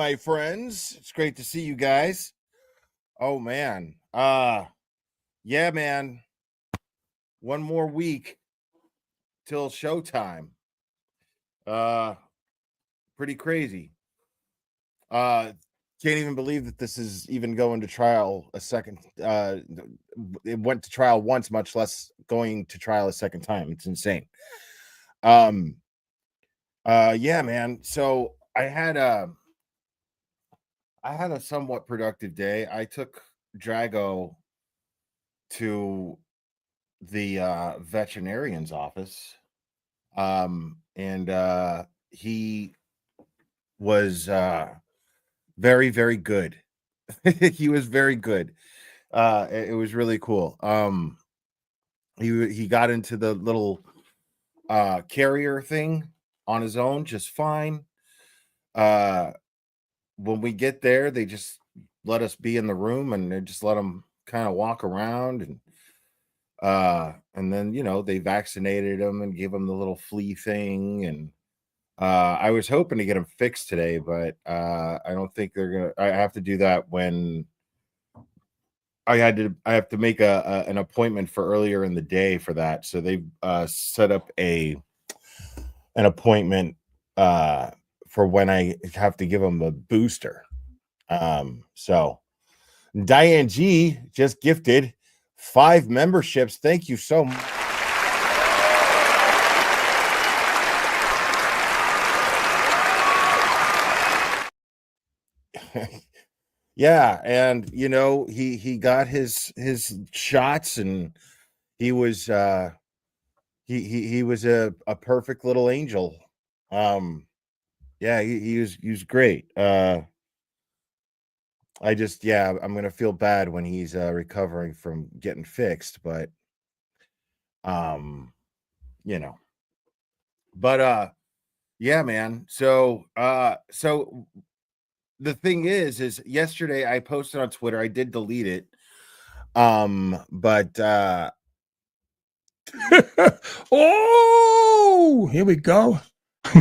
my friends. It's great to see you guys. Oh man. Yeah, man. One more week till showtime. Pretty crazy. Can't even believe that this is even going to trial a second. It went to trial once, much less going to trial a second time. It's insane. Yeah, man. So I had a somewhat productive day. I took Drago to the veterinarian's office. And he was very, very good. He was very good. It was really cool. He got into the little carrier thing on his own just fine. When we get there, they just let us be in the room and they just let him kind of walk around, and then they vaccinated him and gave him the little flea thing. And I was hoping to get him fixed today, but I don't think they're gonna. I have to do that when I have to make an appointment for earlier in the day for that. So they set up an appointment for when I have to give him a booster. So Diane G just gifted 5 memberships. Thank you so much. Yeah, and he got his shots, and he was he was a perfect little angel. Yeah, he was great. I'm gonna feel bad when he's recovering from getting fixed, but yeah, man. So the thing is yesterday I posted on Twitter. I did delete it. But oh, here we go. I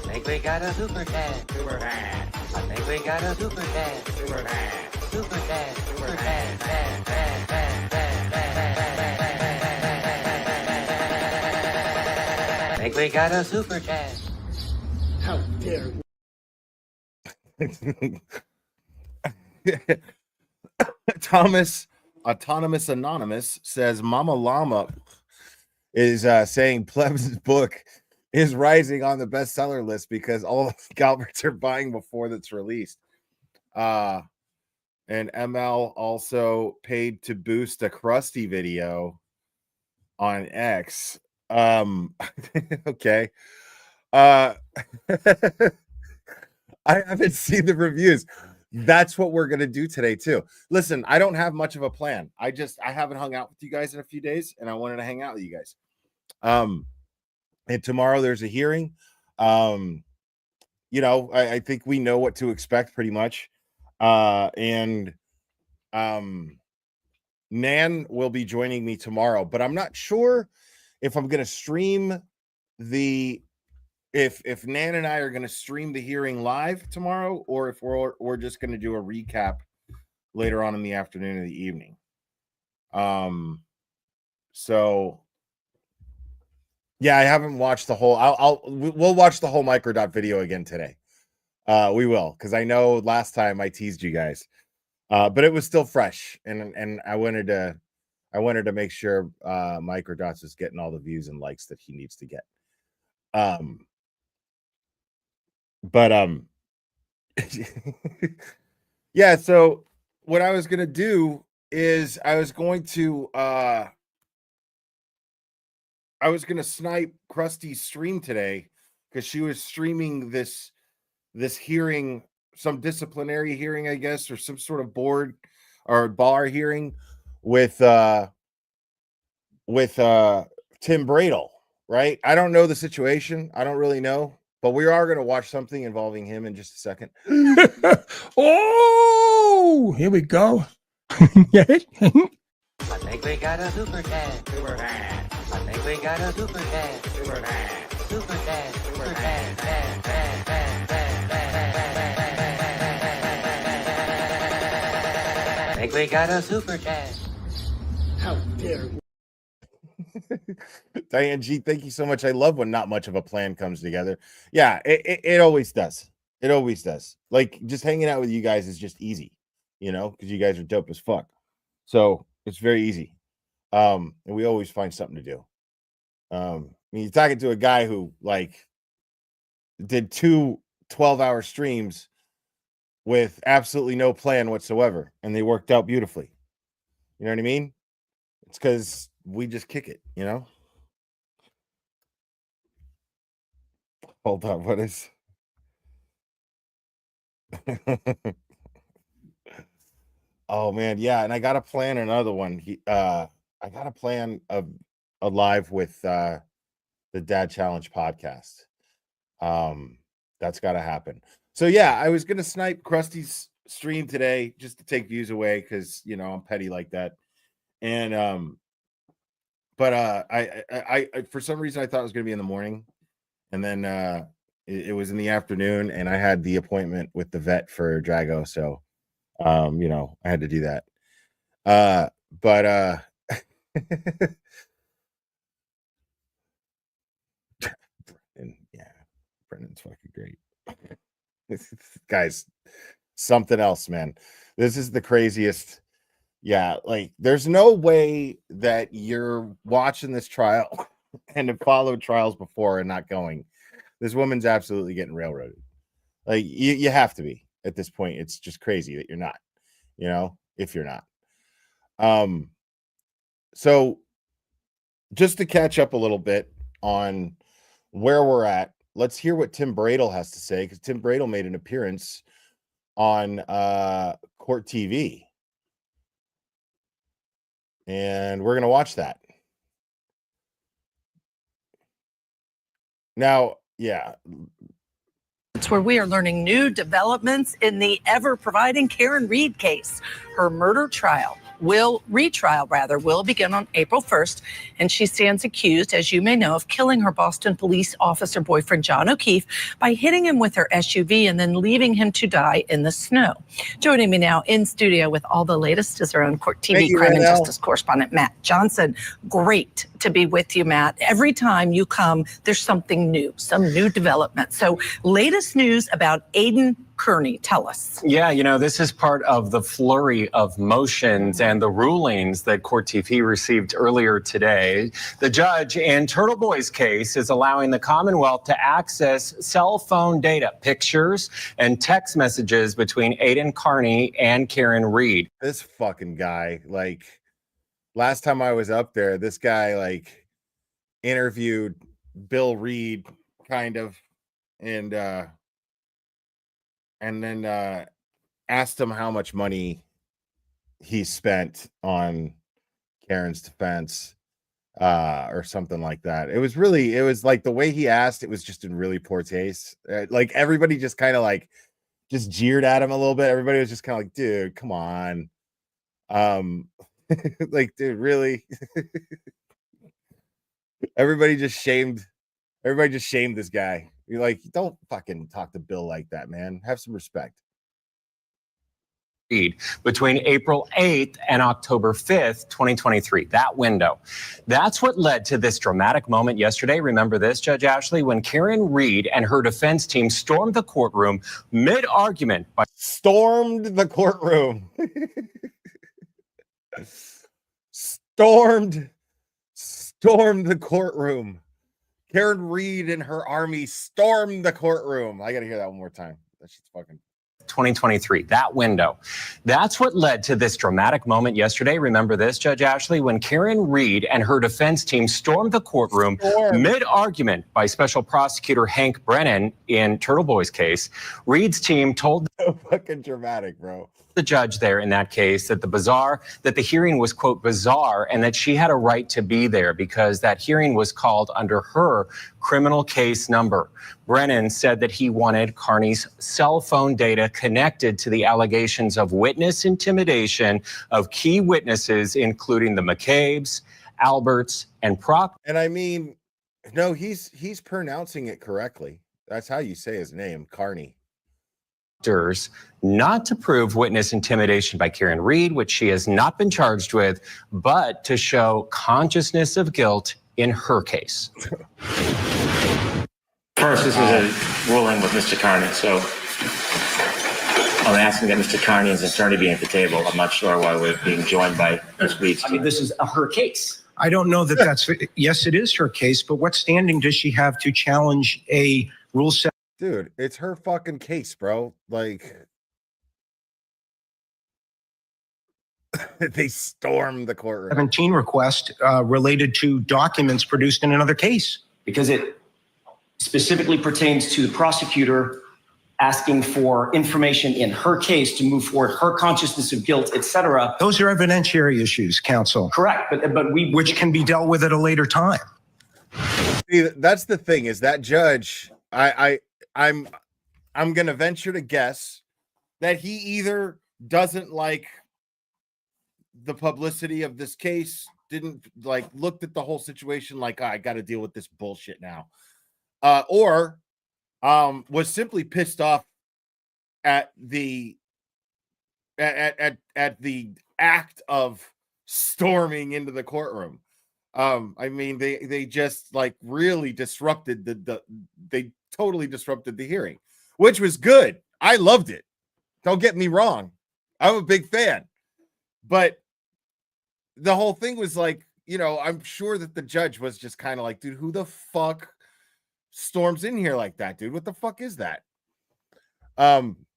think we got a super dad. Super dad. I think we got a super dad. Super dad. Super dad. Super dad. Dad. Dad. Dad. Dad. Dad. I think we got a super dad. How dare you? Autonomous Anonymous says Mama Llama is saying Pleb's book is rising on the bestseller list because all the Galberts are buying before that's released. And ML also paid to boost a Krusty video on X. Okay. I haven't seen the reviews. That's what we're gonna do today too. Listen, I don't have much of a plan. I haven't hung out with you guys in a few days, and I wanted to hang out with you guys. And tomorrow there's a hearing. I think we know what to expect pretty much. And Nan will be joining me tomorrow, but I'm not sure if I'm gonna stream if Nan and I are going to stream the hearing live tomorrow, or if we're just going to do a recap later on in the afternoon or the evening. So yeah, I haven't watched the whole. We'll watch the whole Microdot video again today. We will, because I know last time I teased you guys, but it was still fresh, and I wanted to make sure Microdots is getting all the views and likes that he needs to get. But yeah, so what I was gonna do is I was gonna snipe Krusty's stream today, because she was streaming this hearing, some disciplinary hearing, I guess, or some sort of board or bar hearing with Tim Bradel, right? I don't know the situation. I don't really know. But we are going to watch something involving him in just a second. Oh, here we go. I think we got a super dad. Super dad. I think we got a super dad. Super dad. Super dad. Super dad. Dad. Dad. Dad. Dad. Dad. think we got a super chat. How dare we? Diane G, thank you so much. I love when not much of a plan comes together. Yeah, it always does. It always does. Like, just hanging out with you guys is just easy, because you guys are dope as fuck. So it's very easy. And we always find something to do. I mean, you're talking to a guy who did 2 12-hour streams with absolutely no plan whatsoever, and they worked out beautifully. You know what I mean? It's because we just kick it, Hold on, what is oh man, yeah, and I gotta plan another one. I gotta plan a live with the Dad Challenge podcast. That's gotta happen. So yeah, I was gonna snipe Krusty's stream today just to take views away because I'm petty like that. And but I for some reason I thought it was gonna be in the morning, and then it was in the afternoon, and I had the appointment with the vet for Drago, so I had to do that. But and yeah, Brendan's fucking great. This guy's something else, man. This is the craziest. Yeah, there's no way that you're watching this trial and have followed trials before and not going, this woman's absolutely getting railroaded. Like, you have to be at this point. It's just crazy that you're not, if you're not. So just to catch up a little bit on where we're at, let's hear what Tim Bradel has to say, because Tim Bradel made an appearance on Court TV. And we're going to watch that. Now, yeah. It's where we are learning new developments in the ever-providing Karen Reed case. Her murder retrial will begin on April 1st, and she stands accused, as you may know, of killing her Boston police officer boyfriend, John O'Keefe, by hitting him with her SUV and then leaving him to die in the snow. Joining me now in studio with all the latest is our own Court TV crime and justice correspondent, Matt Johnson. Great to be with you, Matt. Every time you come, there's something new, some new development. So latest news about Aiden Kearney. Tell us. Yeah, this is part of the flurry of motions and the rulings that Court TV received earlier today. The judge in Turtle Boy's case is allowing the Commonwealth to access cell phone data, pictures, and text messages between Aiden Kearney and Karen Reed. This fucking guy, last time I was up there, this guy interviewed Bill Reed kind of, and then asked him how much money he spent on Karen's defense, or something like that. It was like the way he asked, it was just in really poor taste. Everybody just kind of just jeered at him a little bit. Everybody was just kind of like, dude, come on. Dude, really? Everybody just shamed this guy. You're like, don't fucking talk to Bill like that, man. Have some respect. Between April 8th and October 5th, 2023, that window. That's what led to this dramatic moment yesterday. Remember this, Judge Ashley, when Karen Reed and her defense team stormed the courtroom mid-argument. Stormed the courtroom. Stormed the courtroom. Karen Reed and her army stormed the courtroom. I got to hear that one more time. That shit's fucking 2023, that window. That's what led to this dramatic moment yesterday. Remember this, Judge Ashley, when Karen Reed and her defense team stormed the courtroom mid-argument by Special Prosecutor Hank Brennan in Turtle Boy's case. Reed's team told so fucking dramatic, bro. The judge there in that case that the hearing was, quote, bizarre, and that she had a right to be there because that hearing was called under her criminal case number. Brennan said that he wanted Kearney's cell phone data connected to the allegations of witness intimidation of key witnesses, including the McCabe's, Alberts, and Proctor. And I mean, no, he's pronouncing it correctly. That's how you say his name, Kearney. not to prove witness intimidation by Karen Reed, which she has not been charged with, but to show consciousness of guilt in her case. First, this is a ruling with Mr. Carney, so I'm asking that Mr. Carney and his attorney be at the table. I'm not sure why we're being joined by Ms. Reed. I mean, this is her case. I don't know that that's, yes, it is her case, but what standing does she have to challenge a Rule 7? Dude, it's her fucking case, bro. Like, they stormed the courtroom. 17 request related to documents produced in another case? Because it specifically pertains to the prosecutor asking for information in her case to move forward, her consciousness of guilt, etc. Those are evidentiary issues, counsel. Correct, but which can be dealt with at a later time. See, that's the thing, is that judge, I'm gonna venture to guess that he either doesn't like the publicity of this case, didn't like, looked at the whole situation like, I got to deal with this bullshit now, or was simply pissed off at the at the act of storming into the courtroom. I mean, they just like really disrupted they totally disrupted the hearing, which was good. I loved it. Don't get me wrong. I'm a big fan. But the whole thing was like, you know, I'm sure that the judge was just kind of like, dude, who the fuck storms in here like that, dude? What the fuck is that?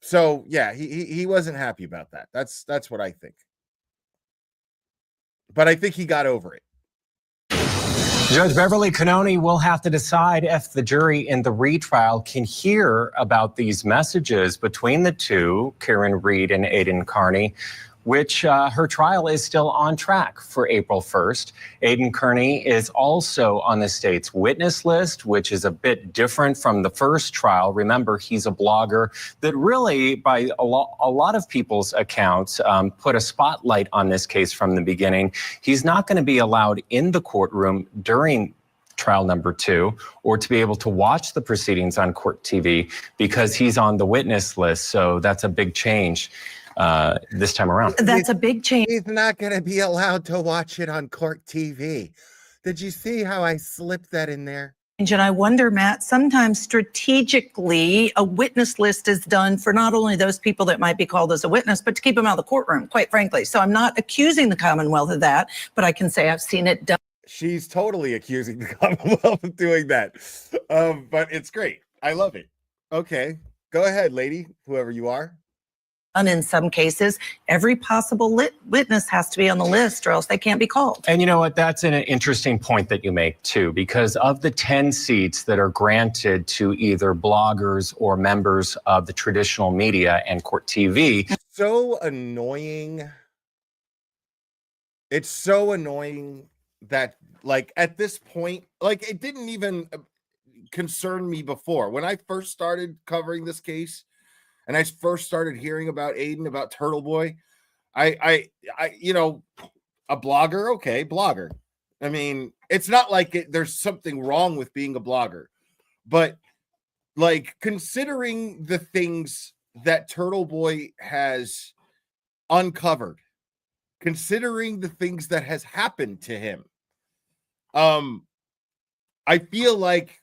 So yeah, he wasn't happy about that. That's what I think. But I think he got over it. Judge Beverly Cannoni will have to decide if the jury in the retrial can hear about these messages between the two, Karen Reed and Aiden Carney, which her trial is still on track for April 1st. Aiden Carney is also on the state's witness list, which is a bit different from the first trial. Remember, he's a blogger that really, by a lot of people's accounts, put a spotlight on this case from the beginning. He's not going to be allowed in the courtroom during trial number 2, or to be able to watch the proceedings on court TV because he's on the witness list. So that's a big change this time around. That's a big change. He's not going to be allowed to watch it on court TV. Did you see how I slipped that in there? And I wonder, Matt, sometimes strategically a witness list is done for not only those people that might be called as a witness, but to keep them out of the courtroom, quite frankly. So I'm not accusing the Commonwealth of that, but I can say I've seen it done. She's totally accusing the Commonwealth of doing that. But it's great. I love it. Okay, go ahead, lady, whoever you are. In some cases, every possible witness has to be on the list or else they can't be called. And you know what? That's an interesting point that you make, too, because of the 10 seats that are granted to either bloggers or members of the traditional media and court TV. So annoying. It's so annoying that, like, at this point, like, it didn't even concern me before. When I first started covering this case, and I first started hearing about Aiden, about Turtle Boy, I you know, a blogger, okay, blogger. I mean, it's not like there's something wrong with being a blogger, but like considering the things that Turtle Boy has uncovered, considering the things that has happened to him, I feel like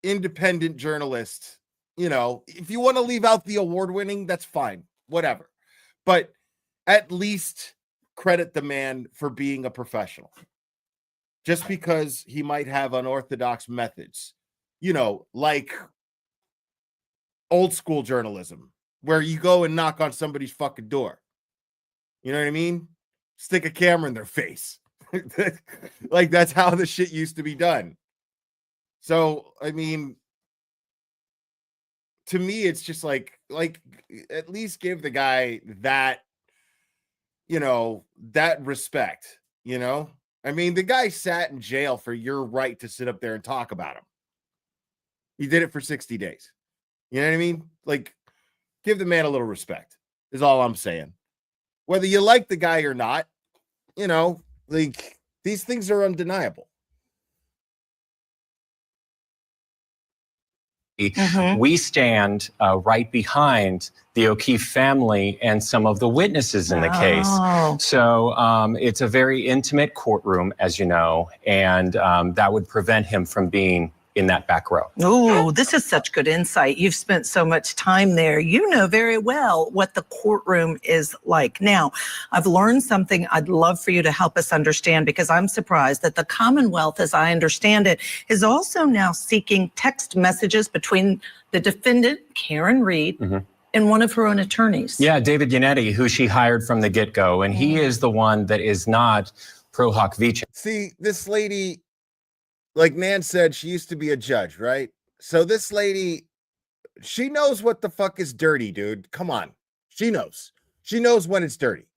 independent journalists, you know, if you want to leave out the award winning, that's fine, whatever. But at least credit the man for being a professional. Just because he might have unorthodox methods, you know, like old school journalism, where you go and knock on somebody's fucking door. You know what I mean? Stick a camera in their face. Like, that's how the shit used to be done. So, I mean, to me, it's just like at least give the guy that, you know, that respect, you know? I mean, the guy sat in jail for your right to sit up there and talk about him. He did it for 60 days. You know what I mean? Like, give the man a little respect is all I'm saying. Whether you like the guy or not, you know, like, these things are undeniable. We stand right behind the O'Keefe family and some of the witnesses in the case. So it's a very intimate courtroom, as you know, and that would prevent him from being in that back row. Oh, this is such good insight. You've spent so much time there. You know very well what the courtroom is like. Now, I've learned something I'd love for you to help us understand, because I'm surprised that the Commonwealth, as I understand it, is also now seeking text messages between the defendant, Karen Reed, and one of her own attorneys. Yeah, David Yannetti, who she hired from the get-go, and he is the one that is not pro hoc vice. See, this lady, like Nan said, she used to be a judge, right? So this lady, she knows what the fuck is dirty, dude. Come on. She knows. She knows when it's dirty.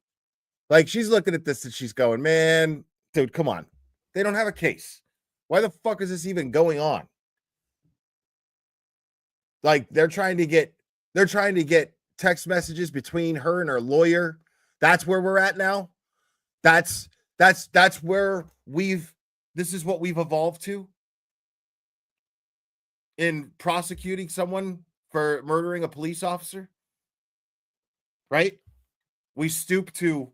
Like, she's looking at this and she's going, man, dude, come on. They don't have a case. Why the fuck is this even going on? Like, they're trying to get text messages between her and her lawyer. That's where we're at now. That's where this is what we've evolved to in prosecuting someone for murdering a police officer, right? We stoop to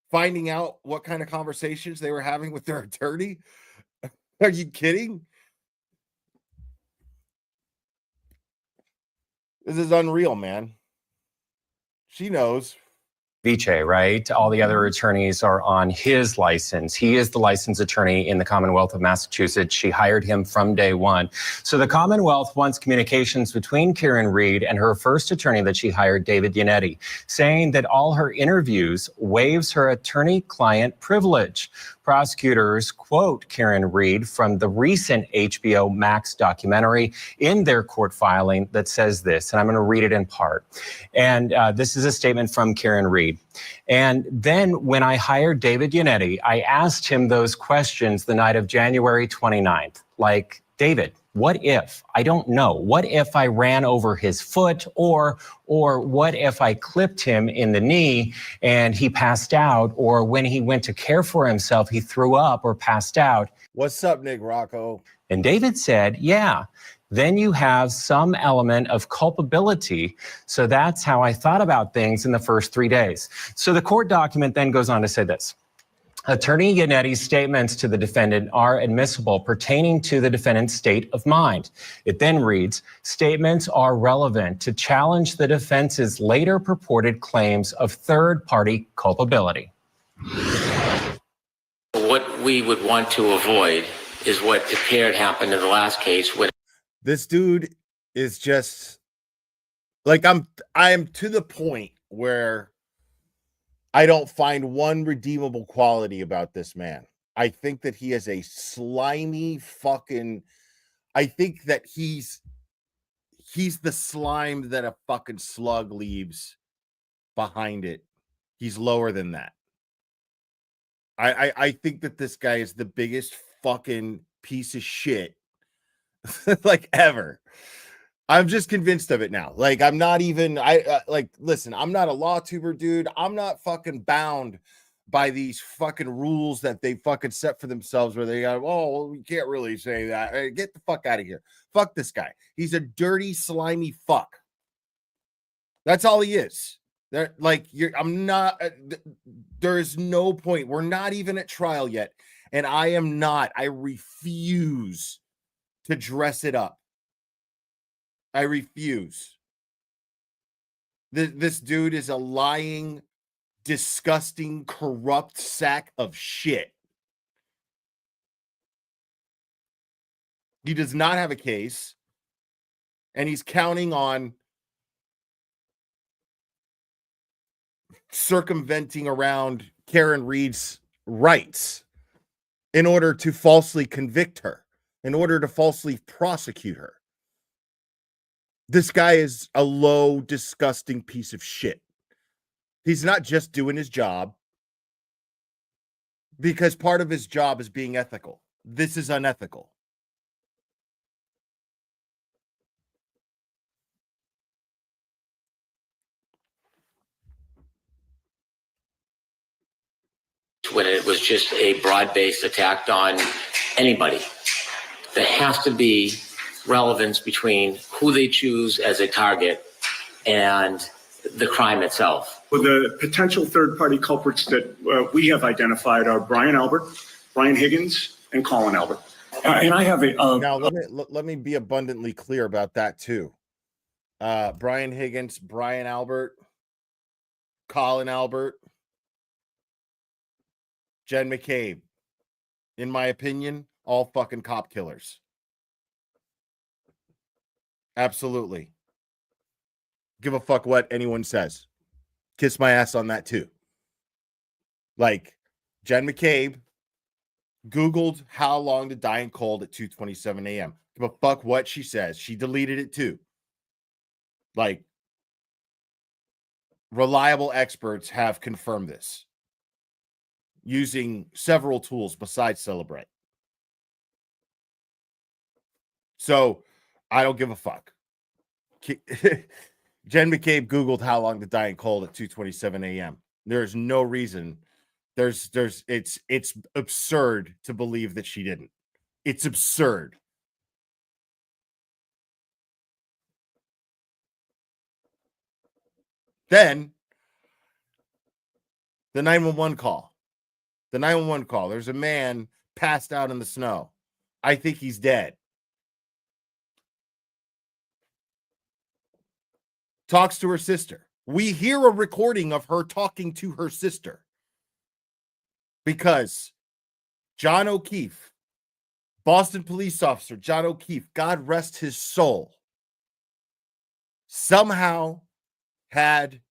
finding out what kind of conversations they were having with their attorney. Are you kidding? This is unreal, man. She knows. Vice, right? All the other attorneys are on his license. He is the licensed attorney in the Commonwealth of Massachusetts. She hired him from day one. So the Commonwealth wants communications between Karen Reed and her first attorney that she hired, David Yannetti, saying that all her interviews waives her attorney-client privilege. Prosecutors quote Karen Reed from the recent HBO Max documentary in their court filing that says this, and I'm going to read it in part. And this is a statement from Karen Reed. And then when I hired David Yannetti, I asked him those questions the night of January 29th. Like, David, what if? I don't know. What if I ran over his foot, or what if I clipped him in the knee and he passed out, or when he went to care for himself, he threw up or passed out? What's up, Nick Rocco? And David said, yeah. Then you have some element of culpability. So that's how I thought about things in the first 3 days. So the court document then goes on to say this. Attorney Yannetti's statements to the defendant are admissible pertaining to the defendant's state of mind. It then reads, statements are relevant to challenge the defense's later purported claims of third-party culpability. What we would want to avoid is what appeared happened in the last case. This dude is just like, I'm to the point where I don't find one redeemable quality about this man. I think that he is a slimy fucking, I think that he's the slime that a fucking slug leaves behind it. He's lower than that. I think that this guy is the biggest fucking piece of shit like ever. I'm just convinced of it now. Like, I'm not even, listen, I'm not a law tuber, dude. I'm not fucking bound by these fucking rules that they fucking set for themselves where they go, oh, well, we can't really say that. Hey, get the fuck out of here. Fuck this guy. He's a dirty, slimy fuck. That's all he is. There is no point. We're not even at trial yet. And I refuse to dress it up. I refuse. This dude is a lying, disgusting, corrupt sack of shit. He does not have a case, and he's counting on circumventing around Karen Reed's rights in order to falsely convict her, in order to falsely prosecute her. This guy is a low, disgusting piece of shit. He's not just doing his job, because part of his job is being ethical. This is unethical. When it was just a broad-based attack on anybody. There has to be relevance between who they choose as a target and the crime itself? Well, the potential third-party culprits that we have identified are Brian Albert, Brian Higgins, and Colin Albert. And I have a now let me be abundantly clear about that too. Brian Higgins, Brian Albert, Colin Albert, Jen McCabe. In my opinion, all fucking cop killers. Absolutely. Give a fuck what anyone says. Kiss my ass on that too. Like, Jen McCabe Googled how long to die in cold at 2:27 a.m. Give a fuck what she says. She deleted it too. Like, reliable experts have confirmed this using several tools besides Celebrate. So I don't give a fuck. Jen McCabe Googled how long to die in cold at 2:27 a.m. There's no reason. It's absurd to believe that she didn't. It's absurd. Then the 911 call. The 911 call. There's a man passed out in the snow. I think he's dead. Talks to her sister. We hear a recording of her talking to her sister because John O'Keefe, Boston police officer John O'Keefe, God rest his soul, somehow had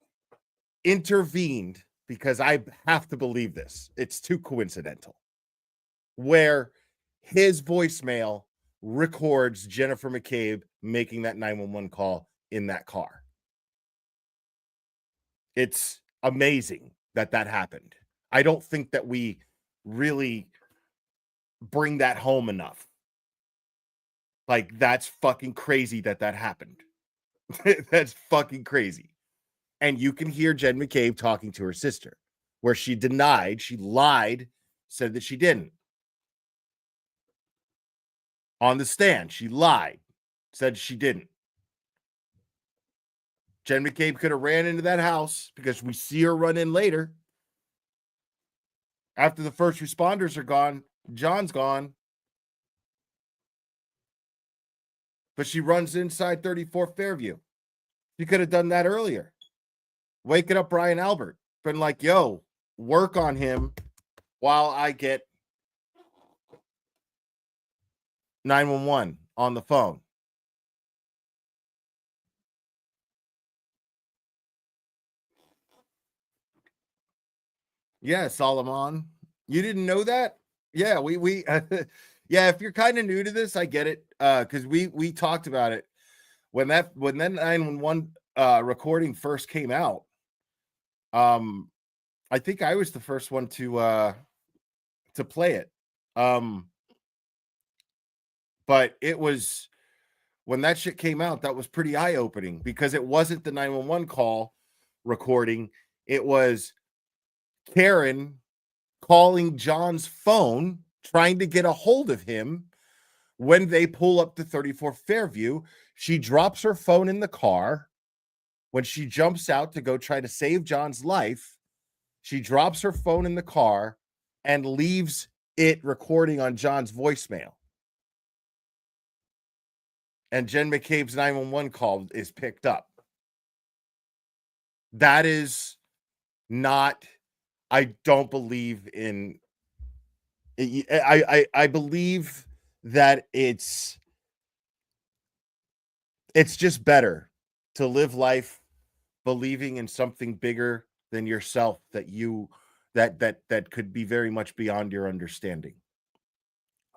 intervened, because I have to believe this. It's too coincidental, where his voicemail records Jennifer McCabe making that 911 call in that car. It's amazing that happened. I don't think that we really bring that home enough. Like, that's fucking crazy that happened. That's fucking crazy. And you can hear Jen McCabe talking to her sister, where she denied, she lied, said that she didn't. On the stand, she lied, said she didn't. Jen McCabe could have ran into that house, because we see her run in later. After the first responders are gone, John's gone. But she runs inside 34 Fairview. She could have done that earlier. Waking up Brian Albert. Been like, yo, work on him while I get 911 on the phone. Yeah, Solomon. You didn't know that? Yeah, we yeah, if you're kind of new to this, I get it. Because we talked about it when that 911 recording first came out. I think I was the first one to play it. But it was, when that shit came out, that was pretty eye-opening, because it wasn't the 911 call recording. It was Karen calling John's phone, trying to get a hold of him. When they pull up to 34 Fairview, she drops her phone in the car. When she jumps out to go try to save John's life, she drops her phone in the car and leaves it recording on John's voicemail. And Jen McCabe's 911 call is picked up. That is not, I don't believe in, I believe that it's just better to live life believing in something bigger than yourself, that could be very much beyond your understanding.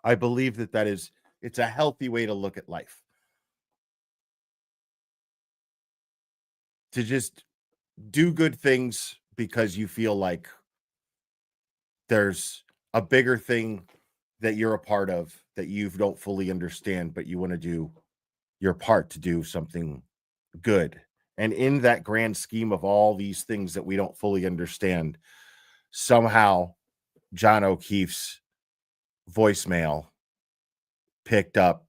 I believe it's a healthy way to look at life. To just do good things because you feel like there's a bigger thing that you're a part of that you don't fully understand, but you want to do your part to do something good. And in that grand scheme of all these things that we don't fully understand, somehow John O'Keefe's voicemail picked up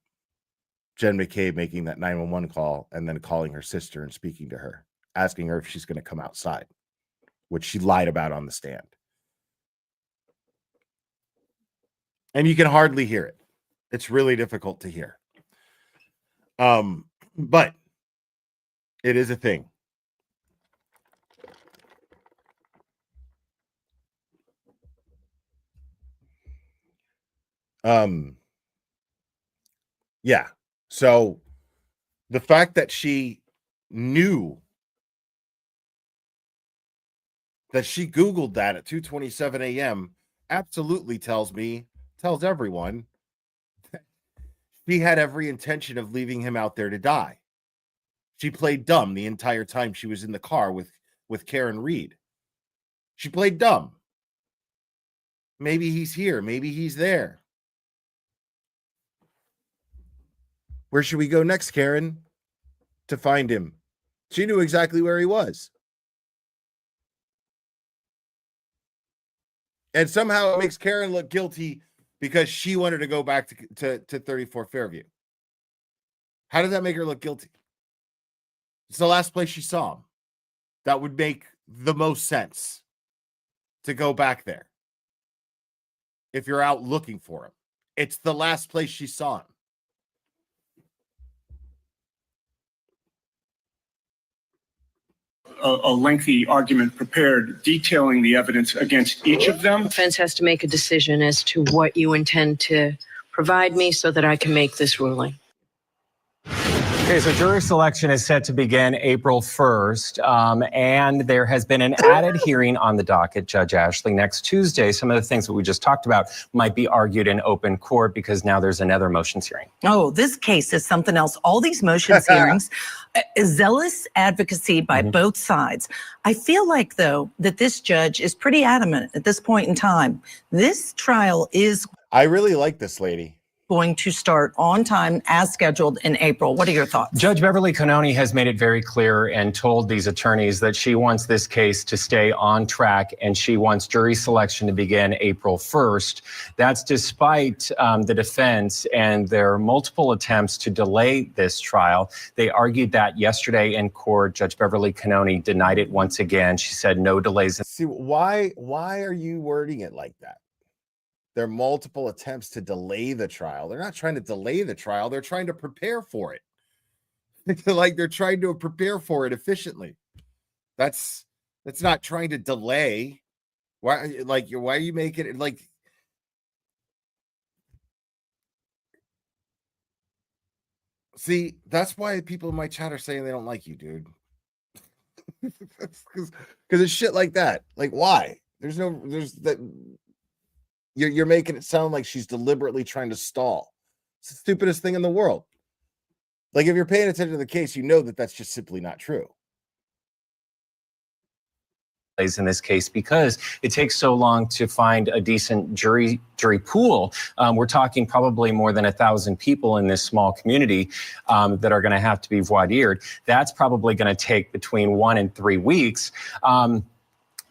Jen McCabe making that 911 call and then calling her sister and speaking to her, asking her if she's going to come outside, which she lied about on the stand. And you can hardly hear it. It's really difficult to hear. But it is a thing. Yeah. So the fact that she knew that she Googled that at 2:27 a.m. absolutely tells everyone that she had every intention of leaving him out there to die. She played dumb the entire time she was in the car with Karen Reed. She played dumb. Maybe he's here. Maybe he's there. Where should we go next, Karen, to find him? She knew exactly where he was. And somehow it makes Karen look guilty because she wanted to go back to 34 Fairview. How did that make her look guilty? It's the last place she saw him. That would make the most sense to go back there. If you're out looking for him, it's the last place she saw him. A lengthy argument prepared detailing the evidence against each of them. Defense has to make a decision as to what you intend to provide me so that I can make this ruling. Okay, so jury selection is set to begin April 1st, and there has been an added hearing on the docket, Judge Ashley, next Tuesday. Some of the things that we just talked about might be argued in open court because now there's another motions hearing. Oh, this case is something else. All these motions hearings, zealous advocacy by both sides. I feel like, though, that this judge is pretty adamant at this point in time. This trial is I really like this lady. Going to start on time as scheduled in April. What are your thoughts? Judge Beverly Canoni has made it very clear and told these attorneys that she wants this case to stay on track and she wants jury selection to begin April 1st. That's despite the defense and their multiple attempts to delay this trial. They argued that yesterday in court. Judge Beverly Canoni denied it once again. She said no delays. See, why are you wording it like that? There are multiple attempts to delay the trial. They're not trying to delay the trial. They're trying to prepare for it. Like they're trying to prepare for it efficiently. That's not trying to delay. Why are you making it like? See, that's why people in my chat are saying they don't like you, dude. Because it's shit like that. Like, why? There's that. You're making it sound like she's deliberately trying to stall. It's the stupidest thing in the world. Like, if you're paying attention to the case, you know that that's just simply not true. In this case, because it takes so long to find a decent jury pool. We're talking probably more than 1,000 people in this small community that are going to have to be voir dired. That's probably going to take between 1 and 3 weeks.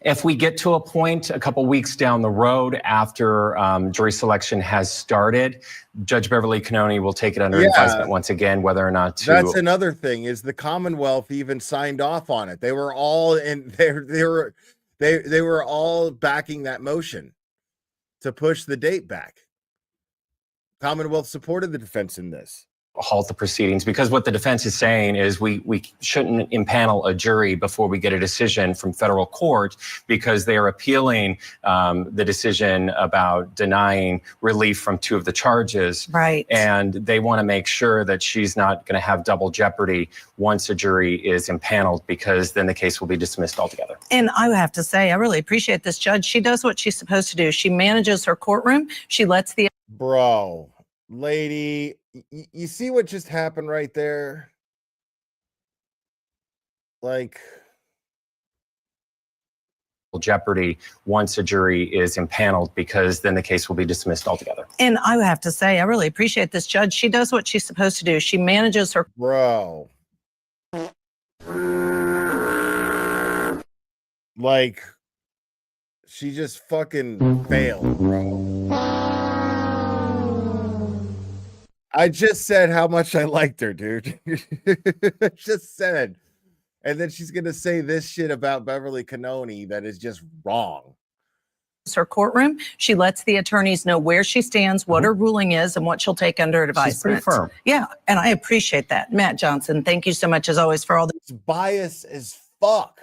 If we get to a point a couple weeks down the road after jury selection has started, Judge Beverly Canoni will take it under advisement once again, whether or not to. That's another thing is the Commonwealth even signed off on it. They were all in they were all backing that motion to push the date back. Commonwealth supported the defense in this. Halt the proceedings because what the defense is saying is we shouldn't impanel a jury before we get a decision from federal court because they are appealing the decision about denying relief from 2 of the charges. Right. And they want to make sure that she's not going to have double jeopardy once a jury is impaneled because then the case will be dismissed altogether. And I have to say, I really appreciate this judge. She does what she's supposed to do. She manages her courtroom. She lets the lady, you see what just happened right there? Like, jeopardy once a jury is impaneled because then the case will be dismissed altogether. And I have to say, I really appreciate this judge. She does what she's supposed to do. She manages her. Like, she just fucking failed, bro. I just said how much I liked her, dude. Just said. And then she's going to say this shit about Beverly Cannoni that is just wrong. Her courtroom. She lets the attorneys know where she stands, what her ruling is, and what she'll take under advisement. She's pretty firm. Yeah, and I appreciate that. Matt Johnson, thank you so much as always for all It's bias as fuck.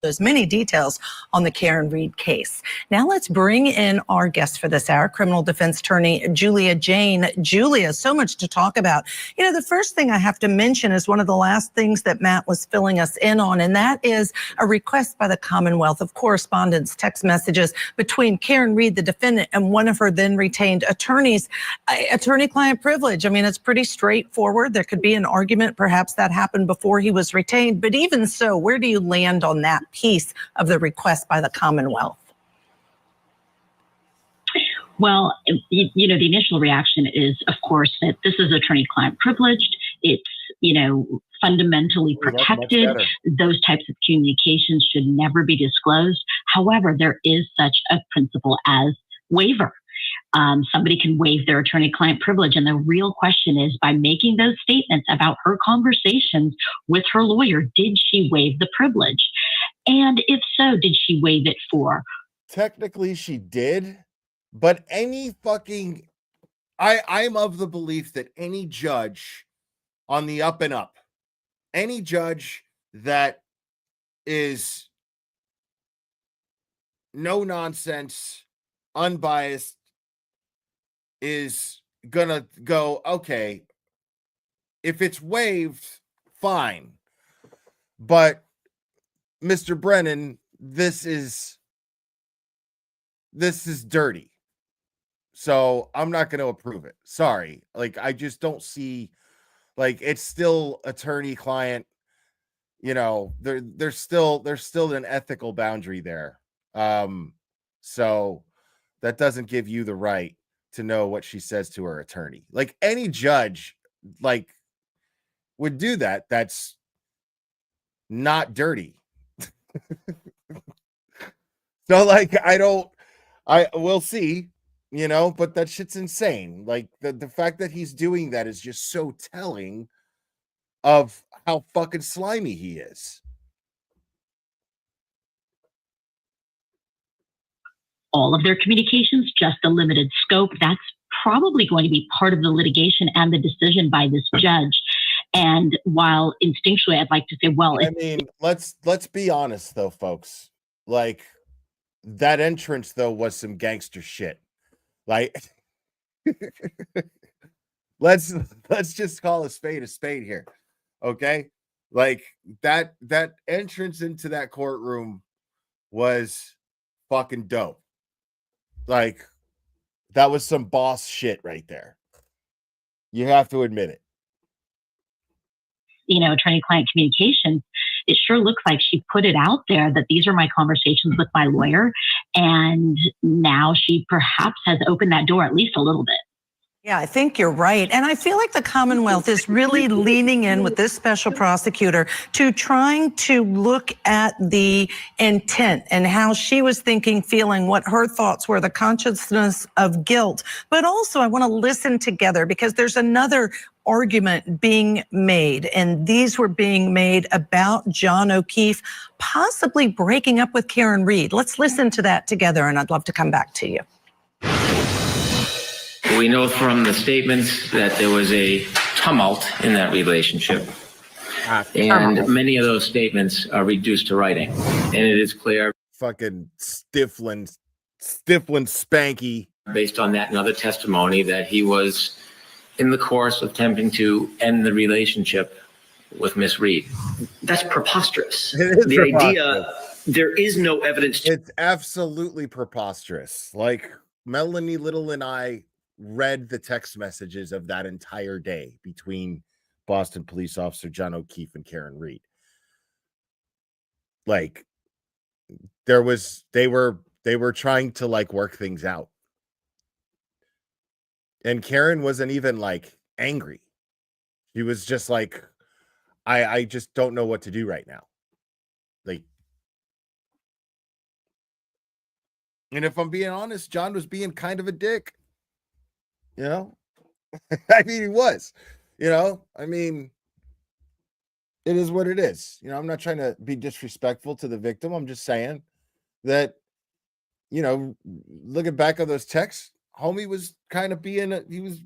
those many details on the Karen Reed case. Now let's bring in our guest for this hour, criminal defense attorney Julia Jane. Julia, so much to talk about. You know, the first thing I have to mention is one of the last things that Matt was filling us in on, and that is a request by the Commonwealth of correspondence, text messages between Karen Reed, the defendant, and one of her then retained attorneys. Attorney-client privilege. I mean, it's pretty straightforward. There could be an argument, perhaps that happened before he was retained, but even so, where do you land on that piece of the request by the Commonwealth? Well, you know, the initial reaction is, of course, that this is attorney-client privileged. It's, you know, fundamentally protected. Those types of communications should never be disclosed. However, there is such a principle as waiver. Somebody can waive their attorney-client privilege. And the real question is, by making those statements about her conversations with her lawyer, did she waive the privilege? And if so, did she waive it for? Technically, she did, but any fucking... I'm of the belief that any judge on the up and up, any judge that is no nonsense, unbiased, is gonna go, okay, if it's waived, fine. But Mr. Brennan, this is dirty. So I'm not going to approve it. Sorry. Like, I just don't see, like, it's still attorney-client, you know, there's still an ethical boundary there. So that doesn't give you the right to know what she says to her attorney. Like, any judge, like, would do that. That's not dirty. So, like, we'll see, you know, but that shit's insane. Like, the fact that he's doing that is just so telling of how fucking slimy he is. All of their communications, just a limited scope. That's probably going to be part of the litigation and the decision by this judge. And while instinctually I'd like to say, well, I mean, let's be honest though, folks. Like, that entrance though was some gangster shit. Like, let's just call a spade here. Okay? Like, that entrance into that courtroom was fucking dope. Like, that was some boss shit right there. You have to admit it. You know, attorney-client communications, it sure looks like she put it out there that these are my conversations with my lawyer. And now she perhaps has opened that door at least a little bit. Yeah, I think you're right. And I feel like the Commonwealth is really leaning in with this special prosecutor to trying to look at the intent and how she was thinking, feeling, what her thoughts were, the consciousness of guilt. But also I want to listen together because there's another argument being made, and these were being made about John O'Keefe possibly breaking up with Karen Reed. Let's listen to that together, and I'd love to come back to you. We know from the statements that there was a tumult in that relationship. And many of those statements are reduced to writing. And it is clear. Fucking Stiflin Spanky. Based on that and other testimony that he was in the course of attempting to end the relationship with Miss Reed. That's preposterous. It is The preposterous. idea, there is no evidence. It's absolutely preposterous. Like, Melanie Little and I read the text messages of that entire day between Boston police officer John O'Keefe and Karen Reed. Like, they were trying to, like, work things out. And Karen wasn't even, like, angry. She was just like, I just don't know what to do right now. Like, and if I'm being honest, John was being kind of a dick. You know, I mean, he was, I mean, it is what it is. I'm not trying to be disrespectful to the victim. I'm just saying that, looking back on those texts, homie was kind of he was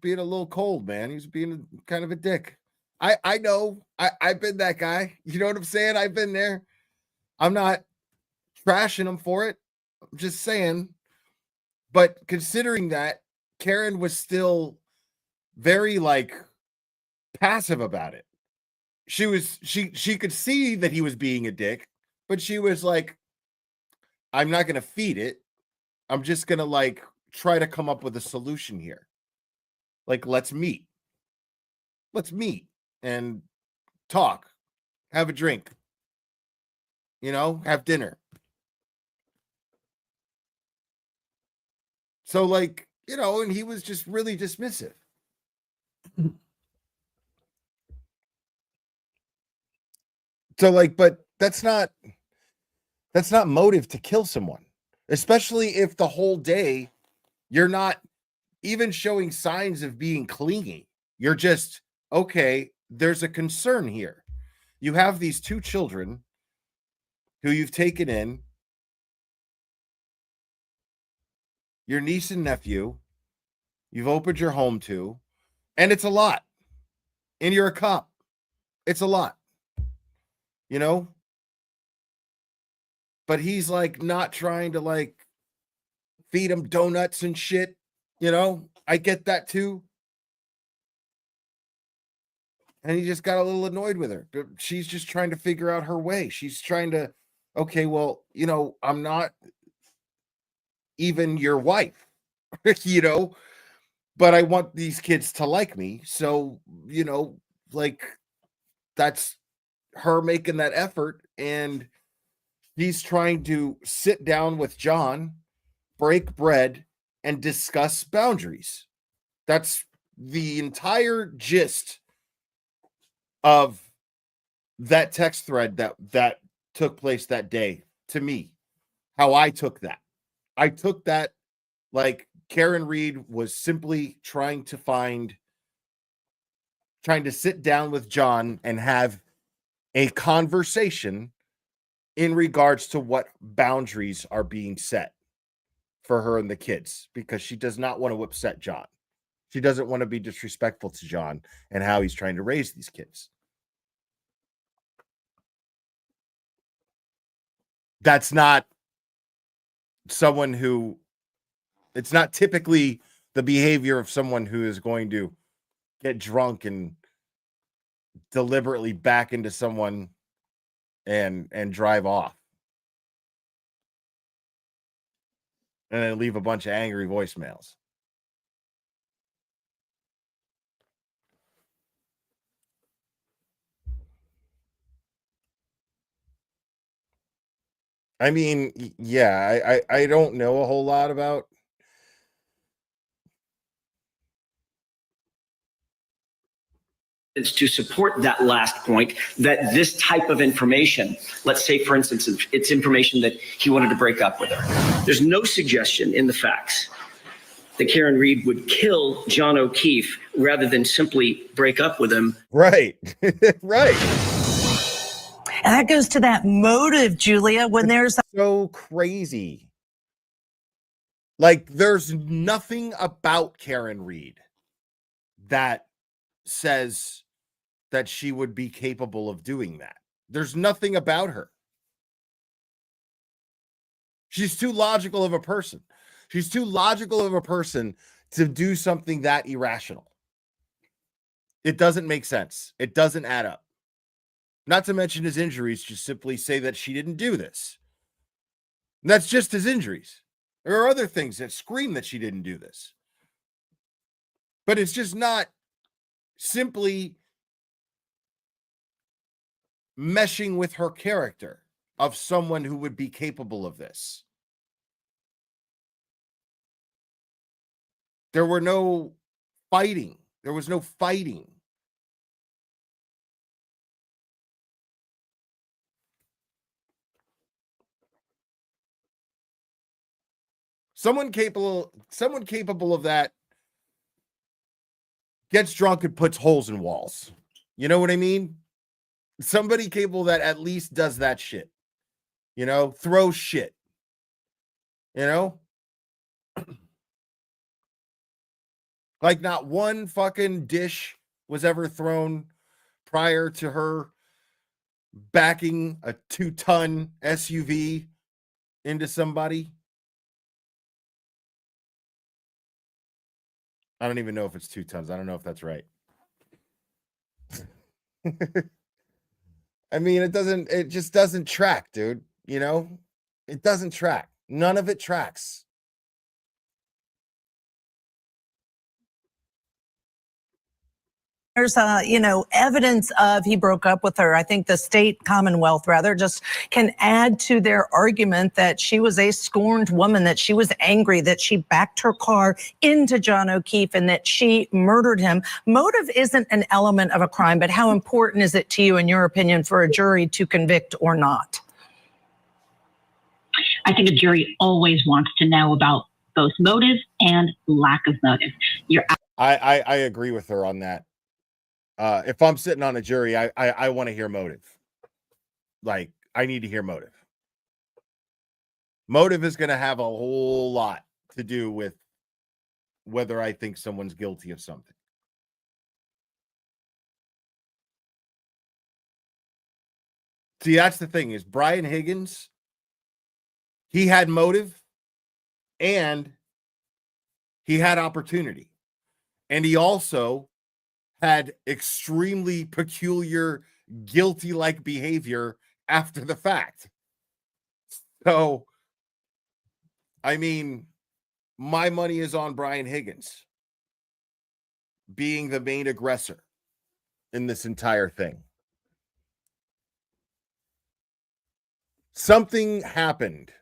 being a little cold, man. He was being kind of a dick. I know. I've been that guy. You know what I'm saying? I've been there. I'm not trashing him for it. I'm just saying. But considering that, Karen was still very passive about it. She could see that he was being a dick, but she was like, I'm not going to feed it. I'm just going to try to come up with a solution here. Let's meet and talk, have a drink, have dinner. So and he was just really dismissive. So but that's not motive to kill someone, especially if the whole day you're not even showing signs of being clingy. You're just, okay, there's a concern here. You have these two children who you've taken in, your niece and nephew, you've opened your home to, and it's a lot. And you're a cop. It's a lot. But he's not trying to feed him donuts and shit. I get that too. And he just got a little annoyed with her. But she's just trying to figure out her way. She's trying to, okay, well, I'm not even your wife, but I want these kids to like me. So, that's her making that effort. And he's trying to sit down with John, break bread, and discuss boundaries. That's the entire gist of that text thread that took place that day. To me, how I took that Karen Reed was simply trying to sit down with John and have a conversation in regards to what boundaries are being set for her and the kids, because she does not want to upset John. She doesn't want to be disrespectful to John and how he's trying to raise these kids. That's not someone who, it's not typically the behavior of someone who is going to get drunk and deliberately back into someone and drive off and then leave a bunch of angry voicemails. I mean, yeah, I don't know a whole lot about. To support that last point, that this type of information, let's say, for instance, it's information that he wanted to break up with her. There's no suggestion in the facts that Karen Reed would kill John O'Keefe rather than simply break up with him. Right. Right. And that goes to that motive, Julia, when there's so crazy. There's nothing about Karen Reed that says that she would be capable of doing that. There's nothing about her. She's too logical of a person. She's too logical of a person to do something that irrational. It doesn't make sense. It doesn't add up. Not to mention his injuries, just simply say that she didn't do this. And that's just his injuries. There are other things that scream that she didn't do this. But it's just not simply meshing with her character of someone who would be capable of this. There was no fighting. Someone capable of that gets drunk and puts holes in walls. You know what I mean? Somebody capable that at least does that shit. You know, throw shit. You know? Like not one fucking dish was ever thrown prior to her backing a 2-ton SUV into somebody. I don't even know if it's 2 tons. I don't know if that's right. I mean, it just doesn't track, dude. You know, it doesn't track. None of it tracks. There's evidence of he broke up with her. I think the state Commonwealth rather just can add to their argument that she was a scorned woman, that she was angry, that she backed her car into John O'Keefe, and that she murdered him. Motive isn't an element of a crime, but how important is it to you, in your opinion, for a jury to convict or not? I think a jury always wants to know about both motive and lack of motive. I agree with her on that. If I'm sitting on a jury, I want to hear motive. Like, I need to hear motive. Motive is going to have a whole lot to do with whether I think someone's guilty of something. See, that's the thing is Brian Higgins, he had motive and he had opportunity. And he also had extremely peculiar, guilty-like behavior after the fact. So, I mean, my money is on Brian Higgins being the main aggressor in this entire thing. Something happened.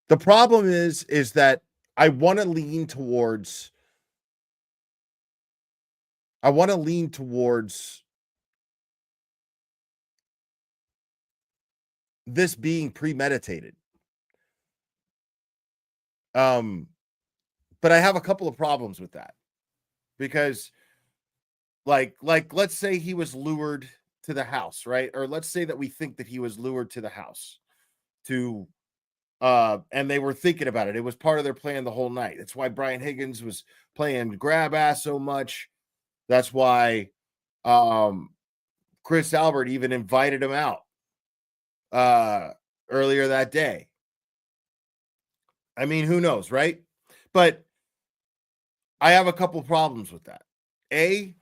The problem is that I want to lean towards this being premeditated. But I have a couple of problems with that. Because like let's say he was lured to the house, right? Or let's say that we think that he was lured to the house to and they were thinking about it. It was part of their plan the whole night. That's why Brian Higgins was playing grab ass so much. That's why Chris Albert even invited him out earlier that day. I mean, who knows, right? But I have a couple problems with that. A,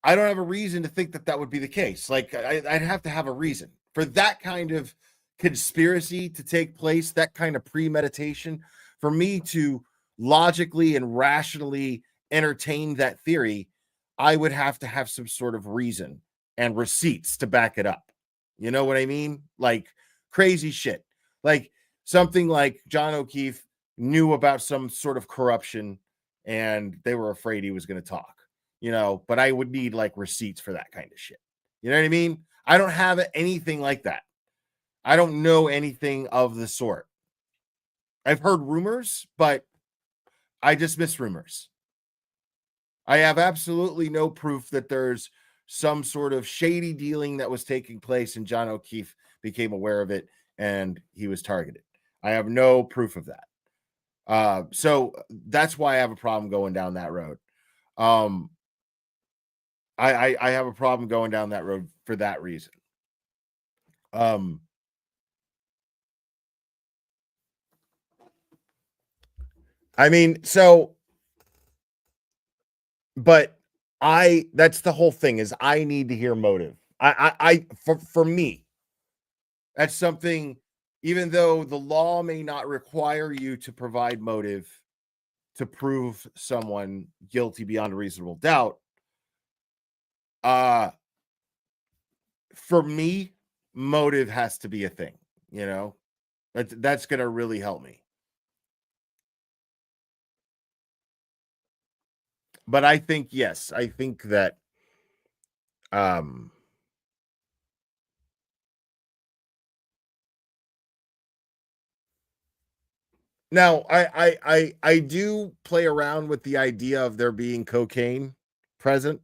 I don't have a reason to think that would be the case. Like, I'd have to have a reason for that kind of conspiracy to take place, that kind of premeditation, for me to logically and rationally entertain that theory. I would have to have some sort of reason and receipts to back it up. You know what I mean? Like crazy shit. Like something like John O'Keefe knew about some sort of corruption and they were afraid he was going to talk, but I would need like receipts for that kind of shit. You know what I mean? I don't have anything like that. I don't know anything of the sort. I've heard rumors, but I dismiss rumors. I have absolutely no proof that there's some sort of shady dealing that was taking place and John O'Keefe became aware of it and he was targeted. I have no proof of that. So that's why I have a problem going down that road. I have a problem going down that road for that reason. I mean, so, but that's the whole thing is I need to hear motive. For me, that's something, even though the law may not require you to provide motive to prove someone guilty beyond a reasonable doubt. For me, motive has to be a thing, that's going to really help me. But I think, yes, I think that Now, I do play around with the idea of there being cocaine present,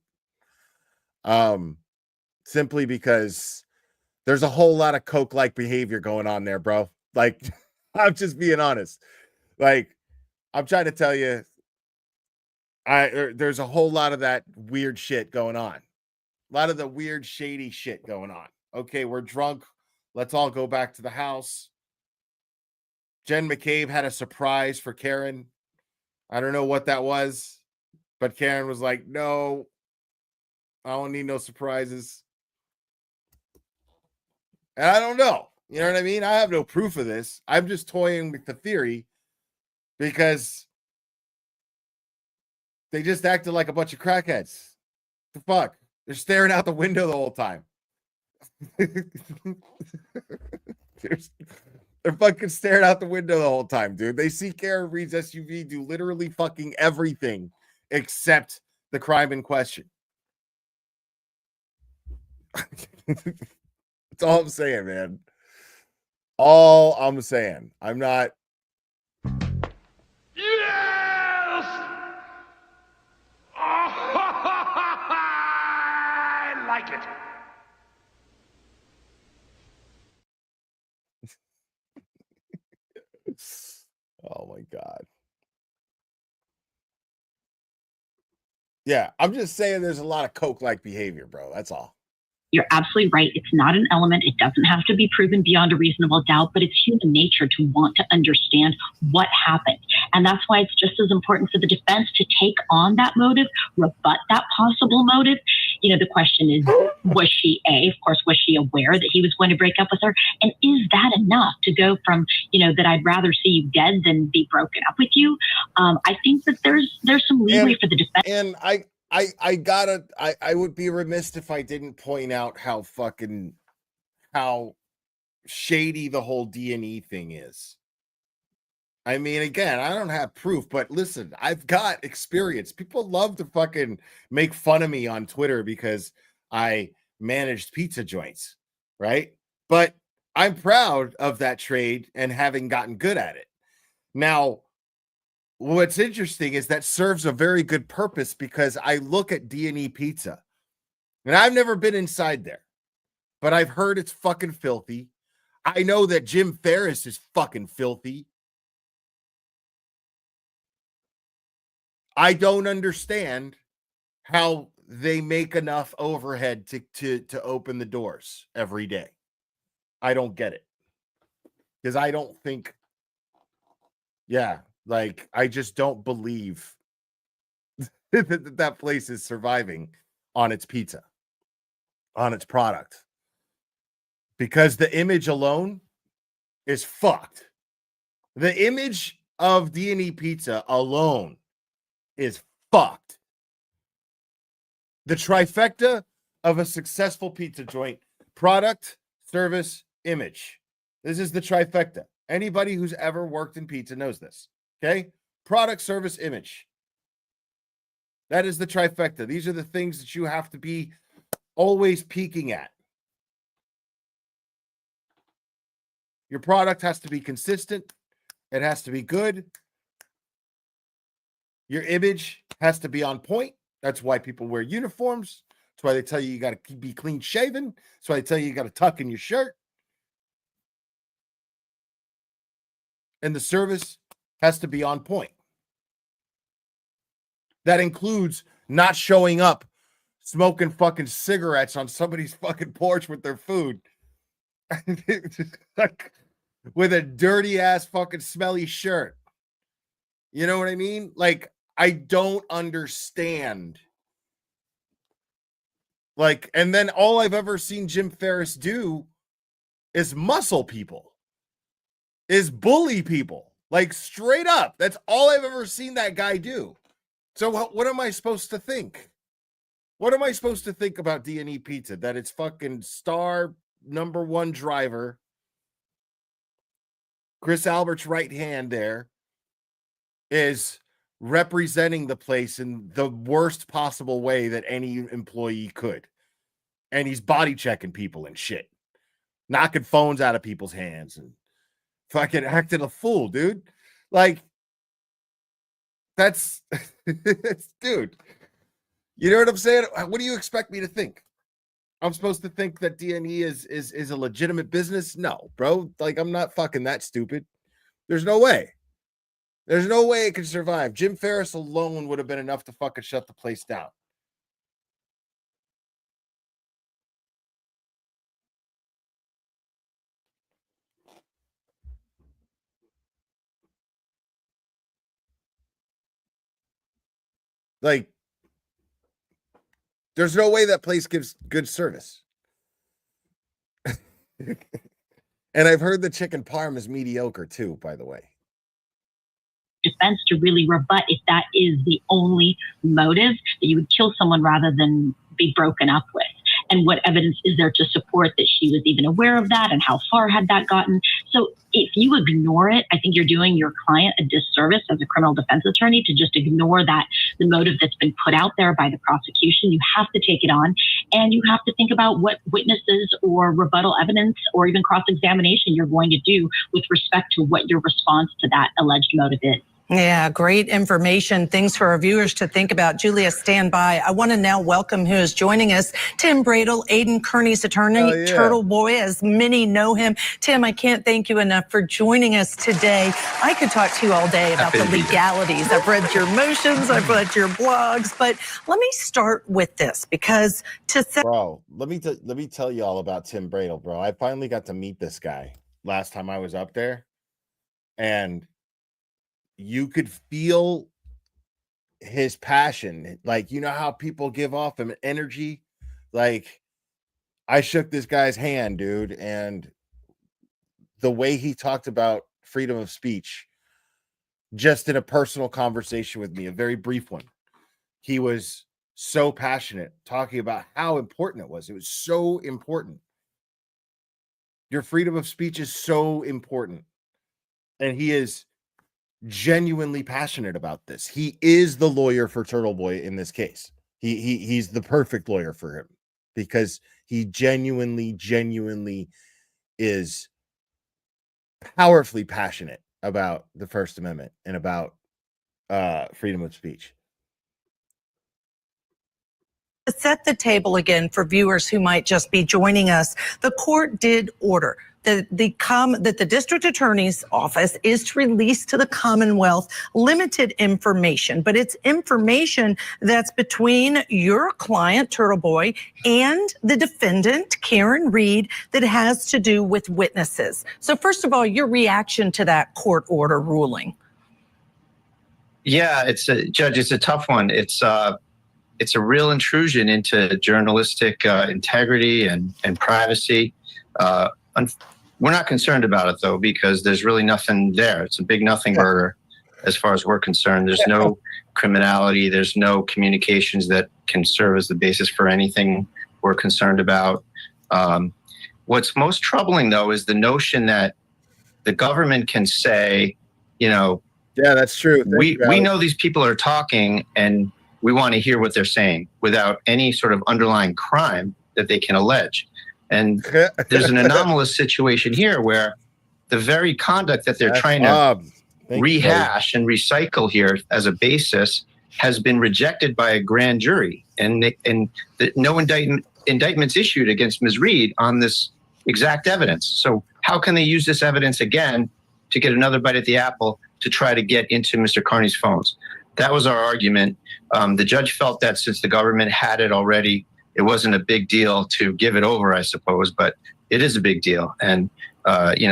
simply because there's a whole lot of coke-like behavior going on there, bro. Like, I'm just being honest. Like, I'm trying to tell you, there's a whole lot of that weird shit going on. A lot of the weird, shady shit going on. Okay, we're drunk. Let's all go back to the house. Jen McCabe had a surprise for Karen. I don't know what that was, but Karen was like, no, I don't need no surprises. And I don't know. You know what I mean? I have no proof of this. I'm just toying with the theory because they just acted like a bunch of crackheads. The fuck? They're staring out the window the whole time. They're fucking staring out the window the whole time, dude. They see Karen Reed's SUV do literally fucking everything except the crime in question. That's all I'm saying, man. All I'm saying. I'm not. Yes! I like it. Oh my God. Yeah, I'm just saying there's a lot of coke-like behavior, bro. That's all. You're absolutely right. It's not an element. It doesn't have to be proven beyond a reasonable doubt, but it's human nature to want to understand what happened. And that's why it's just as important for the defense to take on that motive, rebut that possible motive. You know, the question is, was she of course, was she aware that he was going to break up with her? And is that enough to go from, you know, that I'd rather see you dead than be broken up with you? I think that there's some leeway for the defense. And I would be remiss if I didn't point out how shady the whole D&E thing is. I mean, again, I don't have proof, but listen, I've got experience. People love to fucking make fun of me on Twitter because I managed pizza joints, right? But I'm proud of that trade and having gotten good at it. Now, what's interesting is that serves a very good purpose because I look at D&E Pizza, and I've never been inside there, but I've heard it's fucking filthy. I know that Jim Ferris is fucking filthy. I don't understand how they make enough overhead to open the doors every day. I don't get it. Because I don't think, like, I just don't believe that place is surviving on its pizza, on its product. Because the image alone is fucked. The image of D&E Pizza alone is fucked. The trifecta of a successful pizza joint: product, service, image. This is the trifecta. Anybody who's ever worked in pizza knows this. Okay? Product, service, image. That is the trifecta. These are the things that you have to be always peaking at. Your product has to be consistent. It has to be good. Your image has to be on point. That's why people wear uniforms. That's why they tell you got to be clean shaven. That's why they tell you got to tuck in your shirt. And the service has to be on point. That includes not showing up smoking fucking cigarettes on somebody's fucking porch with their food. With a dirty ass fucking smelly shirt. You know what I mean? Like, I don't understand. Like, and then all I've ever seen Jim Ferris do is muscle people, is bully people, like straight up. That's all I've ever seen that guy do. So what am I supposed to think? What am I supposed to think about D&E Pizza? That it's fucking star number one driver, Chris Albert's right hand there, is representing the place in the worst possible way that any employee could. And he's body checking people and shit, knocking phones out of people's hands and fucking acting a fool, dude. Like, that's dude. You know what I'm saying? What do you expect me to think? I'm supposed to think that D&E is a legitimate business? No, bro. Like, I'm not fucking that stupid. There's no way. There's no way it could survive. Jim Ferriss alone would have been enough to fucking shut the place down. Like, there's no way that place gives good service. And I've heard the chicken parm is mediocre too, by the way. Defense to really rebut if that is the only motive, that you would kill someone rather than be broken up with. And what evidence is there to support that she was even aware of that, and how far had that gotten? So if you ignore it, I think you're doing your client a disservice as a criminal defense attorney to just ignore that, the motive that's been put out there by the prosecution. You have to take it on, and you have to think about what witnesses or rebuttal evidence or even cross-examination you're going to do with respect to what your response to that alleged motive is. Yeah, great information. Things for our viewers to think about. Julia, stand by. I want to now welcome who is joining us, Tim Bradel, Aidan Kearney's attorney, Turtle Boy, as many know him. Tim, I can't thank you enough for joining us today. I could talk to you all day about the legalities. I've read your motions, I've read your blogs, but let me start with this, because bro, let me tell you all about Tim Bradel, bro. I finally got to meet this guy last time I was up there, and you could feel his passion. Like, you know how people give off an energy? Like, I shook this guy's hand, dude, and the way he talked about freedom of speech, just in a personal conversation with me, a very brief one, he was so passionate talking about how important it was. It was so important. Your freedom of speech is so important. And he is genuinely passionate about this. He is the lawyer for Turtle Boy in this case. He's the perfect lawyer for him, because he genuinely is powerfully passionate about the First Amendment and about freedom of speech. To set the table again for viewers who might just be joining us, the court did order that the district attorney's office is to release to the Commonwealth limited information, but it's information that's between your client, Turtle Boy, and the defendant, Karen Reed, that has to do with witnesses. So first of all, your reaction to that court order ruling? Yeah, Judge, it's a tough one. It's a real intrusion into journalistic integrity and privacy. We're not concerned about it, though, because there's really nothing there. It's a big nothing burger as far as we're concerned. There's no criminality. There's no communications that can serve as the basis for anything we're concerned about. What's most troubling, though, is the notion that the government can say, yeah, that's true. We know these people are talking, and we want to hear what they're saying without any sort of underlying crime that they can allege. And there's an anomalous situation here where the very conduct that they're trying to rehash and recycle here as a basis has been rejected by a grand jury. And no indictments issued against Ms. Reed on this exact evidence. So how can they use this evidence again to get another bite at the apple to try to get into Mr. Kearney's phones? That was our argument. The judge felt that since the government had it already, it wasn't a big deal to give it over, I suppose, but it is a big deal. And,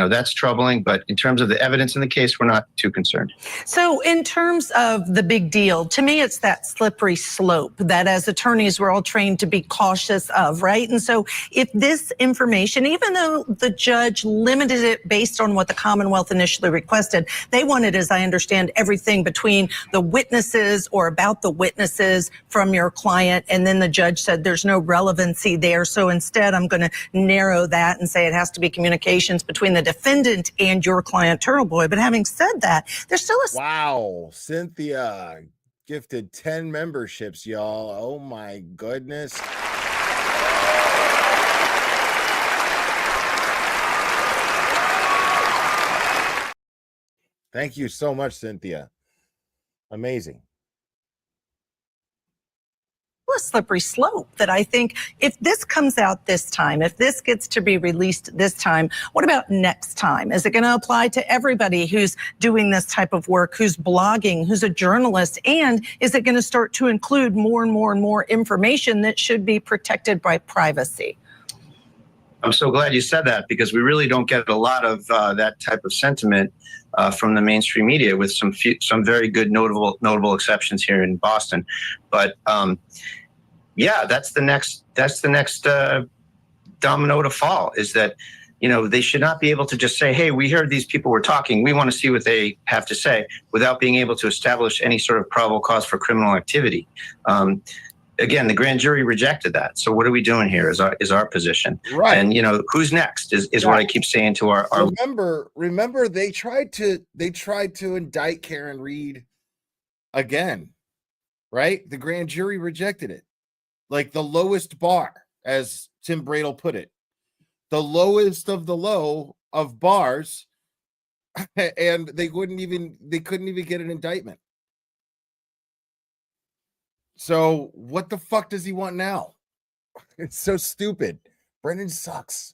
that's troubling. But in terms of the evidence in the case, we're not too concerned. So in terms of the big deal, to me, it's that slippery slope that as attorneys, we're all trained to be cautious of, right? And so if this information, even though the judge limited it based on what the Commonwealth initially requested, they wanted, as I understand, everything between the witnesses or about the witnesses from your client. And then the judge said there's no relevancy there. So instead, I'm going to narrow that and say it has to be communications between the defendant and your client, Turtle Boy. But having said that, there's still a... Wow, Cynthia gifted 10 memberships, y'all. Oh my goodness. Thank you so much, Cynthia. Amazing. A slippery slope that I think if this comes out this time, if this gets to be released this time, what about next time? Is it going to apply to everybody who's doing this type of work, who's blogging, who's a journalist? And is it going to start to include more and more and more information that should be protected by privacy? I'm so glad you said that, because we really don't get a lot of that type of sentiment from the mainstream media, with some very good notable exceptions here in Boston. But yeah, that's the next domino to fall, is that, you know, they should not be able to just say, hey, we heard these people were talking, we want to see what they have to say, without being able to establish any sort of probable cause for criminal activity. Again, the grand jury rejected that. So what are we doing here is our position. Right. And, you know, who's next is what I keep saying to our remember they tried to indict Karen Reed again, right? The grand jury rejected it. Like the lowest bar, as Tim Bradle put it, the lowest of the low of bars, and they couldn't even get an indictment. So what the fuck does he want now? It's so stupid. Brennan sucks.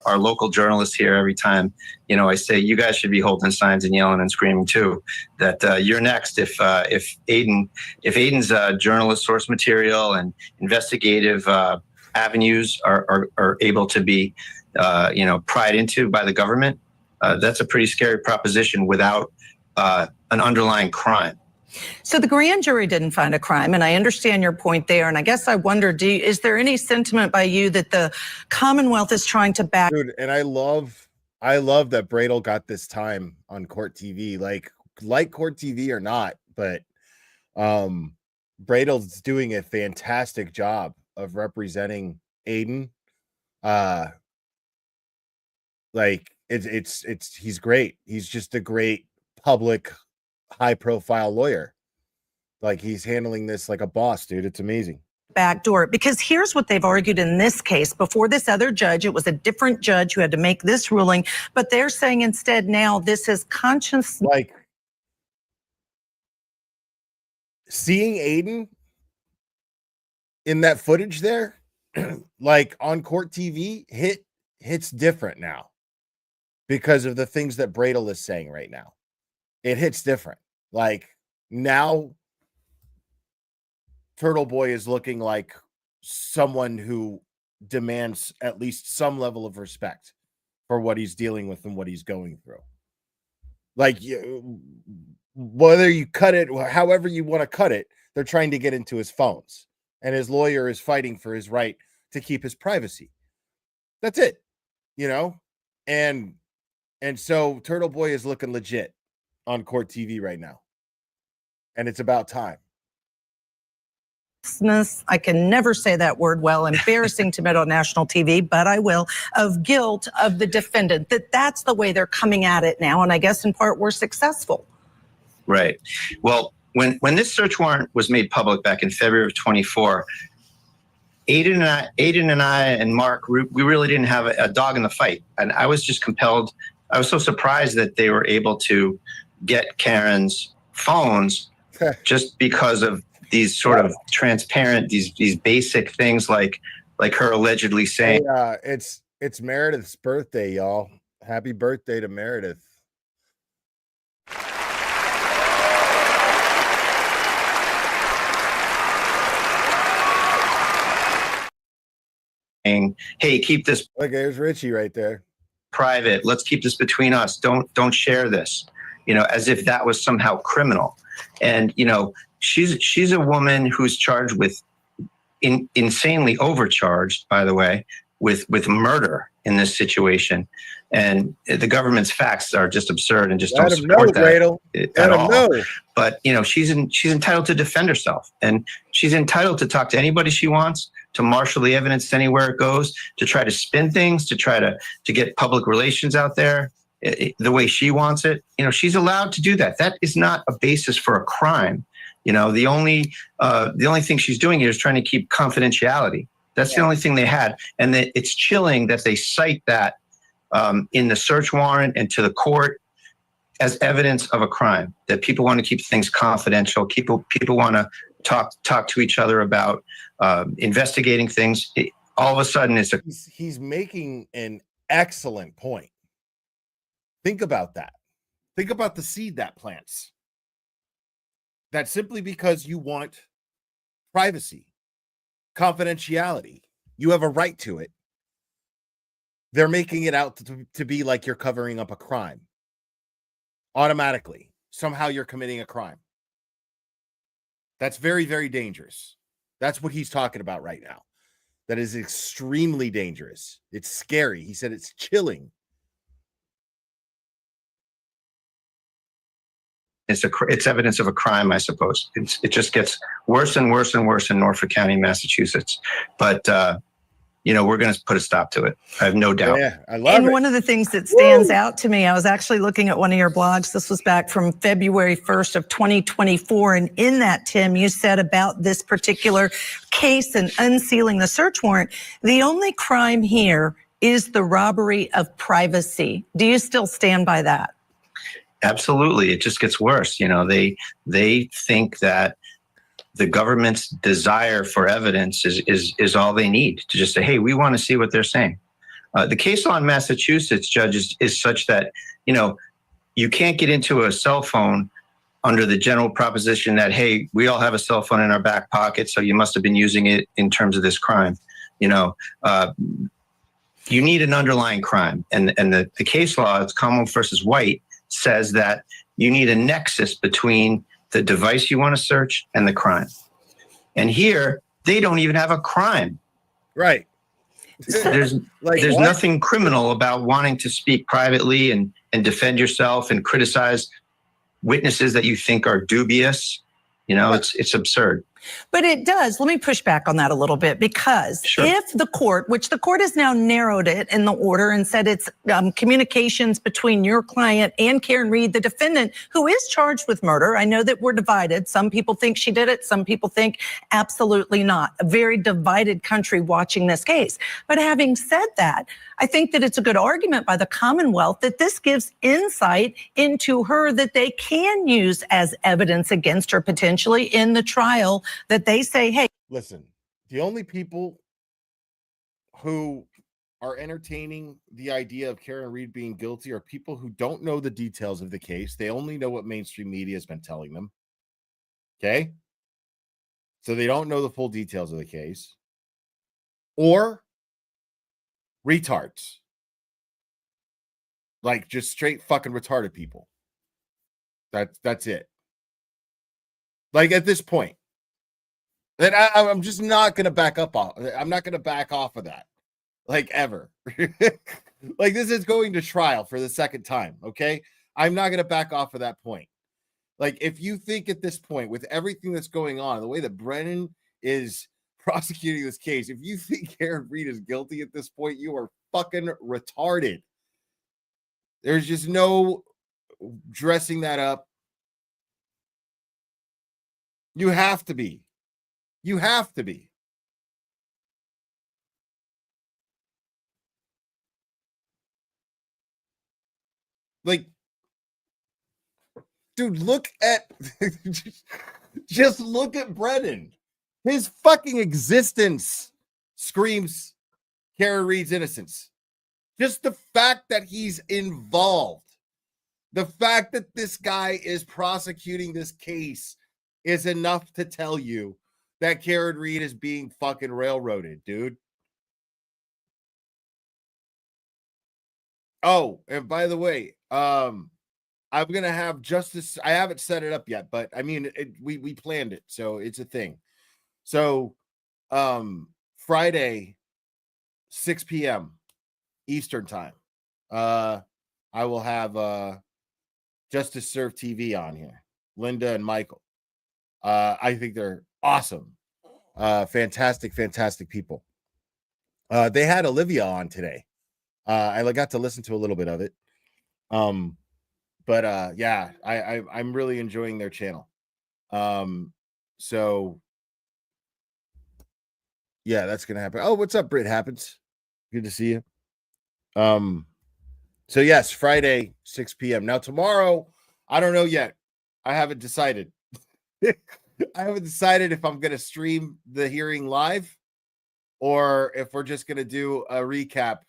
Our local journalists here, every time, you know, I say, you guys should be holding signs and yelling and screaming too, that you're next. If Aiden's journalist source material and investigative avenues are able to be, you know, pried into by the government, that's a pretty scary proposition without an underlying crime. So the grand jury didn't find a crime, and I understand your point there. And I guess I wonder, is there any sentiment by you that the Commonwealth is trying to back? Dude, and I love that Bradle got this time on Court TV, like Court TV or not, but Bradle's doing a fantastic job of representing Aiden. Like he's great. He's just a great public, high profile lawyer. Like he's handling this like a boss, dude. It's amazing. Backdoor, because here's what they've argued in this case. Before this other judge, it was a different judge who had to make this ruling, but they're saying instead now this is conscious. Like seeing Aiden in that footage there, like on Court TV, hits different now because of the things that Bradle is saying right now. It hits different. Like now, Turtle Boy is looking like someone who demands at least some level of respect for what he's dealing with and what he's going through. Like, whether you cut it, however you want to cut it, they're trying to get into his phones, and his lawyer is fighting for his right to keep his privacy. That's it, you know? And so Turtle Boy is looking legit on Court TV right now. And it's about time. I can never say that word well, embarrassing to admit on national TV, but I will, of guilt of the defendant, that's the way they're coming at it now. And I guess in part we're successful. Right. Well, when this search warrant was made public back in February of 24, Aiden and I and Mark, we really didn't have a dog in the fight. And I was just compelled. I was so surprised that they were able to get Karen's phones just because of these sort of transparent, these basic things like her allegedly saying, hey, it's Meredith's birthday, y'all. Happy birthday to Meredith. Hey, keep this. Look, there's Richie right there. Private. Let's keep this between us. Don't share this. You know, as if that was somehow criminal. And you know, she's a woman who's charged with insanely overcharged, by the way, with murder in this situation. And the government's facts are just absurd and just don't support that at all. But you know, she's entitled to defend herself, and she's entitled to talk to anybody she wants, to marshal the evidence anywhere it goes, to try to spin things, to try to get public relations out there the way she wants it. You know, she's allowed to do that. That is not a basis for a crime. You know, the only thing she's doing here is trying to keep confidentiality. That's the only thing they had. And it's chilling that they cite that in the search warrant and to the court. as evidence of a crime, that people want to keep things confidential. People want to talk to each other about investigating things. All of a sudden, he's making an excellent point. Think about that. Think about the seed that plants. That simply because you want privacy, confidentiality, you have a right to it. They're making it out to be like you're covering up a crime. Automatically. Somehow you're committing a crime. That's very, very dangerous. That's what he's talking about right now. That is extremely dangerous. It's scary. He said it's chilling. It's evidence of a crime, I suppose. It just gets worse and worse and worse in Norfolk County, Massachusetts. But, we're going to put a stop to it. I have no doubt. Yeah, I love it. One of the things that stands out to me, I was actually looking at one of your blogs. This was back from February 1st of 2024. And in that, Tim, you said about this particular case and unsealing the search warrant, the only crime here is the robbery of privacy. Do you still stand by that? Absolutely. It just gets worse. They think that the government's desire for evidence is all they need to just say, hey, we want to see what they're saying. The case law in Massachusetts, judges, is such that, you can't get into a cell phone under the general proposition that, hey, we all have a cell phone in our back pocket, so you must have been using it in terms of this crime. You need an underlying crime. And the case law, it's Commonwealth versus White, says that you need a nexus between the device you want to search and the crime. And here, they don't even have a crime. Right. There's nothing criminal about wanting to speak privately and defend yourself and criticize witnesses that you think are dubious. It's absurd. But it does. Let me push back on that a little bit, because if the court, which the court has now narrowed it in the order and said it's communications between your client and Karen Read, the defendant, who is charged with murder. I know that we're divided. Some people think she did it. Some people think absolutely not. A very divided country watching this case. But having said that, I think that it's a good argument by the Commonwealth that this gives insight into her that they can use as evidence against her potentially in the trial, that they say, hey. Listen, the only people who are entertaining the idea of Karen Read being guilty are people who don't know the details of the case. They only know what mainstream media has been telling them. Okay? So they don't know the full details of the case. Or retards. Like just straight fucking retarded people. That's it. Like at this point. And I'm just not going to back up off. I'm not going to back off of that. Like ever. Like this is going to trial for the second time. Okay. I'm not going to back off of that point. Like if you think at this point with everything that's going on, the way that Brennan is prosecuting this case, if you think Karen Read is guilty at this point, you are fucking retarded. There's just no dressing that up. You have to be. You have to be. Like, dude, look at just look at Brennan. His fucking existence screams Karen Read's innocence. Just the fact that he's involved, the fact that this guy is prosecuting this case is enough to tell you that Karen Read is being fucking railroaded, dude. Oh, and by the way, I'm going to have Justice. I haven't set it up yet, but I mean, we planned it. So it's a thing. So Friday, 6 p.m. Eastern time, I will have Justice Serve TV on here. Linda and Michael. I think they're awesome. Fantastic people. They had Olivia on today. I got to listen to a little bit of it. But yeah, I'm really enjoying their channel. So yeah, that's gonna happen. Oh, what's up, Britt Happens? Good to see you. So yes, Friday, 6 p.m. Now tomorrow, I don't know yet. I haven't decided. I haven't decided if I'm going to stream the hearing live or if we're just going to do a recap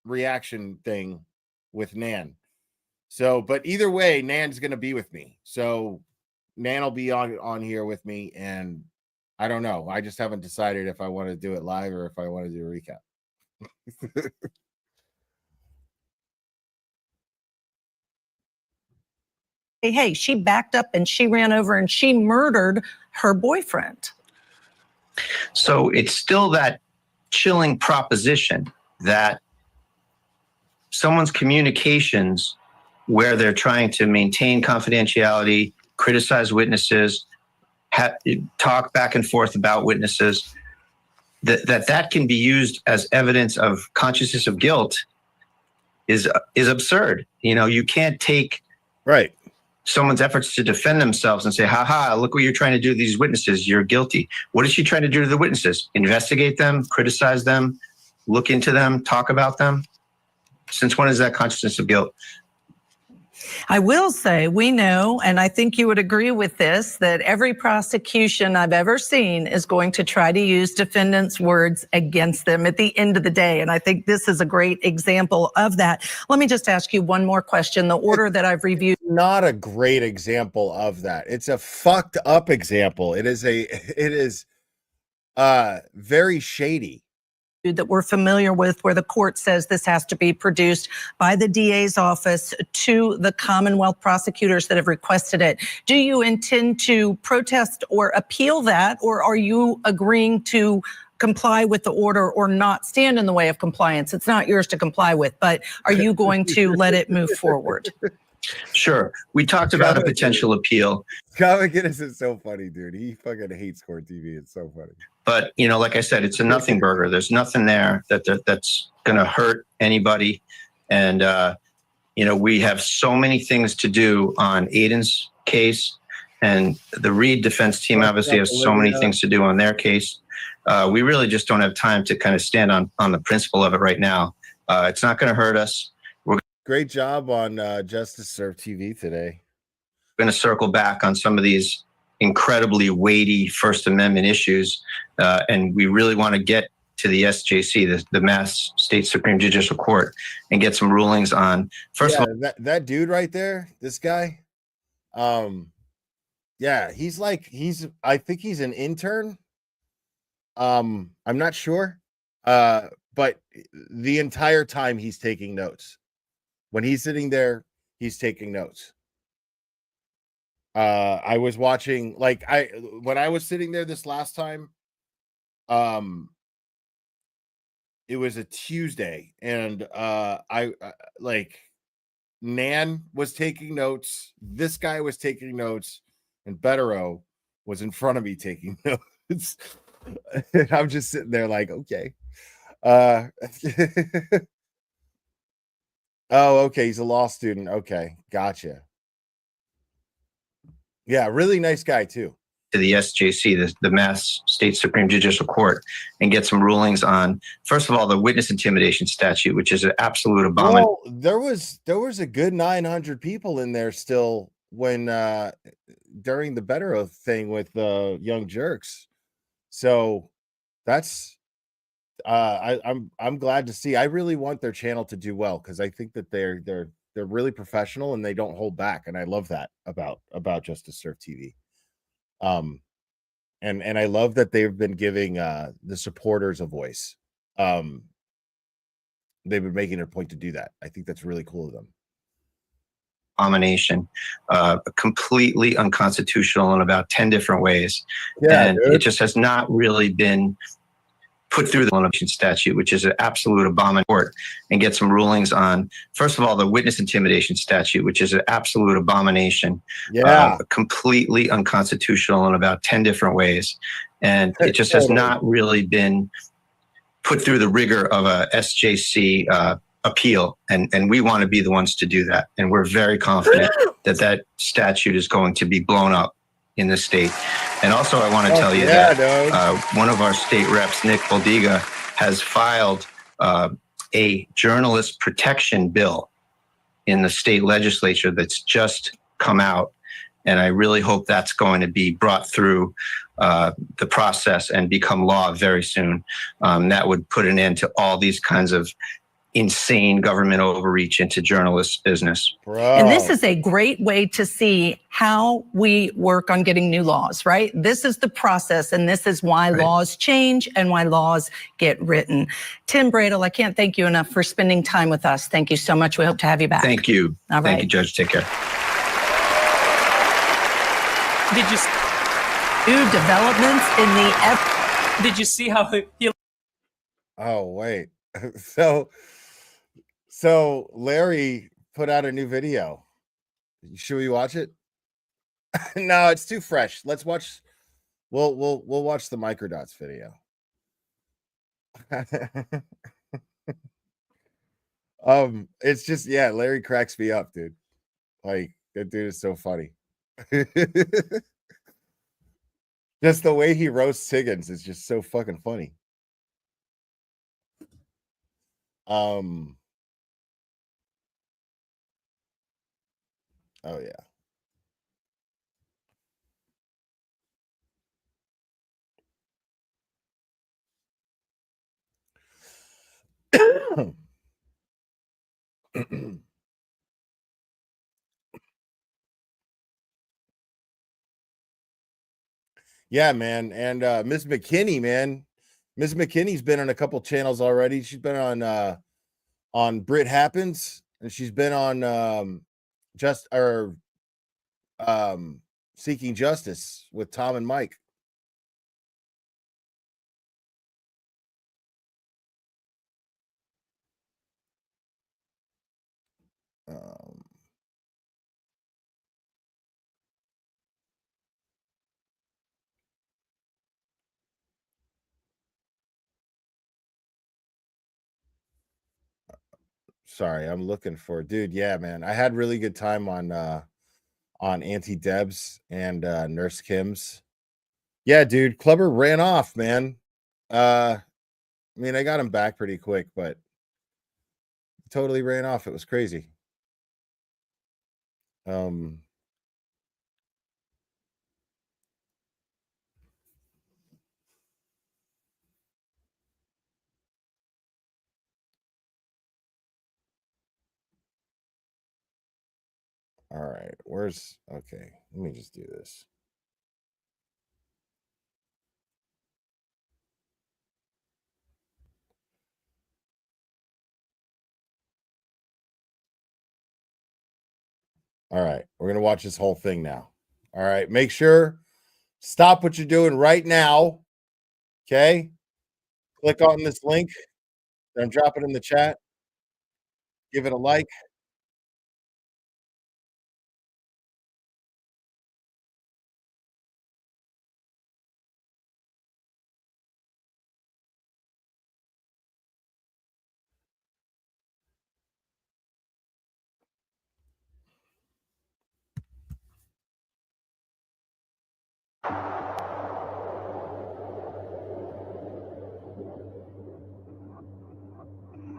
reaction thing with Nan. So, but either way, Nan's going to be with me. So Nan will be on here with me, and I don't know. I just haven't decided if I want to do it live or if I want to do a recap. Hey, she backed up and she ran over and she murdered her boyfriend. So it's still that chilling proposition that someone's communications where they're trying to maintain confidentiality, criticize witnesses, talk back and forth about witnesses, that can be used as evidence of consciousness of guilt is absurd. You know, you can't take someone's efforts to defend themselves and say, ha, look what you're trying to do to these witnesses. You're guilty. What is she trying to do to the witnesses? Investigate them, criticize them, look into them, talk about them? Since when is that consciousness of guilt? I will say, we know, and I think you would agree with this, that every prosecution I've ever seen is going to try to use defendants' words against them at the end of the day. And I think this is a great example of that. Let me just ask you one more question. The order that I've reviewed. Not a great example of that. It's a fucked up example. It is very shady. That we're familiar with, where the court says this has to be produced by the DA's office to the Commonwealth prosecutors that have requested it. Do you intend to protest or appeal that, or are you agreeing to comply with the order or not stand in the way of compliance? It's not yours to comply with, but are you going to let it move forward? Sure. We talked about a potential appeal. Scott McGinnis is so funny, dude. He fucking hates Court TV. It's so funny. But, you know, like I said, it's a nothing burger. There's nothing there that's going to hurt anybody. And, you know, we have so many things to do on Aiden's case, and the Reed defense team obviously has so many things to do on their case. We really just don't have time to kind of stand on the principle of it right now. It's not going to hurt us. Great job on Justice Serve TV today. We're going to circle back on some of these incredibly weighty First Amendment issues, and we really want to get to the SJC, the Mass State Supreme Judicial Court, and get some rulings on. First of all, that dude right there, this guy, yeah, I think he's an intern. I'm not sure, but the entire time he's taking notes. When he's sitting there, he's taking notes. I was watching, when I was sitting there this last time, it was a Tuesday, and Nan was taking notes, this guy was taking notes, and Bettero was in front of me taking notes. And I'm just sitting there like, okay. Oh, okay. He's a law student. Okay. Gotcha. Yeah. Really nice guy too. To the SJC, the Mass State Supreme Judicial Court, and get some rulings on, first of all, the witness intimidation statute, which is an absolute abomination. Well, there was a good 900 people in there still when during the Bettero thing with Young Jerks. So that's I'm glad to see. I really want their channel to do well, because I think that they're really professional and they don't hold back, and I love that about Justice Serve TV. And I love that they've been giving the supporters a voice. They've been making it a point to do that. I think that's really cool of them. Abomination, completely unconstitutional in about 10 different ways. Yeah, and it just has not really been put through the elimination statute, which is an absolute abomination, and get some rulings on, first of all, the witness intimidation statute, which is an absolute abomination. Yeah, completely unconstitutional in about 10 different ways. And it just has not really been put through the rigor of a SJC appeal. And we want to be the ones to do that. And we're very confident that statute is going to be blown up in the state. And also, I want to tell you that one of our state reps, Nick Boldiga, has filed a journalist protection bill in the state legislature that's just come out. And I really hope that's going to be brought through the process and become law very soon. That would put an end to all these kinds of insane government overreach into journalists' business. And this is a great way to see how we work on getting new laws, right? This is the process, and this is why laws change and why laws get written. Tim Bradle, I can't thank you enough for spending time with us. Thank you so much. We hope to have you back. Thank you. All right. Thank you, Judge. Take care. Did you new developments in the did you see how he Oh, wait. So Larry put out a new video. Should we watch it? No, it's too fresh. Let's watch. We'll watch the microdots video. It's just, yeah, Larry cracks me up, dude. Like, that dude is so funny. Just the way he roasts Higgins is just so fucking funny. Oh yeah. Yeah, man. And Miss McKinney, man. Miss McKinney's been on a couple channels already. She's been on Brit Happens, and she's been on Seeking Justice with Tom and Mike. Sorry, I'm looking for, dude. Yeah, man. I had really good time on Auntie Deb's and Nurse Kim's. Yeah, dude. Clubber ran off, man. I mean, I got him back pretty quick, but totally ran off. It was crazy. All right, okay, let me just do this. All right, we're gonna watch this whole thing now. All right, make sure, stop what you're doing right now. Okay, click on this link that I'm dropping in the chat. Give it a like.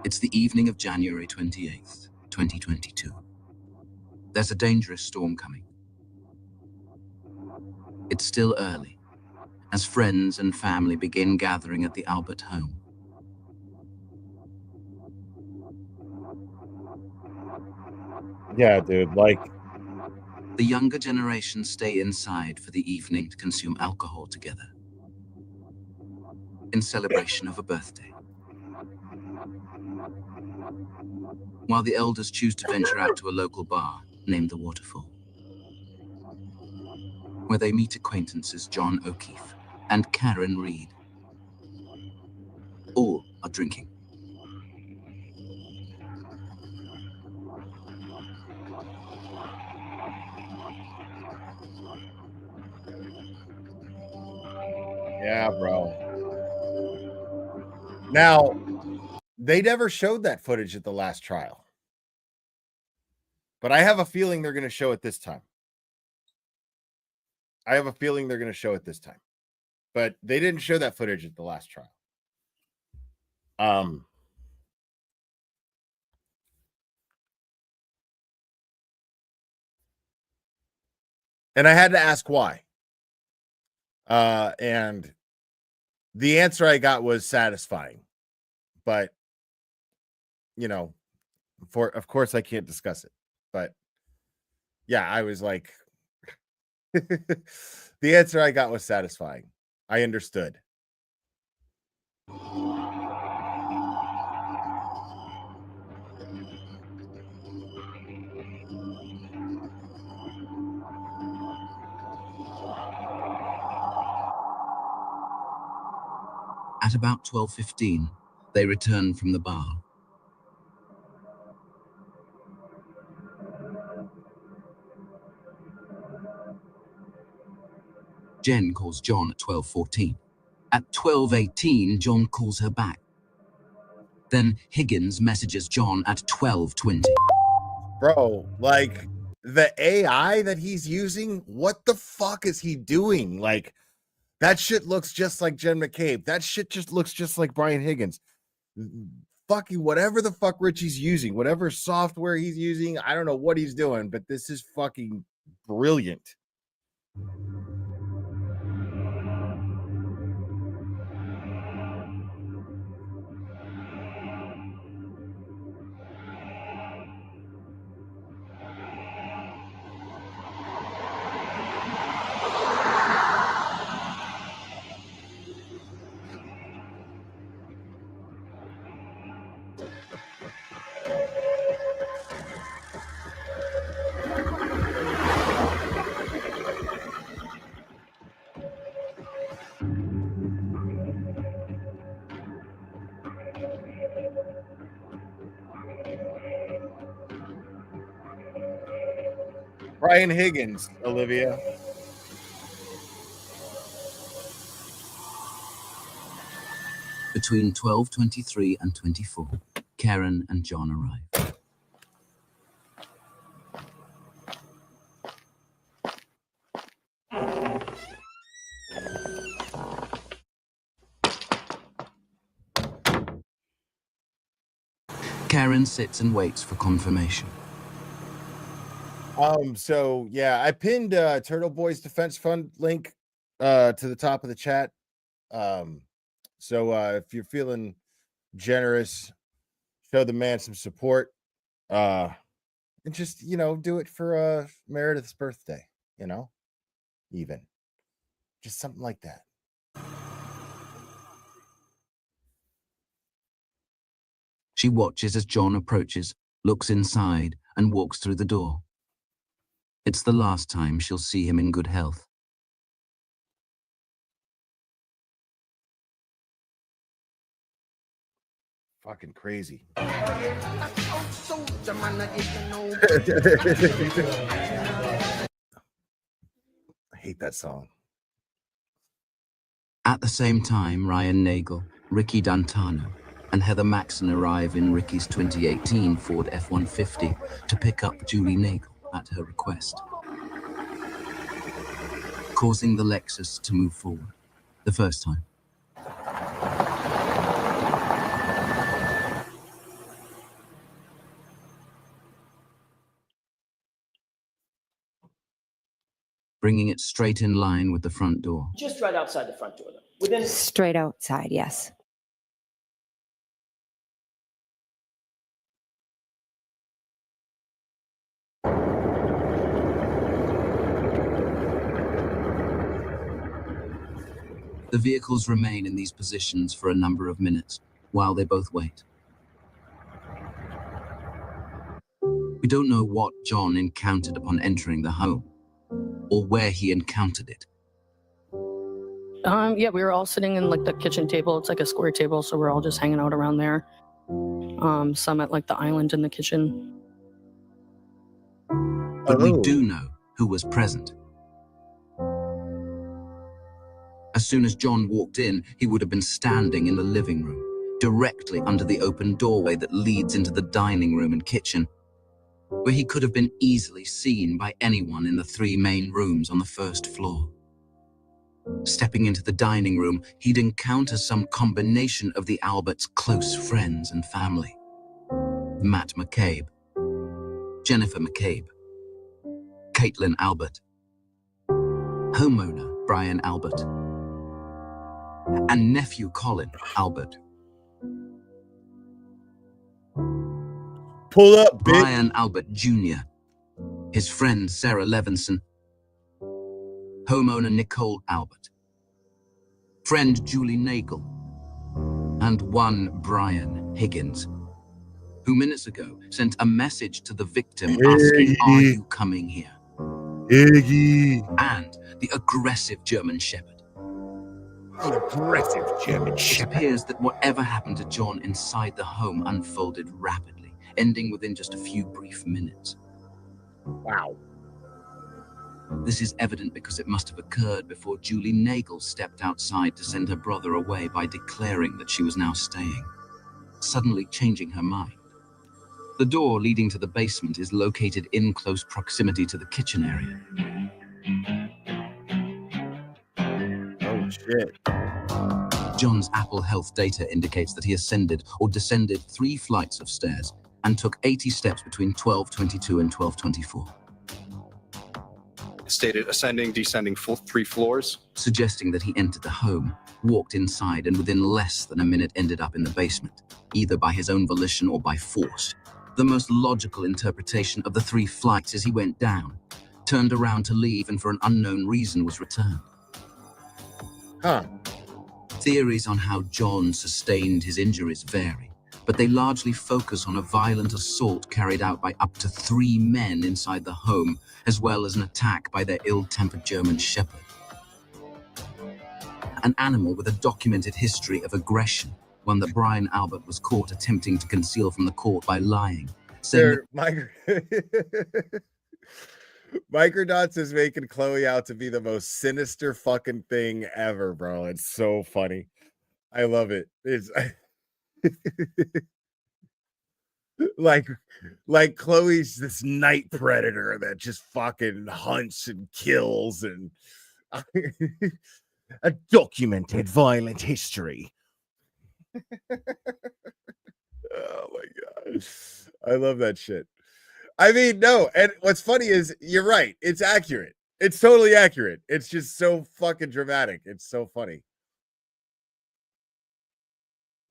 It's the evening of January 28th, 2022. There's a dangerous storm coming. It's still early, as friends and family begin gathering at the Albert home. Yeah, dude, like... The younger generation stay inside for the evening to consume alcohol together, in celebration of a birthday. While the elders choose to venture out to a local bar named the Waterfall, where they meet acquaintances John O'Keefe and Karen Reed. All are drinking. Yeah, bro. Now, they never showed that footage at the last trial, but I have a feeling they're going to show it this time. But they didn't show that footage at the last trial. And I had to ask why. And the answer I got was satisfying. But, you know, of course I can't discuss it. But yeah, I was like, the answer I got was satisfying. I understood. At about 12:15, they returned from the bar. Jen calls John at 12:14. At 12:18, John calls her back. Then Higgins messages John at 12:20. Bro, like the AI that he's using, what the fuck is he doing? Like, that shit looks just like Jen McCabe. That shit just looks just like Brian Higgins. Fucking whatever the fuck Richie's using, whatever software he's using, I don't know what he's doing, but this is fucking brilliant. Brian Higgins, Olivia. Between 12:23 and 24, Karen and John arrive. Karen sits and waits for confirmation. So yeah, I pinned Turtle Boys Defense Fund link to the top of the chat. So if you're feeling generous, show the man some support. And just, you know, do it for Meredith's birthday, you know, even just something like that. She watches as John approaches, looks inside, and walks through the door. It's the last time she'll see him in good health. Fucking crazy. I hate that song. At the same time, Ryan Nagel, Ricky D'Antano, and Heather Maxon arrive in Ricky's 2018 Ford F-150 to pick up Julie Nagel at her request, causing the Lexus to move forward the first time. Bringing it straight in line with the front door. Just right outside the front door, though. Straight outside, yes. The vehicles remain in these positions for a number of minutes while they both wait. We don't know what John encountered upon entering the home, or where he encountered it. Yeah, we were all sitting in like the kitchen table. It's like a square table, so we're all just hanging out around there. Some at like the island in the kitchen. But we do know who was present. As soon as John walked in, he would have been standing in the living room, directly under the open doorway that leads into the dining room and kitchen, where he could have been easily seen by anyone in the three main rooms on the first floor. Stepping into the dining room, he'd encounter some combination of the Alberts' close friends and family. Matt McCabe, Jennifer McCabe, Caitlin Albert, homeowner Brian Albert, and nephew Colin Albert. Pull up, bitch. Brian Albert Jr., his friend Sarah Levinson, homeowner Nicole Albert, friend Julie Nagel, and one Brian Higgins, who minutes ago sent a message to the victim asking, "Are you coming here?" Iggy. And the aggressive German Shepherd. The aggressive German It Shepherd. appears that whatever happened to John inside the home unfolded rapidly, ending within just a few brief minutes. Wow. This is evident because it must have occurred before Julie Nagel stepped outside to send her brother away by declaring that she was now staying, suddenly changing her mind. The door leading to the basement is located in close proximity to the kitchen area. Oh, shit. John's Apple Health data indicates that he ascended or descended 3 flights of stairs and took 80 steps between 12:22 and 12:24. Stated ascending, descending 3 floors. Suggesting that he entered the home, walked inside, and within less than a minute ended up in the basement, either by his own volition or by force. The most logical interpretation of the 3 flights is he went down, turned around to leave, and for an unknown reason was returned. Huh. Theories on how John sustained his injuries vary, but they largely focus on a violent assault carried out by up to 3 men inside the home, as well as an attack by their ill-tempered German Shepherd. An animal with a documented history of aggression, one that Brian Albert was caught attempting to conceal from the court by lying. Microdots is making Chloe out to be the most sinister fucking thing ever, bro. It's so funny. I love it. It's like Chloe's this night predator that just fucking hunts and kills and a documented violent history. Oh my god. I love that shit. I mean, no, and what's funny is you're right. It's accurate. It's totally accurate. It's just so fucking dramatic. It's so funny.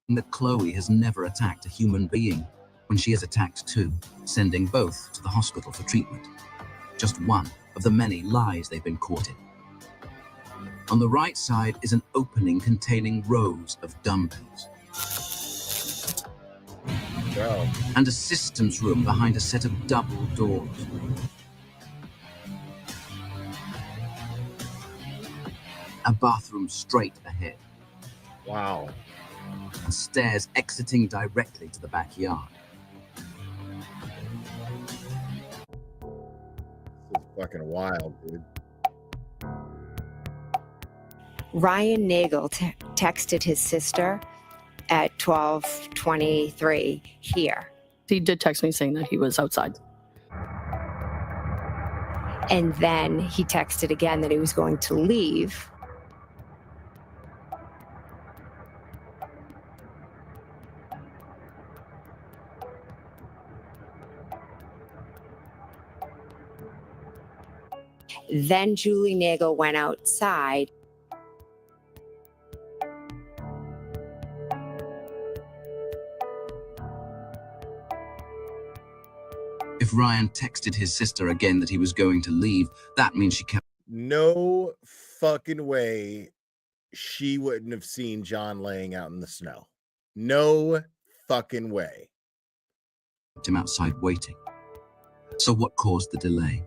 That Chloe has never attacked a human being when she has attacked 2, sending both to the hospital for treatment. Just one of the many lies they've been caught in. On the right side is an opening containing rows of dumbbells. Wow. And a systems room behind a set of double doors. A bathroom straight ahead. Wow. And stairs exiting directly to the backyard. This is fucking wild, dude. Ryan Nagel texted his sister at 12:23 here. He did text me saying that he was outside. And then he texted again that he was going to leave. Then Julie Nagel went outside. If Ryan texted his sister again that he was going to leave, that means she kept No fucking way she wouldn't have seen John laying out in the snow. No fucking way. him outside waiting. So what caused the delay?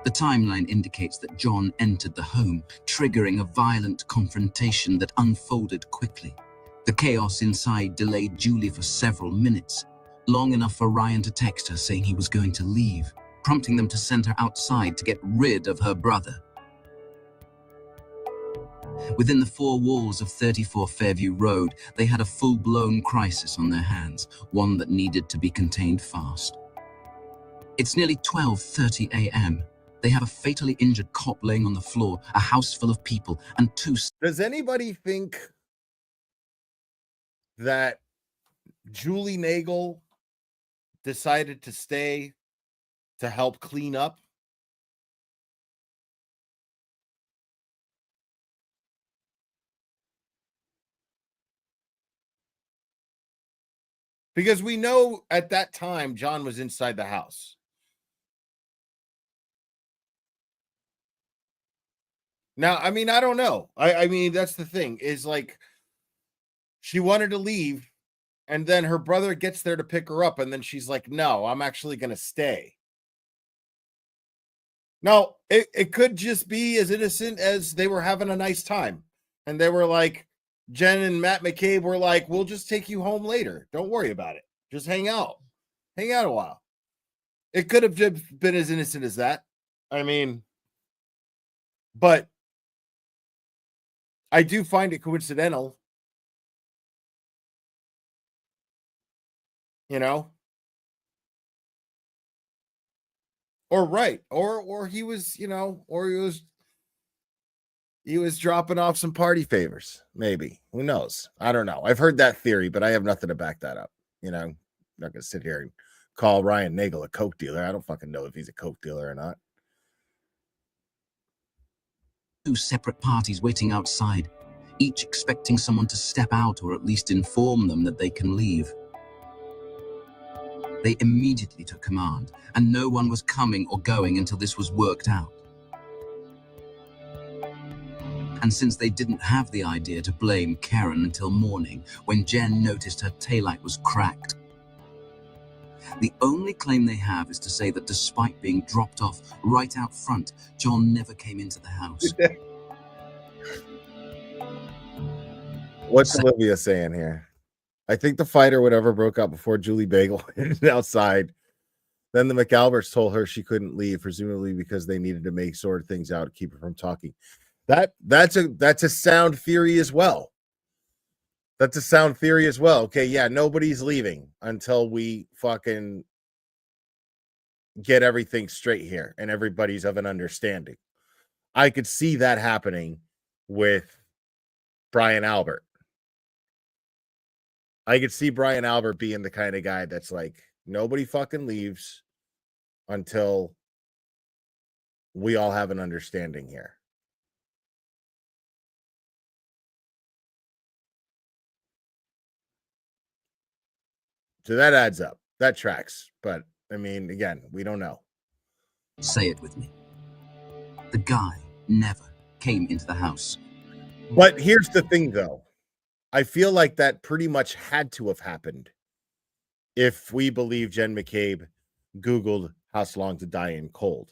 The timeline indicates that John entered the home, triggering a violent confrontation that unfolded quickly. The chaos inside delayed Julie for several minutes, long enough for Ryan to text her saying he was going to leave, prompting them to send her outside to get rid of her brother. Within the 4 walls of 34 Fairview Road, they had a full-blown crisis on their hands, one that needed to be contained fast. It's nearly 12:30 a.m. They have a fatally injured cop laying on the floor, a house full of people, and 2... Does anybody think that Julie Nagel decided to stay to help clean up? Because we know at that time John was inside the house. Now, I mean, I don't know. I mean, that's the thing, is like she wanted to leave, and then her brother gets there to pick her up, and then she's like, no, I'm actually going to stay. No, it could just be as innocent as they were having a nice time. And they were like, Jen and Matt McCabe were like, we'll just take you home later. Don't worry about it. Just hang out. Hang out a while. It could have just been as innocent as that. I mean, but I do find it coincidental. You know? Or right. Or he was, you know, or he was dropping off some party favors, maybe. Who knows? I don't know. I've heard that theory, but I have nothing to back that up. You know, I'm not going to sit here and call Ryan Nagel a coke dealer. I don't fucking know if he's a coke dealer or not. Two separate parties waiting outside, each expecting someone to step out or at least inform them that they can leave. They immediately took command, and no one was coming or going until this was worked out. And since they didn't have the idea to blame Karen until morning, when Jen noticed her taillight was cracked, the only claim they have is to say that despite being dropped off right out front, John never came into the house. What's Olivia saying here? I think the fight or whatever broke out before Julie Bagel went outside. Then the McAlberts told her she couldn't leave, presumably because they needed to make sort things out to keep her from talking. That's a sound theory as well. That's a sound theory as well. Okay, yeah, nobody's leaving until we fucking get everything straight here and everybody's of an understanding. I could see that happening with Brian Albert. I could see Brian Albert being the kind of guy that's like, nobody fucking leaves until we all have an understanding here. So that adds up. That tracks. But, I mean, again, we don't know. Say it with me. The guy never came into the house. But here's the thing, though. I feel like that pretty much had to have happened if we believe Jen McCabe Googled "House Long to Die in Cold."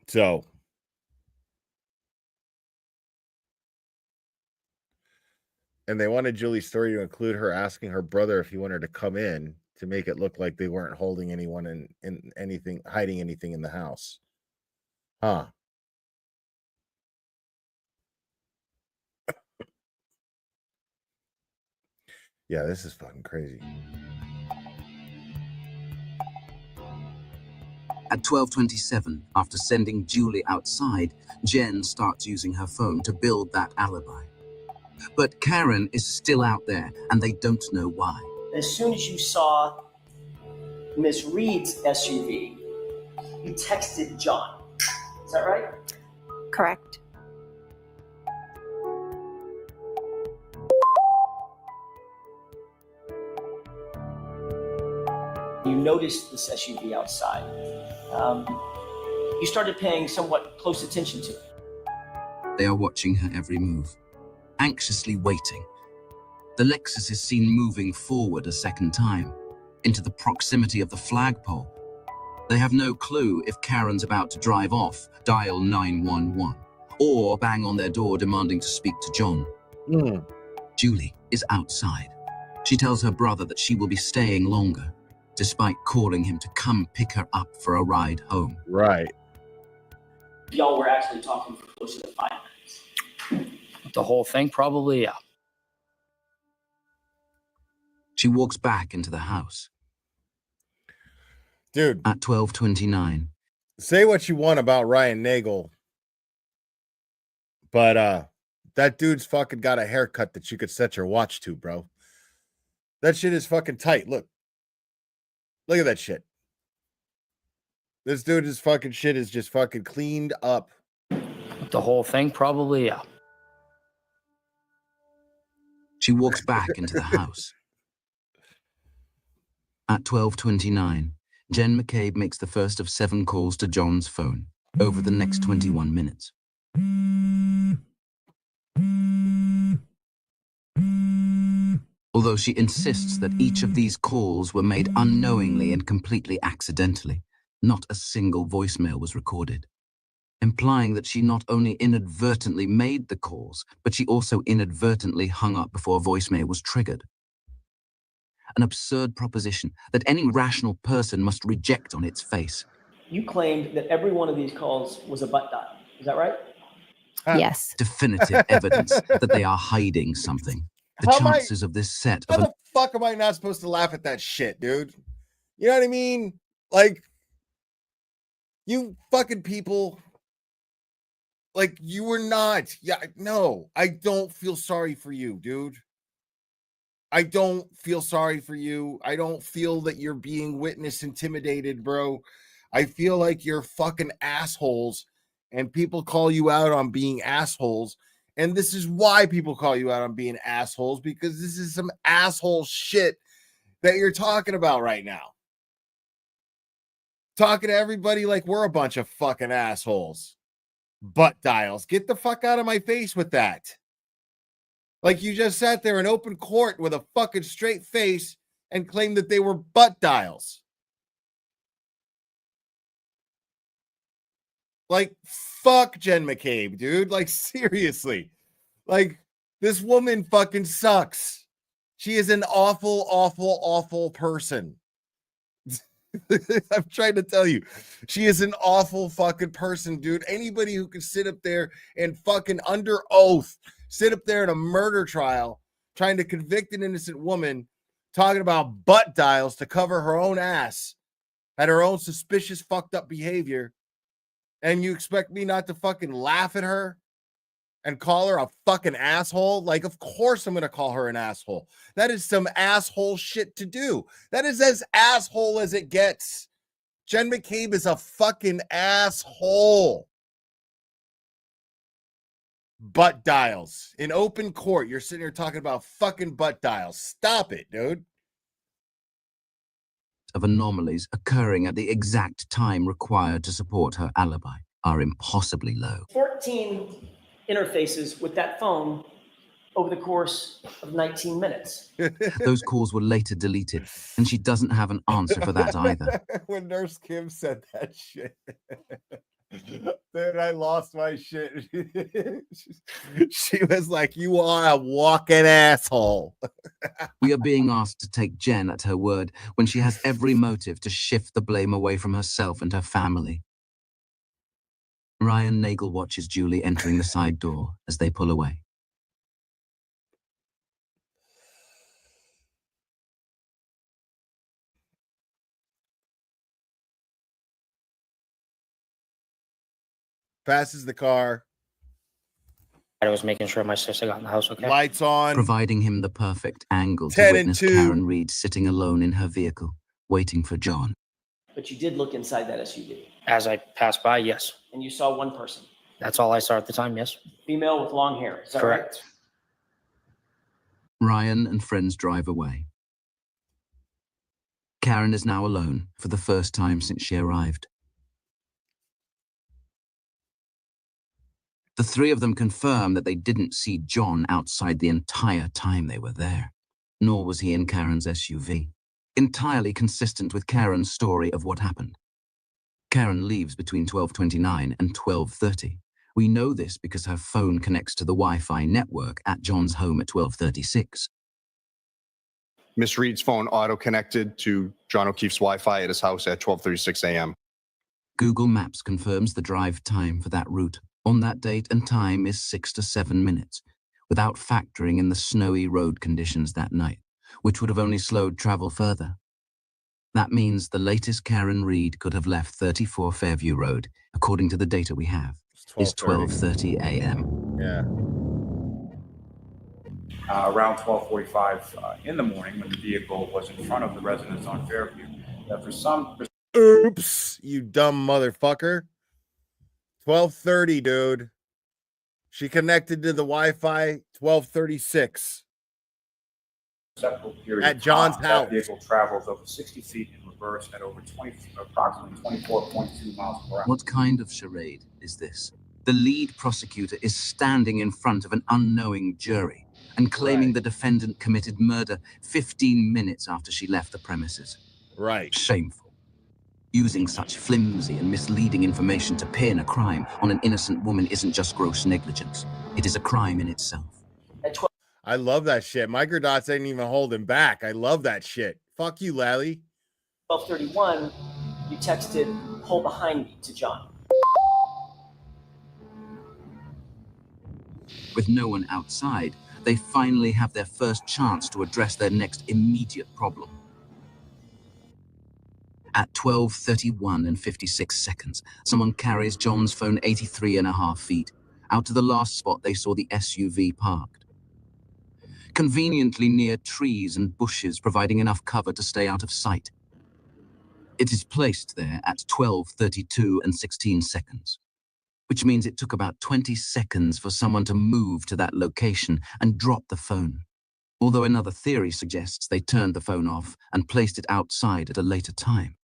So, and they wanted Julie's story to include her asking her brother if he wanted to come in to make it look like they weren't holding anyone in anything, hiding anything in the house. Huh. Yeah, this is fucking crazy. At 12:27, after sending Julie outside, Jen starts using her phone to build that alibi. But Karen is still out there, and they don't know why. As soon as you saw Miss Reed's SUV, you texted John. Is that right? Correct. You noticed this SUV outside. You started paying somewhat close attention to it. They are watching her every move, anxiously waiting. The Lexus is seen moving forward a second time, into the proximity of the flagpole. They have no clue if Karen's about to drive off, dial 911, or bang on their door demanding to speak to John. Julie is outside. She tells her brother that she will be staying longer, despite calling him to come pick her up for a ride home. Right. Y'all were actually talking for closer to 5 minutes. The whole thing, probably, yeah. She walks back into the house. Dude. At 12:29. Say what you want about Ryan Nagel, but that dude's fucking got a haircut that you could set your watch to, bro. That shit is fucking tight. Look at that shit. This dude's fucking shit is just fucking cleaned up. The whole thing, probably, yeah. She walks back into the house. At 12:29, Jen McCabe makes the first of 7 calls to John's phone over the next 21 minutes. Although she insists that each of these calls were made unknowingly and completely accidentally, not a single voicemail was recorded, implying that she not only inadvertently made the calls, but she also inadvertently hung up before a voicemail was triggered. An absurd proposition that any rational person must reject on its face. You claimed that every one of these calls was a butt dial. Is that right? Yes. Definitive evidence that they are hiding something. The chances of this set How of the fuck am I not supposed to laugh at that shit, dude? You know what I mean? Like, you fucking people, like, you were not. Yeah, no, I don't feel sorry for you, dude. I don't feel sorry for you. I don't feel that you're being witness intimidated, bro. I feel like you're fucking assholes, and people call you out on being assholes. And this is why people call you out on being assholes, because this is some asshole shit that you're talking about right now. Talking to everybody like we're a bunch of fucking assholes. Butt dials. Get the fuck out of my face with that. Like, you just sat there in open court with a fucking straight face and claimed that they were butt dials. Like, fuck Jen McCabe, dude. Like, seriously. Like, this woman fucking sucks. She is an awful, awful, awful person. I'm trying to tell you. She is an awful fucking person, dude. Anybody who can sit up there and fucking under oath, sit up there in a murder trial, trying to convict an innocent woman, talking about butt dials to cover her own ass, had her own suspicious, fucked up behavior, and you expect me not to fucking laugh at her and call her a fucking asshole? Like, of course I'm going to call her an asshole. That is some asshole shit to do. That is as asshole as it gets. Jen McCabe is a fucking asshole. Butt dials. In open court, you're sitting here talking about fucking butt dials. Stop it, dude. of anomalies occurring at the exact time required to support her alibi are impossibly low. 14 interfaces with that phone over the course of 19 minutes. Those calls were later deleted, and she doesn't have an answer for that either. When Nurse Kim said that shit, then I lost my shit. She was like, "You are a walking asshole." We are being asked to take Jen at her word when she has every motive to shift the blame away from herself and her family. Ryan Nagel watches Julie entering the side door as they pull away. Passes the car. I was making sure my sister got in the house okay. Lights on. Providing him the perfect angle to 10 and witness 2. Karen Reed sitting alone in her vehicle, waiting for John. But you did look inside that SUV. As I passed by, yes. And you saw one person. That's all I saw at the time, yes. Female with long hair. Is that Correct. Right? Ryan and friends drive away. Karen is now alone for the first time since she arrived. The three of them confirm that they didn't see John outside the entire time they were there, nor was he in Karen's SUV, entirely consistent with Karen's story of what happened. Karen leaves between 12:29 and 12:30. We know this because her phone connects to the Wi-Fi network at John's home at 12:36. Miss Reed's phone auto-connected to John O'Keefe's Wi-Fi at his house at 12:36 a.m. Google Maps confirms the drive time for that route on that date and time is 6 to 7 minutes, without factoring in the snowy road conditions that night, which would have only slowed travel further. That means the latest Karen Reed could have left 34 Fairview Road, according to the data we have, is 12:30 a.m. Yeah. around 12:45 in the morning when the vehicle was in front of the residence on Fairview. That for some... Oops, you dumb motherfucker. 12:30, dude. She connected to the Wi-Fi 12:36 at John's house. That vehicle travels over 60 feet in reverse at over approximately 24.2 miles per hour. What kind of charade is this? The lead prosecutor is standing in front of an unknowing jury and claiming the defendant committed murder 15 minutes after she left the premises. Right. Shameful. Using such flimsy and misleading information to pin a crime on an innocent woman isn't just gross negligence. It is a crime in itself. I love that shit. Microdots ain't even holding back. I love that shit. Fuck you, Lally. 12:31, you texted, "Pull behind me," to John. With no one outside, they finally have their first chance to address their next immediate problem. At 12:31 and 56 seconds, someone carries John's phone 83.5 feet out to the last spot they saw the SUV parked. Conveniently near trees and bushes, providing enough cover to stay out of sight. It is placed there at 12:32 and 16 seconds, which means it took about 20 seconds for someone to move to that location and drop the phone. Although another theory suggests they turned the phone off and placed it outside at a later time.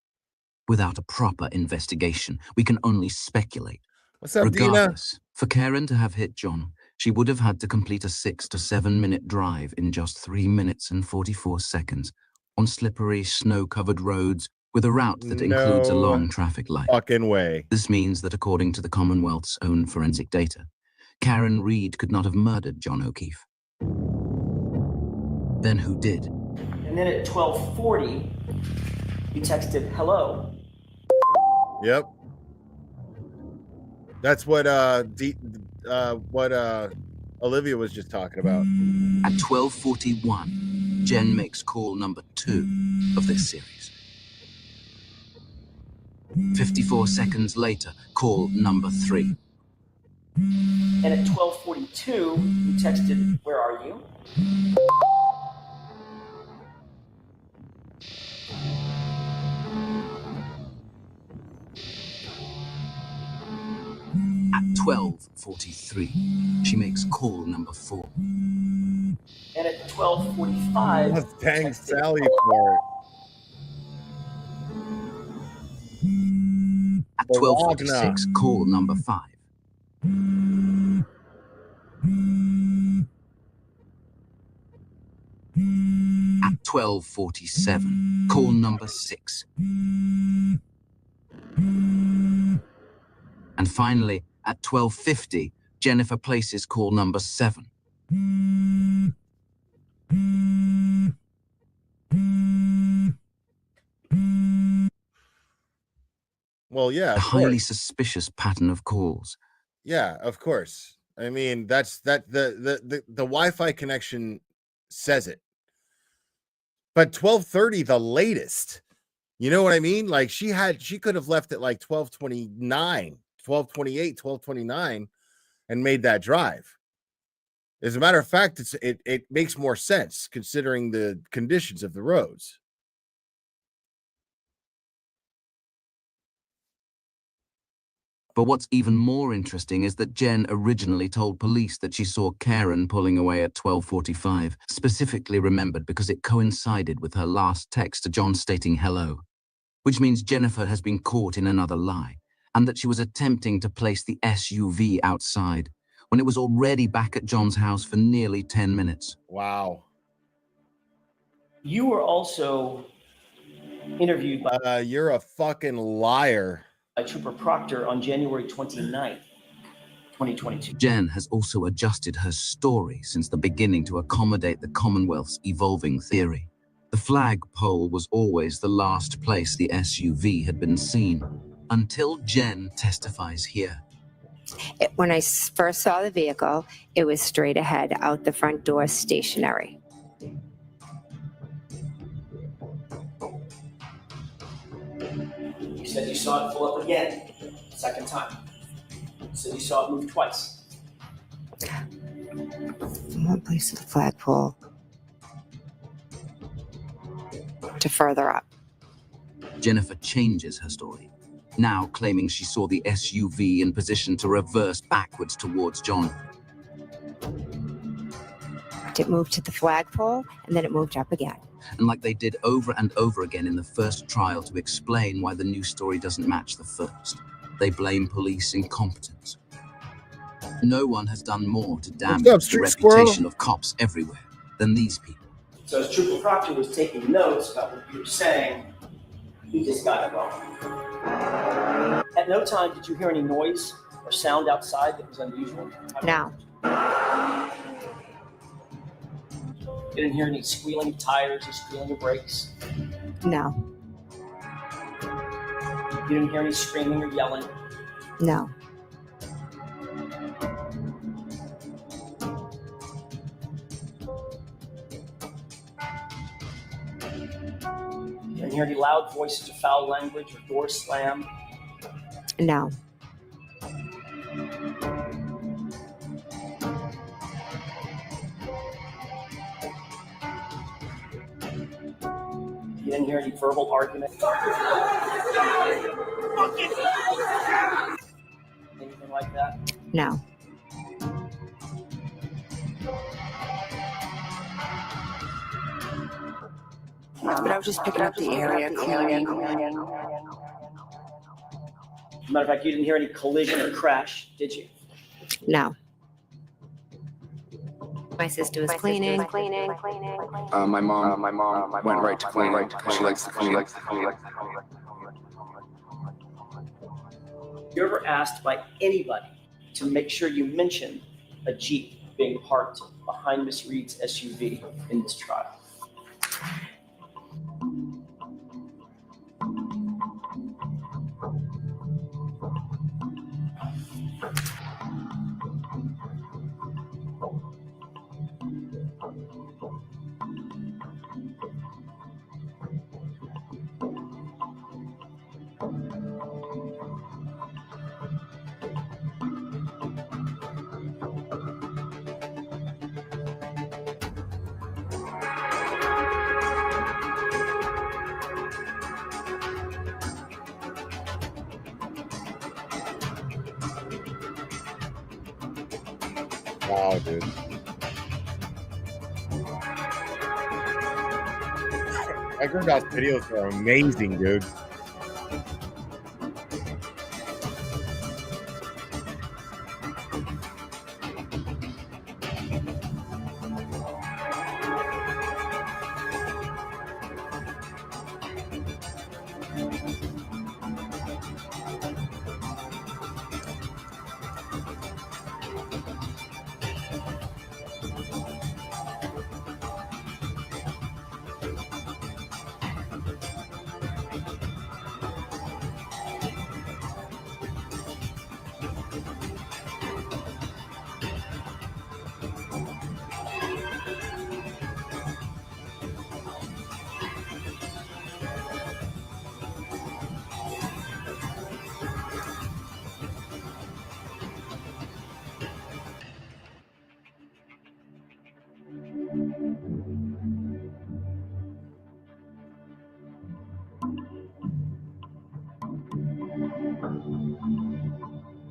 Without a proper investigation, we can only speculate. What's up, Regardless, for Karen to have hit John, she would have had to complete a 6 to 7 minute drive in just 3 minutes and 44 seconds on slippery, snow-covered roads with a route that includes a long traffic light. Fucking way. This means that according to the Commonwealth's own forensic data, Karen Reed could not have murdered John O'Keefe. Then who did? And then at 12:40, you texted, "Hello." Yep. That's what Olivia was just talking about. At 12:41, Jen makes call number 2 of this series. 54 seconds later, call number 3. And at 12:42, you texted, "Where are you?" At 12:43, she makes call number 4. And at 12:45, Thanks, Sally, for it. At 12:46, call number 5. At 12:47, call number 6. And finally, at 12:50, Jennifer places call number 7. Well, yeah, A highly suspicious pattern of calls. Yeah, of course. I mean, that's the Wi-Fi connection says it. But 12:30, the latest. You know what I mean? Like she could have left at like 12:29, 12:28, 12:29, and made that drive. As a matter of fact, it makes more sense considering the conditions of the roads. But what's even more interesting is that Jen originally told police that she saw Karen pulling away at 12:45, specifically remembered because it coincided with her last text to John stating hello, which means Jennifer has been caught in another lie, and that she was attempting to place the SUV outside when it was already back at John's house for nearly 10 minutes. Wow. You were also interviewed by... You're a fucking liar. By Trooper Proctor on January 29th, 2022. Jen has also adjusted her story since the beginning to accommodate the Commonwealth's evolving theory. The flagpole was always the last place the SUV had been seen, until Jen testifies here. When I first saw the vehicle, it was straight ahead, out the front door, stationary. You said you saw it pull up again, second time. You said you saw it move twice. From one place to the flagpole to further up. Jennifer changes her story, now claiming she saw the SUV in position to reverse backwards towards John. It moved to the flagpole, and then it moved up again. And like they did over and over again in the first trial to explain why the new story doesn't match the first, they blame police incompetence. No one has done more to damage the reputation of cops everywhere than these people. So as Trooper Proctor was taking notes about what you were saying, he just got it wrong. At no time did you hear any noise or sound outside that was unusual? No. You didn't hear any squealing of tires or squealing of brakes? No. You didn't hear any screaming or yelling? No. You didn't hear any loud voices or foul language or doors slam? No. You didn't hear any verbal argument? Anything like that? No. But I was just picking up the area, cleaning. Matter of fact, you didn't hear any collision or crash, did you? No. My sister was cleaning. My mom went right to cleaning because she likes to clean. You ever asked by anybody to make sure you mention a Jeep being parked behind Miss Reed's SUV in this trial? Wow, dude. Microdot's videos are amazing, dude.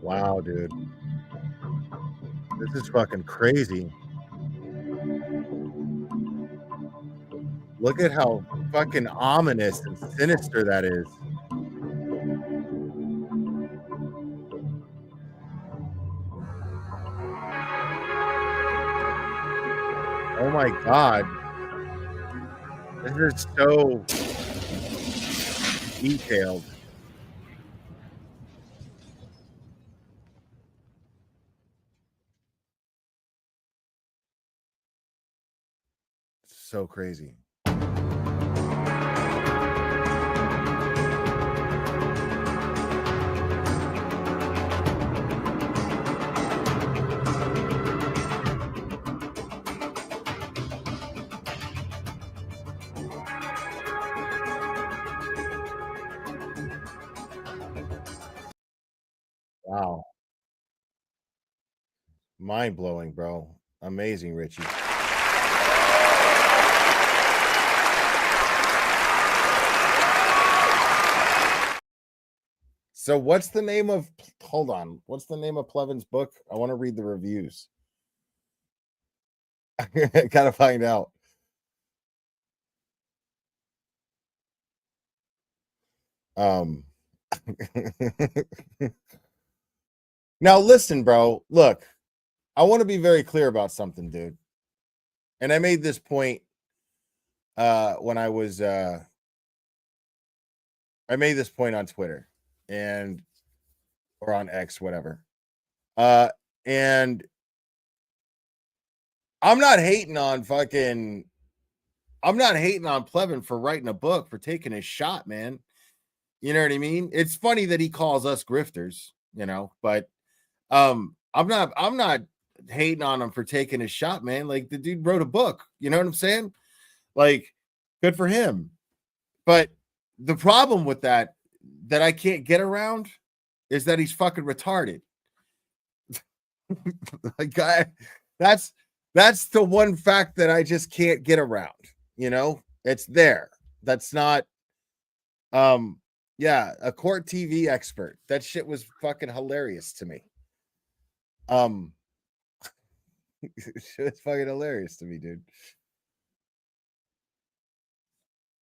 Wow, dude. This is fucking crazy. Look at how fucking ominous and sinister that is. Oh my God. This is so detailed. So crazy. Wow. Mind blowing, bro. Amazing, Richie. So what's the name of, hold on, what's the name of Plevin's book? I want to read the reviews. Gotta find out. Now listen, bro, look, I want to be very clear about something, dude. And I made this point when I was I made this point on Twitter and or on X, whatever. And I'm not hating on Plevin for writing a book, for taking his shot, man. You know what I mean? It's funny that he calls us grifters, you know, but I'm not hating on him for taking his shot, man. Like, the dude wrote a book, you know what I'm saying? Like, good for him. But the problem with that I can't get around is that he's fucking retarded. Like, that's the one fact that I just can't get around. You know, it's there. That's not yeah, a court TV expert. That shit was fucking hilarious to me. It's fucking hilarious to me, dude.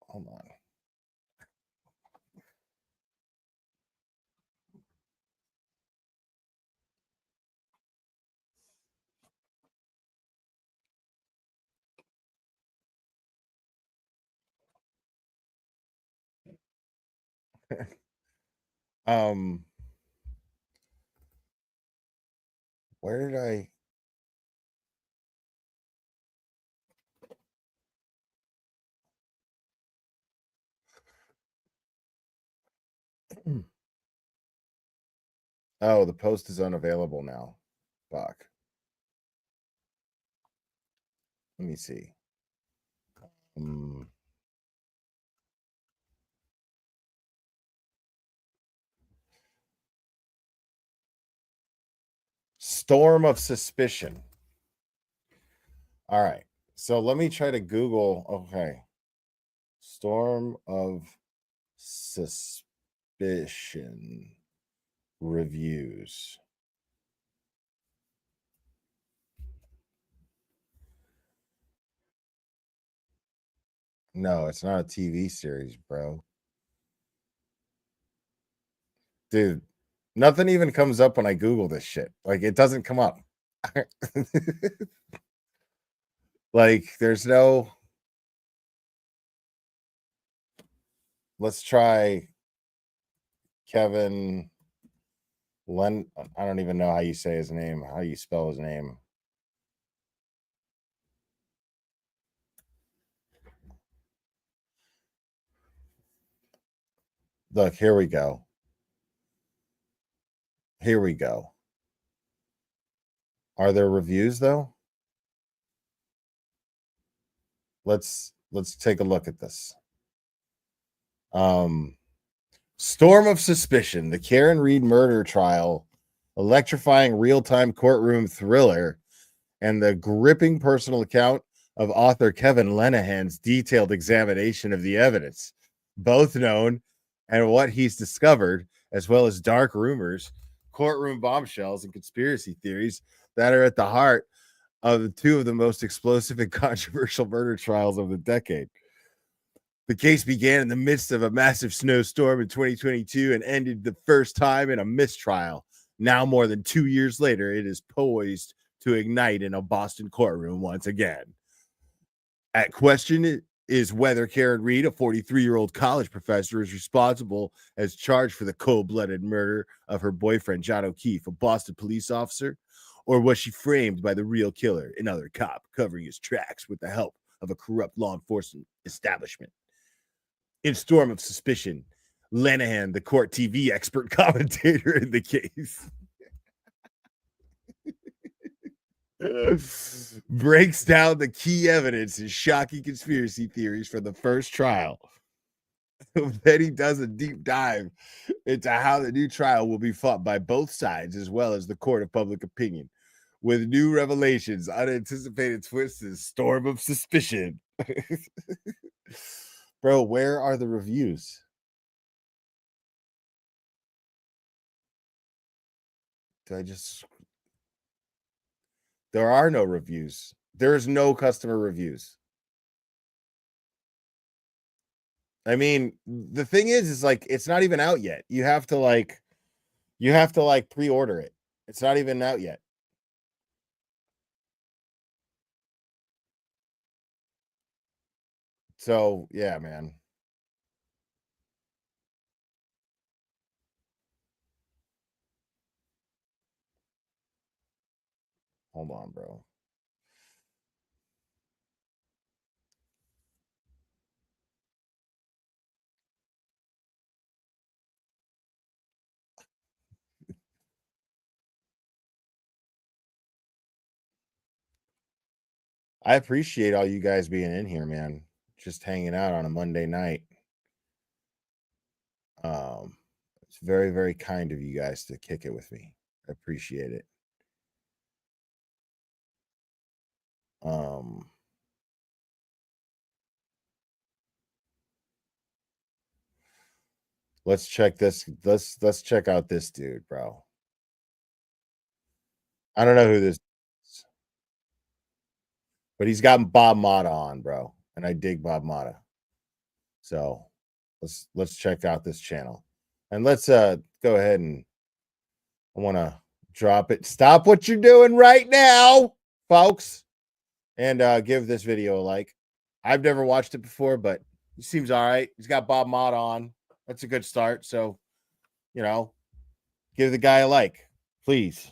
Hold on. Where did I? Oh, the post is unavailable now. Fuck. Let me see. Storm of suspicion. All right. So let me try to Google. Okay. Storm of suspicion reviews. No, it's not a TV series, bro. Dude, nothing even comes up when I Google this shit. Like, it doesn't come up. Like, there's no. Let's try Kevin Len. I don't even know how you say his name, how you spell his name. Look, here we go. Here we go. Are there reviews though? Let's take a look at this. Storm of Suspicion, the Karen Reed murder trial, electrifying real-time courtroom thriller, and the gripping personal account of author Kevin Lenahan's detailed examination of the evidence, both known and what he's discovered, as well as dark rumors, courtroom bombshells, and conspiracy theories that are at the heart of two of the most explosive and controversial murder trials of the decade. The case began in the midst of a massive snowstorm in 2022 and ended the first time in a mistrial. Now, more than 2 years later, it is poised to ignite in a Boston courtroom once again. At question is whether Karen Reed, a 43-year-old college professor, is responsible as charged for the cold-blooded murder of her boyfriend, John O'Keefe, a Boston police officer, or was she framed by the real killer, another cop, covering his tracks with the help of a corrupt law enforcement establishment? In Storm of Suspicion, Lenahan, the court TV expert commentator in the case, breaks down the key evidence and shocking conspiracy theories from the first trial. Then he does a deep dive into how the new trial will be fought by both sides, as well as the court of public opinion, with new revelations, unanticipated twists, and storm of suspicion. Bro, where are the reviews? There are no reviews. There's no customer reviews. I mean, the thing is like, it's not even out yet. You have to pre-order it. It's not even out yet. So yeah, man. Hold on, bro. I appreciate all you guys being in here, man. Just hanging out on a Monday night. It's very, very kind of you guys to kick it with me. I appreciate it. Let's check this. Let's check out this dude, bro. I don't know who this is, but he's got Bob Mata on, bro, and I dig Bob Mata. So let's check out this channel, and let's go ahead and I want to drop it. Stop what you're doing right now, folks, and give this video a like. I've never watched it before, but he seems all right. He's got Bob Mata on. That's a good start. So, you know, give the guy a like, please.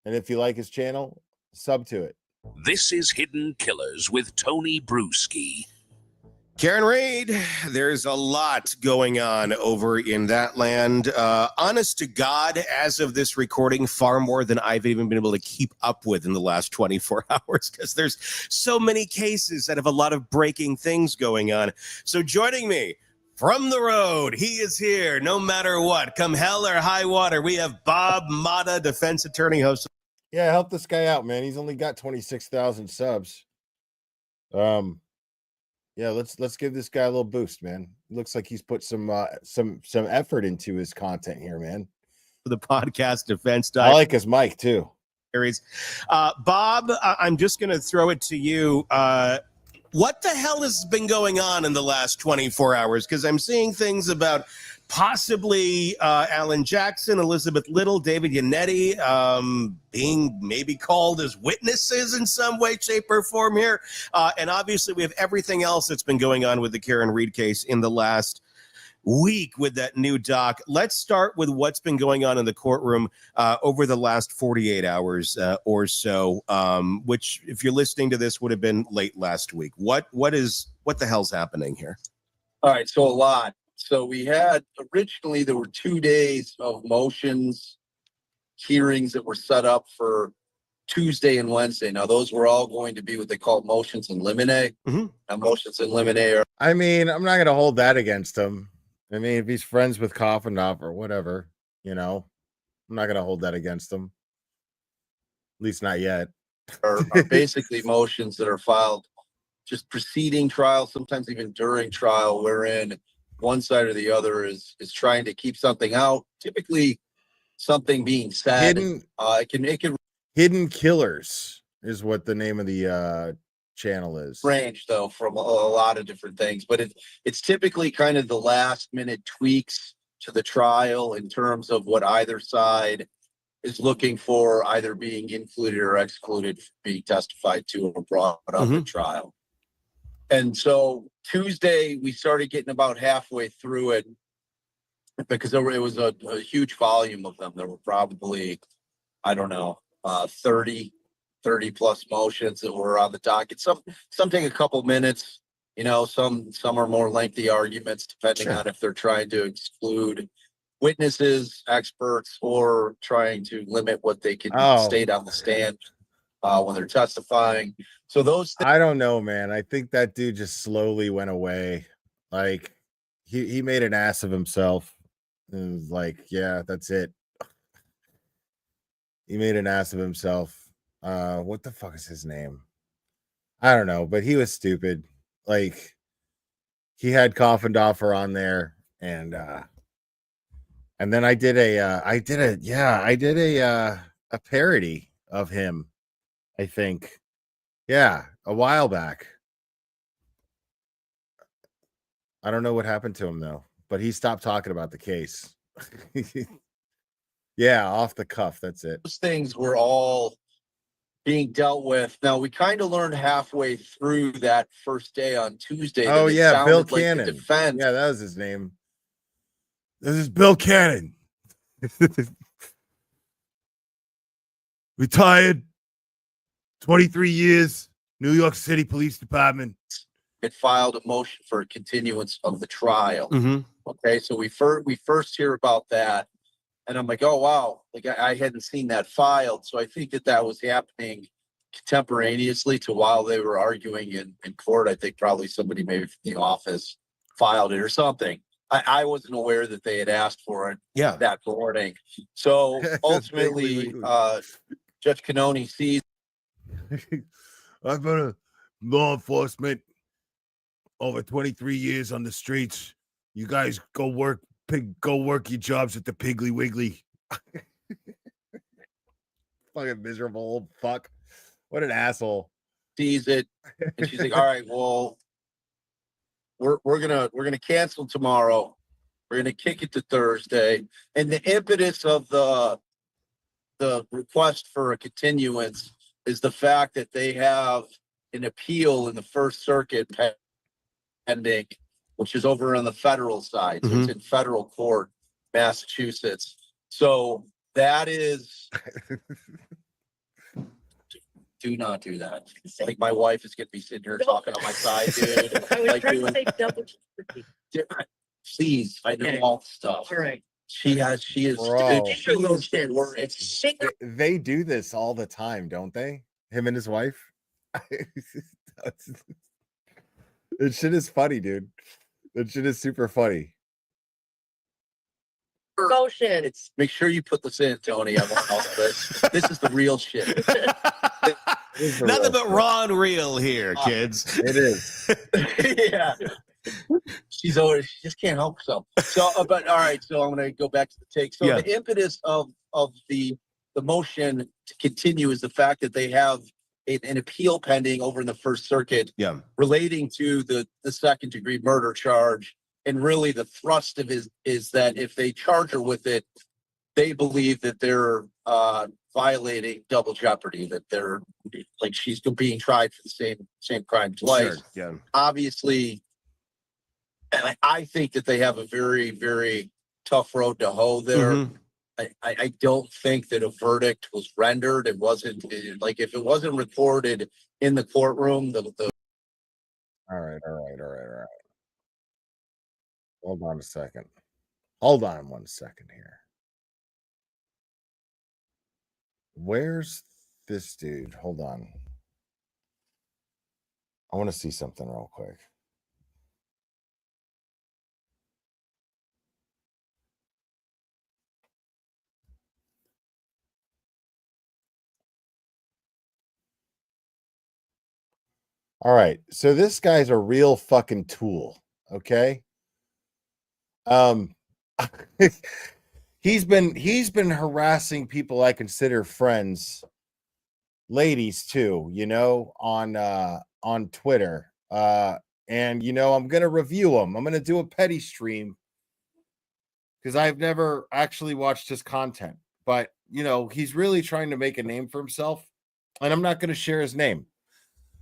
And if you like his channel, sub to it. This is Hidden Killers with Tony Brewski. Karen Reed, there's a lot going on over in that land. Honest to God, as of this recording, far more than I've even been able to keep up with in the last 24 hours because there's so many cases that have a lot of breaking things going on. So joining me from the road, he is here no matter what. Come hell or high water, we have Bob Mata, defense attorney, host. Yeah, help this guy out, man. He's only got 26,000 subs. Yeah, let's give this guy a little boost, man. It looks like he's put some effort into his content here, man. The podcast defense. I like his mic too. Bob, I'm just going to throw it to you. What the hell has been going on in the last 24 hours? Because I'm seeing things about possibly Alan Jackson, Elizabeth Little, David Yannetti being maybe called as witnesses in some way, shape, or form here. And obviously we have everything else that's been going on with the Karen Reed case in the last week with that new doc. Let's start with what's been going on in the courtroom over the last 48 hours or so, which if you're listening to this would have been late last week. What the hell's happening here? All right, so a lot. So we had originally there were 2 days of motions hearings that were set up for Tuesday and Wednesday. Now those were all going to be what they call motions in limine. Now motions in limine are, I mean, I'm not going to hold that against him. I mean, if he's friends with Koffendorf or whatever, you know, I'm not going to hold that against him. At least not yet. are basically motions that are filed just preceding trial, sometimes even during trial, wherein one side or the other is trying to keep something out. Typically, something being said. It can Hidden Killers is what the name of the channel is. Range though from a lot of different things, but it's typically kind of the last minute tweaks to the trial in terms of what either side is looking for, either being included or excluded, being testified to or brought up in trial. And so Tuesday we started getting about halfway through it because it was a huge volume of them. There were probably, I don't know, 30 plus motions that were on the docket. Some take a couple minutes, you know, some are more lengthy arguments depending on if they're trying to exclude witnesses, experts, or trying to limit what they can state on the stand when they're testifying. So those I don't know, man. I think that dude just slowly went away. Like he made an ass of himself. It was like, yeah, that's it. He made an ass of himself. What the fuck is his name? I don't know, but he was stupid. Like, he had Coffindoffer on there, and then I did a parody of him, I think. Yeah, a while back. I don't know what happened to him though, but he stopped talking about the case. Yeah, off the cuff. That's it. Those things were all being dealt with. Now, we kind of learned halfway through that first day on Tuesday. Oh, that it yeah, Bill sounded like Cannon. the defense. Yeah, that was his name. This is Bill Cannon. Retired, 23 years, New York City Police Department. It filed a motion for a continuance of the trial. Mm-hmm. Okay, so we first hear about that, and I'm like, oh wow, like I hadn't seen that filed. So I think that was happening contemporaneously to while they were arguing in court. I think probably somebody maybe from the office filed it or something. I wasn't aware that they had asked for it that morning. So ultimately, Judge Cannoni sees. I've been a law enforcement over 23 years on the streets. You guys go work your jobs at the Piggly Wiggly. Fucking miserable old fuck. What an asshole. Sees it, and she's like, all right, well, we're gonna cancel tomorrow. We're gonna kick it to Thursday. And the impetus of the request for a continuance is the fact that they have an appeal in the First Circuit pending, which is over on the federal side. So it's in federal court, Massachusetts. So that is do not do that. Like, my wife is gonna be sitting here talking on my side, dude. I was Like, trying doing, to say double. please, I know all the stuff. All right. She is Bro. it's They do this all the time, don't they? Him and his wife. That shit is funny, dude. That shit is super funny. Motion. It's make sure you put this in, Tony. I want all of this. This is the real shit. Nothing but raw and real here, kids. It is. Yeah. She just can't help herself. So, but all right. So I'm going to go back to the take. So the impetus of the motion to continue is the fact that they have an appeal pending over in the First Circuit, relating to the second degree murder charge. And really, the thrust of it is that if they charge her with it, they believe that they're violating double jeopardy. That they're like she's being tried for the same crime twice. Sure, yeah. Obviously. And I think that they have a very, very tough road to hoe there. I don't think that a verdict was rendered. It wasn't like if it wasn't recorded in the courtroom. All right. Hold on a second. Hold on 1 second here. Where's this dude? Hold on. I want to see something real quick. All right. So this guy's a real fucking tool. Okay. He's been harassing people I consider friends, ladies too, on Twitter. And I'm gonna review him. I'm gonna do a petty stream because I've never actually watched his content, but he's really trying to make a name for himself, and I'm not gonna share his name.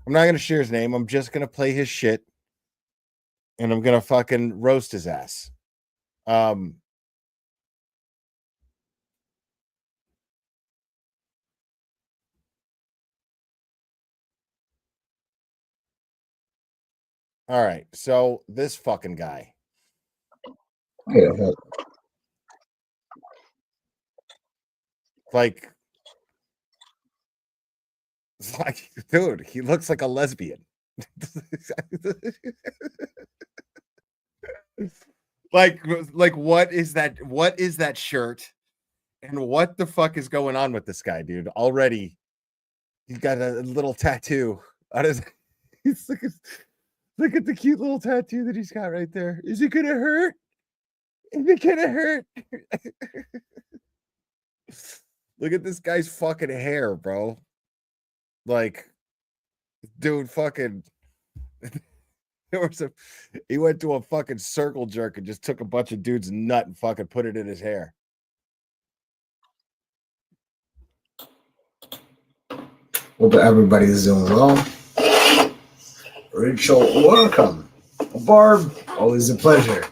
I'm just gonna play his shit, and I'm gonna fucking roast his ass. All right, so this fucking guy. Like, dude, he looks like a lesbian. like what is that shirt? And what the fuck is going on with this guy, dude? Already, he's got a little tattoo on his. Look at the cute little tattoo that he's got right there. Is it gonna hurt? Is it gonna hurt? Look at this guy's fucking hair, bro. Like, dude, fucking. He went to a fucking circle jerk and just took a bunch of dudes' nut and fucking put it in his hair. Hope everybody's doing well. Rachel, welcome. Barb, always a pleasure.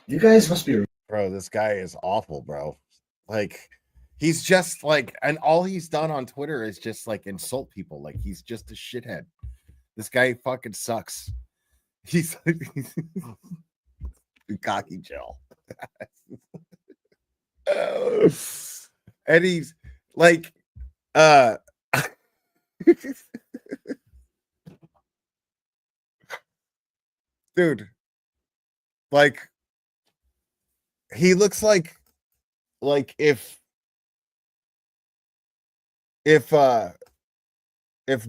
You guys must be. Bro, this guy is awful, bro. Like, he's just like, and all he's done on Twitter is just like insult people. Like, he's just a shithead. This guy fucking sucks. He's cocky Jill. And he's like, dude, like, he looks like if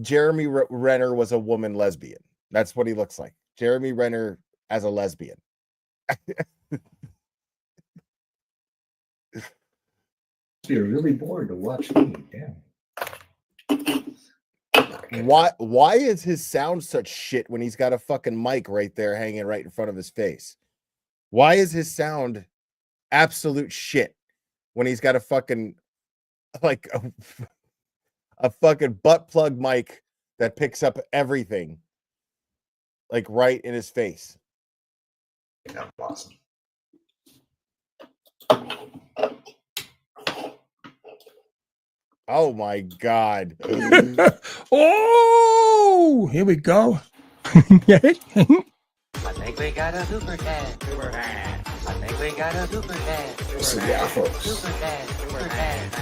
Jeremy Renner was a woman lesbian. That's what he looks like. Jeremy Renner as a lesbian. You're really bored to watch me. Damn. Why is his sound such shit when he's got a fucking mic right there hanging right in front of his face? Why is his sound absolute shit when he's got a fucking like a fucking butt plug mic that picks up everything like right in his face? Yeah, awesome. Oh my god. Oh, here we go. I think we got a super dad. Super dad. I think we got a super dad. So yeah, folks. Super dad. Super dad.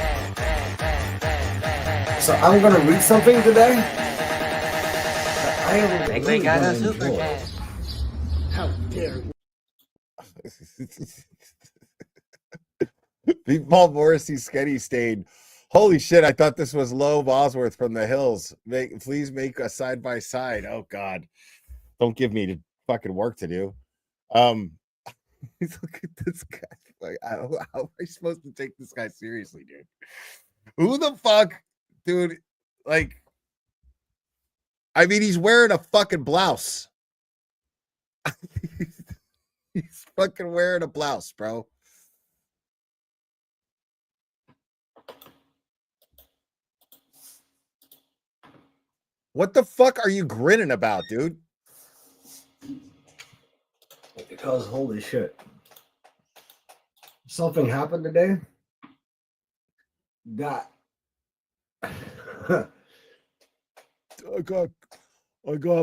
So I'm gonna read something today. I think we got a super dad. How dare you? Paul Morrissey Sketty stayed. Holy shit, I thought this was Loeb Osworth from the Hills. Please make a side by side. Oh god. Don't give me fucking work to do. Look at this guy. Like, how am I supposed to take this guy seriously, dude? Who the fuck, dude? Like, I mean, he's wearing a fucking blouse. He's fucking wearing a blouse, bro. What the fuck are you grinning about, dude? Because holy shit. Something happened today that I got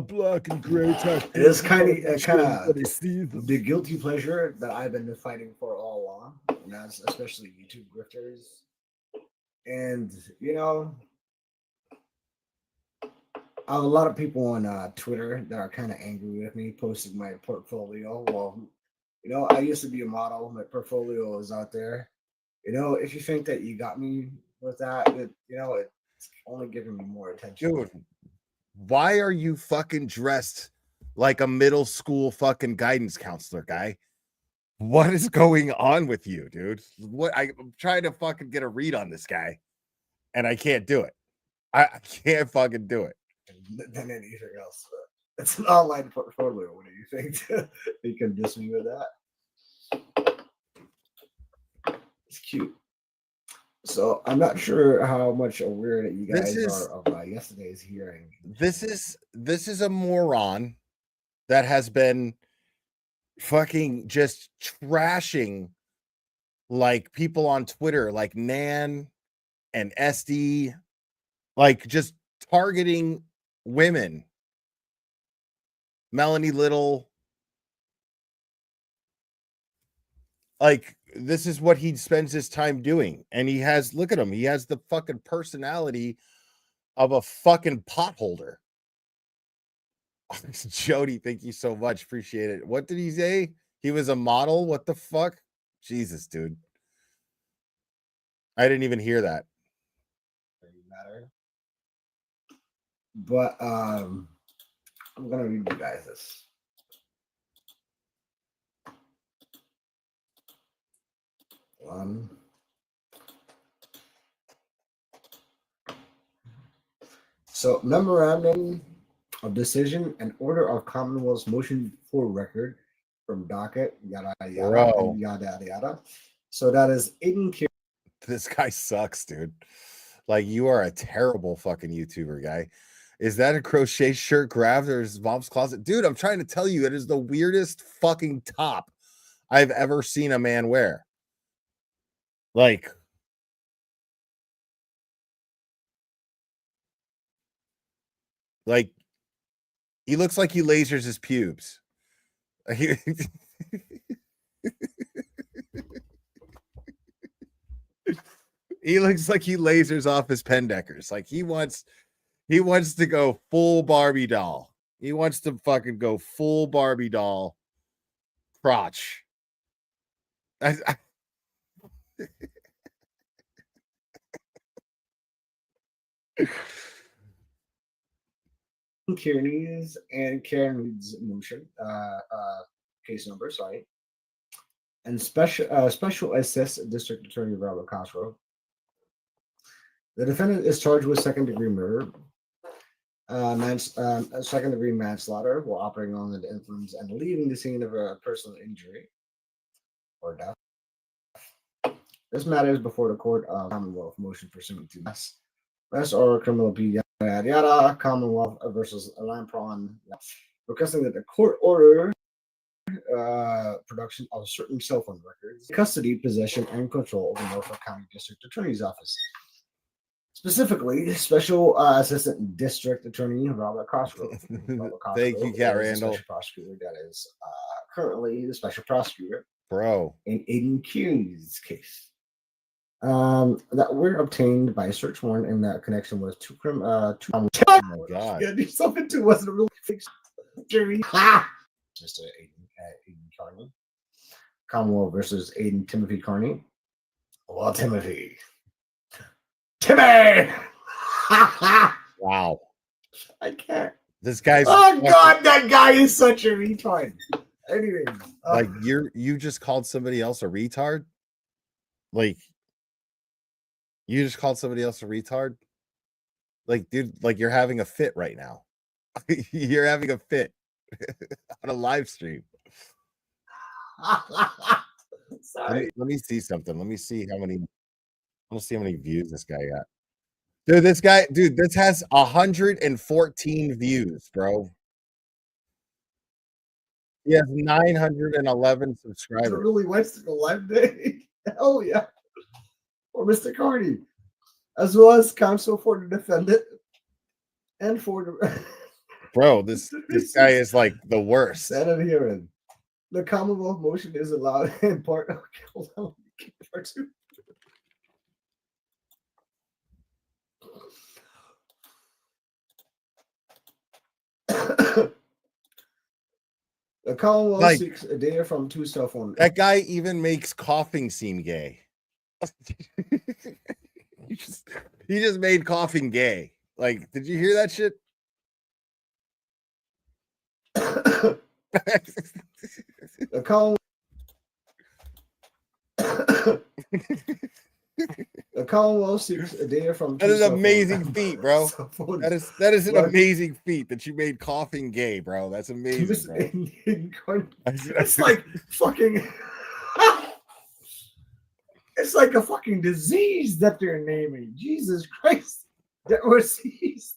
black and gray tattoos. it is kind of the guilty pleasure that I've been fighting for all along, and that's especially YouTube grifters. And you know, I have a lot of people on Twitter that are kind of angry with me posting my portfolio. Well, you know, I used to be a model. My portfolio is out there. You know, if you think that you got me with that, you know, it's only giving me more attention. Dude, why are you fucking dressed like a middle school fucking guidance counselor guy? What is going on with you, dude? I'm trying to fucking get a read on this guy, and I can't do it. I can't fucking do it. Than anything else. It's an online portfolio. What do you think? You can diss me with that. It's cute. So I'm not sure how much aware that you guys are of yesterday's hearing. This is a moron that has been fucking just trashing like people on Twitter, like Nan and SD, like just targeting women. Melanie Little. Like, this is what he spends his time doing. And he has, look at him, he has the fucking personality of a fucking potholder. Jody, thank you so much. Appreciate it. What did he say? He was a model? What the fuck? Jesus, dude. I didn't even hear that. Matter. But I'm gonna read you guys this. So memorandum of decision and order of Commonwealth's motion for record from docket yada yada Bro. and yada yada. So that is Aiden. This guy sucks, dude. Like, you are a terrible fucking YouTuber, guy. Is that a crochet shirt grabbed or his mom's closet? Dude, I'm trying to tell you, it is the weirdest fucking top I've ever seen a man wear. Like, he looks like he lasers his pubes. He looks like he lasers off his pendeckers. Like, he wants to go full Barbie doll. He wants to fucking go full Barbie doll crotch. Kearney's and Karen Reed's motion, case number, sorry, and special assist District Attorney Robert Cosgrove. The defendant is charged with second-degree murder, second-degree manslaughter while operating on the influence and leaving the scene of a personal injury or death. This matter is before the court of Commonwealth motion pursuant to Mass or criminal P yada yada Commonwealth versus Lampron, requesting that the court order production of certain cell phone records, custody, possession, and control of the Norfolk County District Attorney's Office. Specifically, Special Assistant District Attorney Robert Cosgrove. Thank you, Cat Randall. Special prosecutor that is currently the special prosecutor, bro, in Aiden Kearney's case. That were obtained by a search warrant in that connection with two oh my god! Yeah, do something too wasn't a really fixed jury. Just Aiden Kearney. Commonwealth versus Aiden Timothy Kearney. Well, Timmy. Wow. I can't. This guy's God, that guy is such a retard. Anyway. Like, you just called somebody else a retard? Like, you just called somebody else a retard? Like, dude, like, you're having a fit right now. You're having a fit on a live stream. Sorry. Let me see something. Let me see how many views this guy got. Dude, this has 114 views, bro. He has 911 subscribers. It really went to the live day. Hell yeah. For Mr. Carney, as well as counsel for the defendant and for the bro, this guy is like the worst. Senate hearing. The Commonwealth motion is allowed in part. Okay, hold on. Part two. The Commonwealth seeks data from two cell phones. That guy even makes coughing seem gay. he just made coughing gay. Like, did you hear that shit? The Commonwealth. The Commonwealth seeks data from. That is an amazing feat, bro. That is an amazing feat that you made coughing gay, bro. That's amazing. Bro. It's like fucking. It's like a fucking disease that they're naming. Jesus Christ, that was seized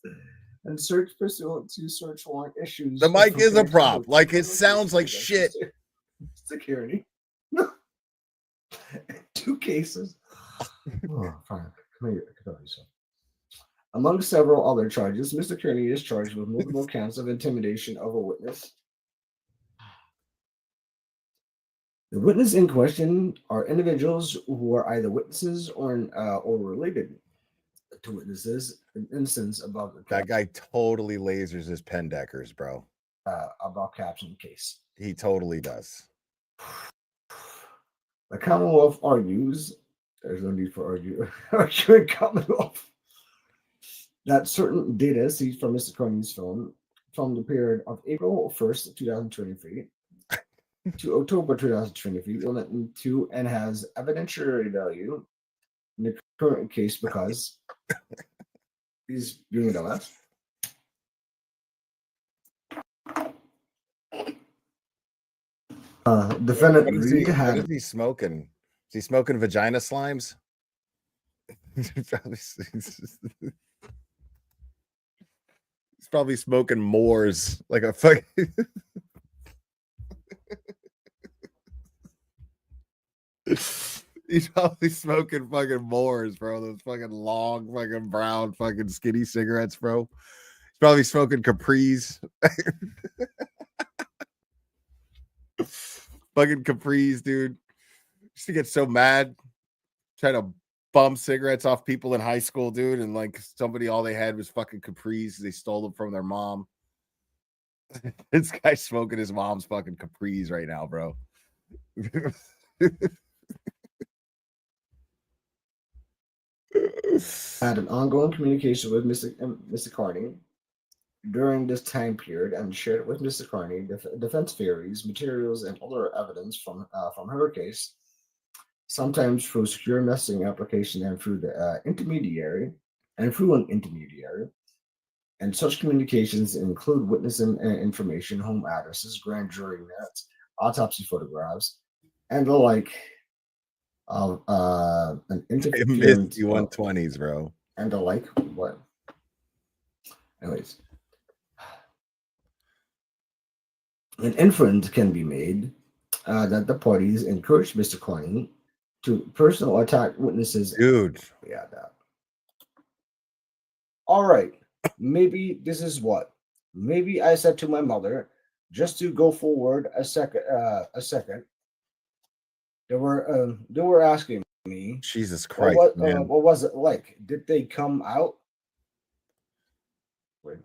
and search pursuant to search warrant issues. The mic is a prop. Like, it sounds like shit. Security. 2 cases. Oh, fine. Come here. Among several other charges, Mr. Kearney is charged with multiple counts of intimidation of a witness. The witness in question are individuals who are either witnesses or related to witnesses. An instance above. That guy totally lasers his pendeckers, bro. about caption case. He totally does. The Commonwealth argues there's no need for arguing Commonwealth that certain data seized from Mr. Carney's phone from the period of April 1st, 2023 to October 2023 will to and has evidentiary value in the current case because he's being a dumbass. Defendant Reed had. What is he smoking? Is he smoking vagina slimes? He's probably smoking Moors like a fucking. He's probably smoking fucking Moors, bro. Those fucking long, fucking brown, fucking skinny cigarettes, bro. He's probably smoking Capris. Fucking Capris, dude. Used to get so mad trying to bum cigarettes off people in high school, dude, and like somebody all they had was fucking Capris. They stole them from their mom. This guy's smoking his mom's fucking Capris right now, bro. Had an ongoing communication with Mr. Carney during this time period and shared with Mr. Carney defense theories, materials, and other evidence from her case, sometimes through secure messaging application and through the intermediary, and through an intermediary. And such communications include witness information, home addresses, grand jury minutes, autopsy photographs, and the like of an interference 120s, bro. And the like. What? Anyways. An inference can be made that the parties encouraged Mr. Carney to personal attack witnesses. Dude. Yeah, that. All right. Maybe this is what. Maybe I said to my mother, just to go forward a second. They were asking me. Jesus Christ, man. What was it like? Did they come out? Wait.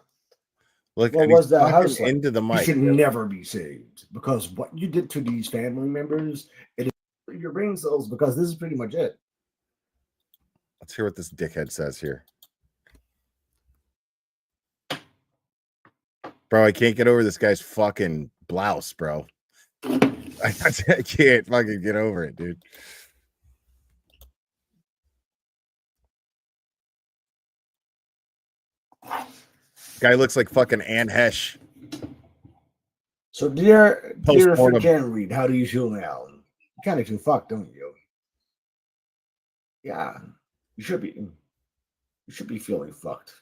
Look, What was that house like? into the mic? You should never be saved because what you did to these family members, it is your brain cells. Because this is pretty much it. Let's hear what this dickhead says here. Bro, I can't get over this guy's fucking blouse, bro. I can't fucking get over it, dude. Guy looks like fucking Ann Hesh. So, dear freaking Reed, how do you feel now? You kind of feel fucked, don't you? Yeah, you should be. You should be feeling fucked.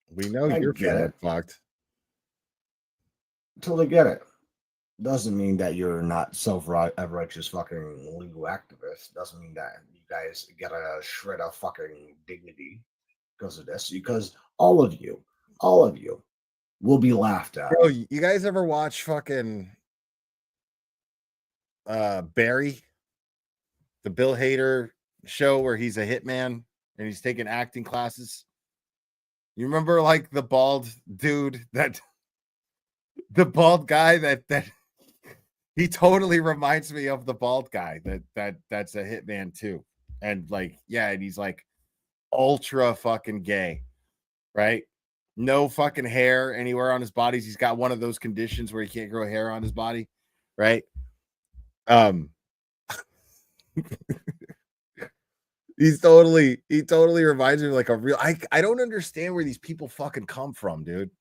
We know you're feeling fucked. Totally get it. Doesn't mean that you're not self-righteous fucking legal activist. Doesn't mean that you guys get a shred of fucking dignity because of this. Because all of you will be laughed at. Bro, you guys ever watch fucking Barry? The Bill Hader show where he's a hitman and he's taking acting classes. You remember like the bald dude the bald guy that he totally reminds me of the bald guy that's a hitman too. And like, yeah, and he's like ultra fucking gay, right? No fucking hair anywhere on his body. He's got one of those conditions where he can't grow hair on his body, right? He totally reminds me of like a real. I don't understand where these people fucking come from, dude.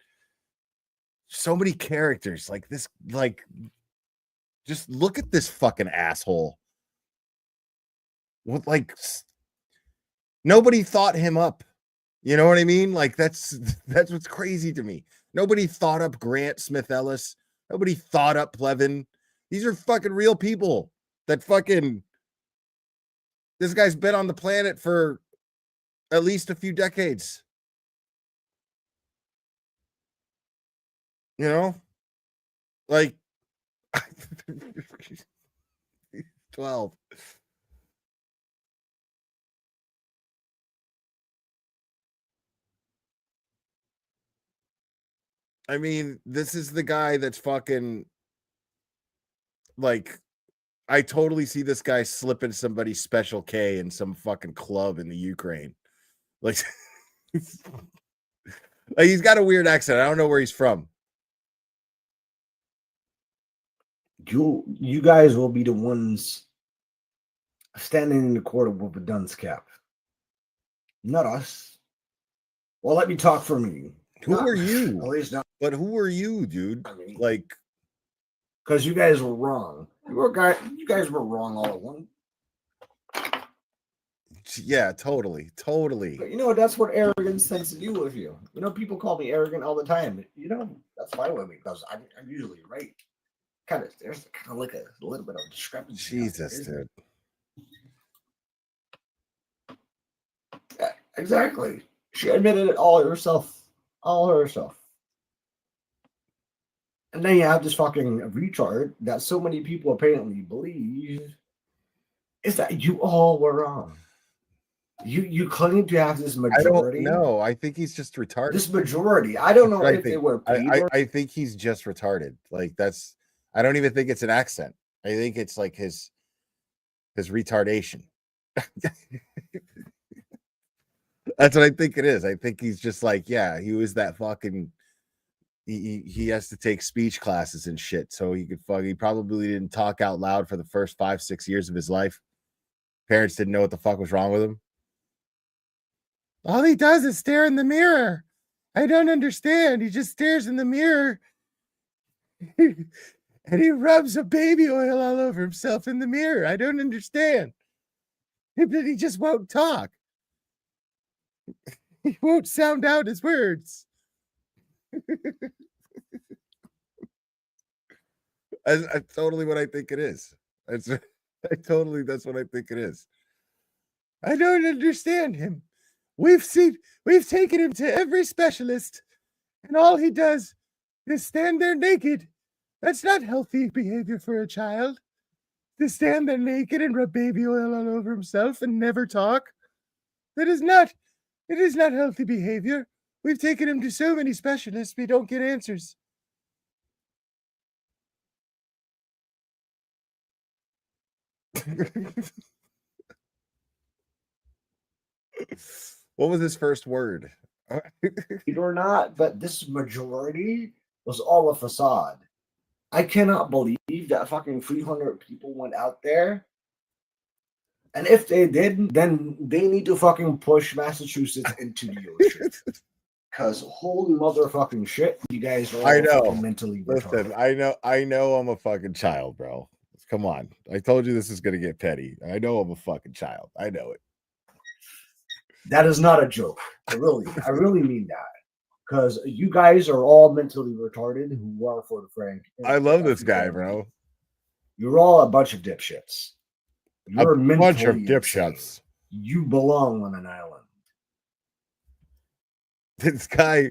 So many characters like this, like just look at this fucking asshole. What, like nobody thought him up. You know what I mean? Like that's what's crazy to me. Nobody thought up Grant Smith Ellis. Nobody thought up Plevin. These are fucking real people that fucking. This guy's been on the planet for at least a few decades. You know? Like 12. I mean, this is the guy that's fucking like, I totally see this guy slipping somebody Special K in some fucking club in the Ukraine. Like, like he's got a weird accent. I don't know where he's from. You guys will be the ones standing in the court with a dunce cap. Not us. Well, let me talk for me. Who are you? At least not. But who are you, dude? I mean, like, because you guys were wrong. You guys were wrong all along. Yeah, totally. But you know, that's what arrogance tends to do with you. You know, people call me arrogant all the time. You know, that's fine with me because I'm usually right. There's kind of like a little bit of discrepancy. Jesus, dude. Yeah, exactly. She admitted it all herself. And then you have this fucking retard that so many people apparently believe is that you all were wrong. You claim to have this majority. I don't know. I think he's just retarded. This majority. I don't know if they were paid. I think he's just retarded. Like that's. I don't even think it's an accent. I think it's like his retardation. That's what I think it is. I think he's just like, yeah, he was that fucking. He has to take speech classes and shit, so he could fuck. He probably didn't talk out loud for the first 5-6 years of his life. Parents didn't know what the fuck was wrong with him. All he does is stare in the mirror. I don't understand. He just stares in the mirror. And he rubs a baby oil all over himself in the mirror. I don't understand. But he just won't talk. He won't sound out his words. That's totally what I think it is. That's what I think it is. I don't understand him. We've taken him to every specialist, and all he does is stand there naked. That's not healthy behavior for a child. To stand there naked and rub baby oil all over himself and never talk. It is not healthy behavior. We've taken him to so many specialists, we don't get answers. What was his first word? Or not, but this majority was all a facade. I cannot believe that fucking 300 people went out there. And if they did, then they need to fucking push Massachusetts into the ocean. Because holy motherfucking shit, you guys are all fucking mentally retarded. Listen, I know I'm a fucking child, bro. Come on. I told you this is gonna get petty. I know I'm a fucking child. I know it. That is not a joke. I really mean that. Because you guys are all mentally retarded who are for the Frank. I love this guy, bro. You're all a bunch of dipshits. You're a bunch of mentally dipshits. insane. You belong on an island. This guy.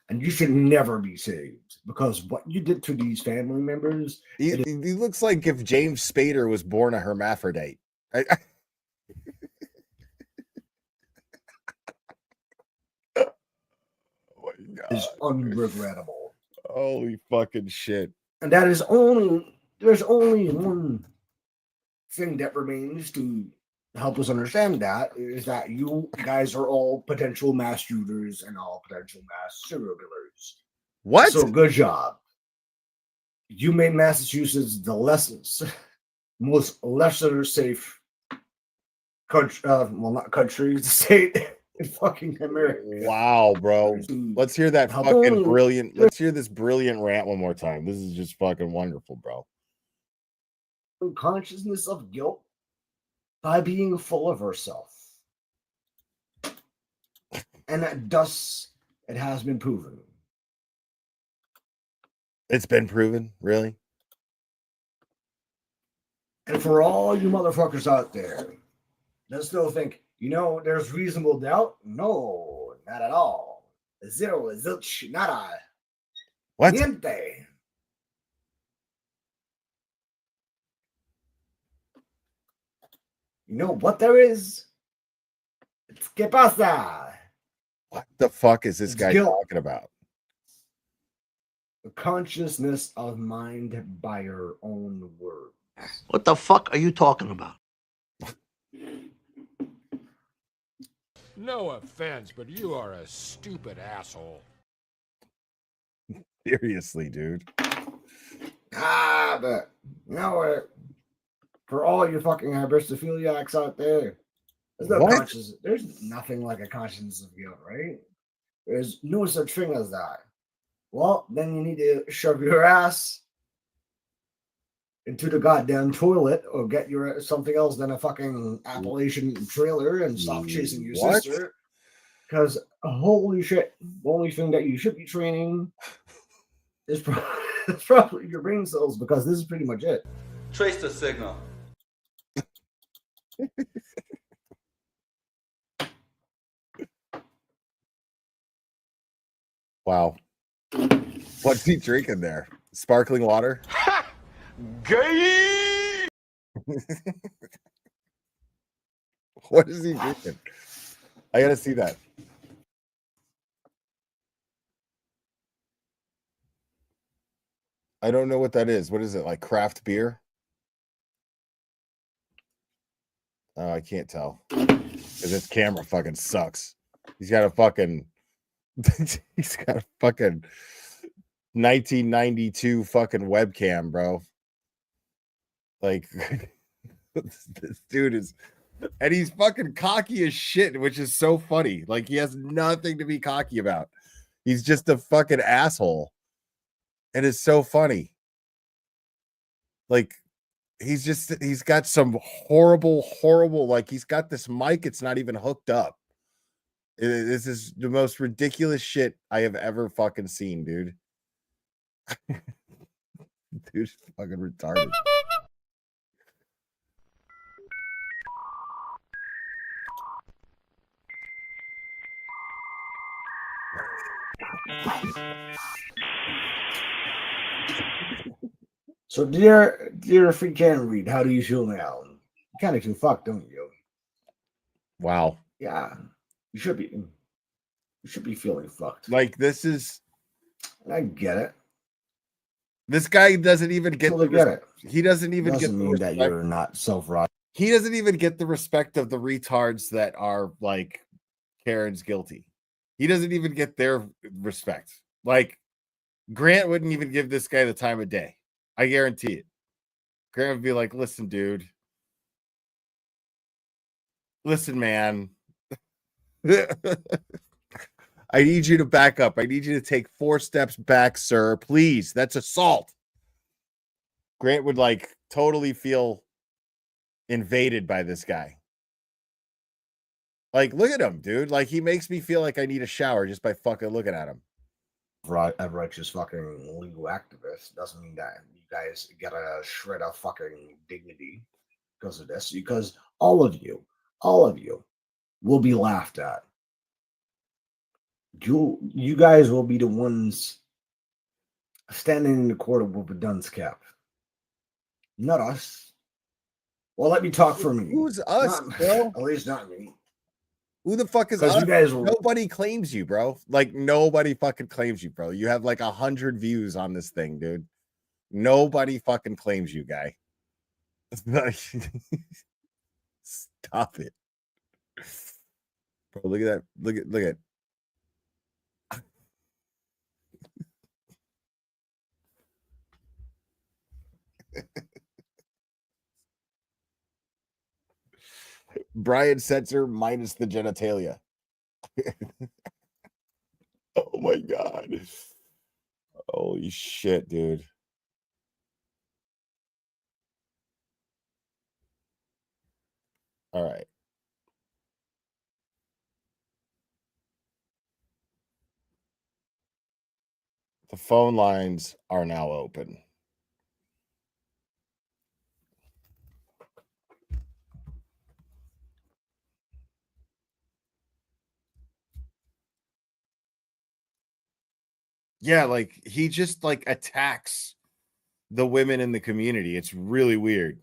And you should never be saved because what you did to these family members. He looks like if James Spader was born a hermaphrodite. Is unregrettable. Holy fucking shit. And there's only one thing that remains to help us understand that is that you guys are all potential mass shooters and all potential mass serial killers. What? So good job. You made Massachusetts the most lesser safe country, not country, state in fucking America. Wow, bro. Let's hear that fucking brilliant. Let's hear this brilliant rant one more time. This is just fucking wonderful, bro. Consciousness of guilt by being full of herself. And thus it has been proven. It's been proven, really? And for all you motherfuckers out there that still think, there's reasonable doubt? No, not at all. Zero, zilch, nada. What? Niente. You know what there is? It's que pasa. What the fuck is this guy guilt. talking about? The consciousness of mind by your own words. What the fuck are you talking about? No offense, but you are a stupid asshole. Seriously, dude. But you know what? For all you fucking hybristophiliacs out there, there's no What? conscience. There's nothing like a conscience of guilt, right? There's no such thing as that. Well, then you need to shove your ass into the goddamn toilet or get your something else than a fucking Appalachian trailer and stop chasing your What? sister. Because holy shit, the only thing that you should be training is probably your brain cells, because this is pretty much it. Trace the signal. Wow. What's he drinking there? Sparkling water? Gay! What is he drinking? I gotta see that. I don't know what that is. What is it? Like craft beer? Oh, I can't tell. Because this camera fucking sucks. He's got a fucking 1992 fucking webcam, bro. Like this dude is, and he's fucking cocky as shit, which is so funny. Like he has nothing to be cocky about. He's just a fucking asshole. And it's so funny. Like he's got some horrible, like he's got this mic, it's not even hooked up. This is the most ridiculous shit I have ever fucking seen, dude. Dude's fucking retarded. So, dear free can read, how do you feel now? You kind of feel fucked, don't you? Wow. Yeah, you should be. You should be feeling fucked. Like this is. I get it. This guy doesn't even get Totally get it. He doesn't even Doesn't get mean that you're not self-right. He doesn't even get the respect of the retards that are like Karen's guilty. He doesn't even get their respect. Like Grant wouldn't even give this guy the time of day. I guarantee it. Grant would be like, listen, dude. Listen, man. I need you to back up. I need you to take 4 steps back, sir. Please. That's assault. Grant would like totally feel invaded by this guy. Like, look at him, dude. Like, he makes me feel like I need a shower just by fucking looking at him. A righteous fucking legal activist doesn't mean that you guys get a shred of fucking dignity because of this. Because all of you will be laughed at. You guys will be the ones standing in the court with a dunce cap. Not us. Well, let me talk for me. Who's us, bro? At least not me. Who the fuck is 'Cause us? you guys will- Nobody claims you, bro. Like, nobody fucking claims you, bro. You have like 100 views on this thing, dude. Nobody fucking claims you, guy. Stop it. Bro, look at that. Look at. Brian Setzer minus the genitalia. Oh my god. Holy shit, dude. All right. The phone lines are now open. Yeah, like he just like attacks the women in the community. It's really weird.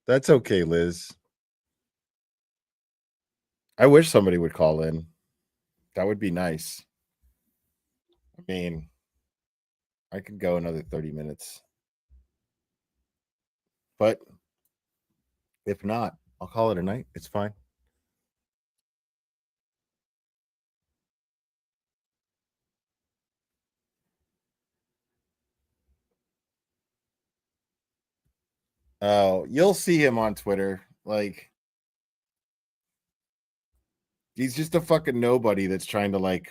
That's okay, Liz. I wish somebody would call in. That would be nice. I mean, I could go another 30 minutes. But if not, I'll call it a night. It's fine. Oh, you'll see him on Twitter. Like, he's just a fucking nobody that's trying to like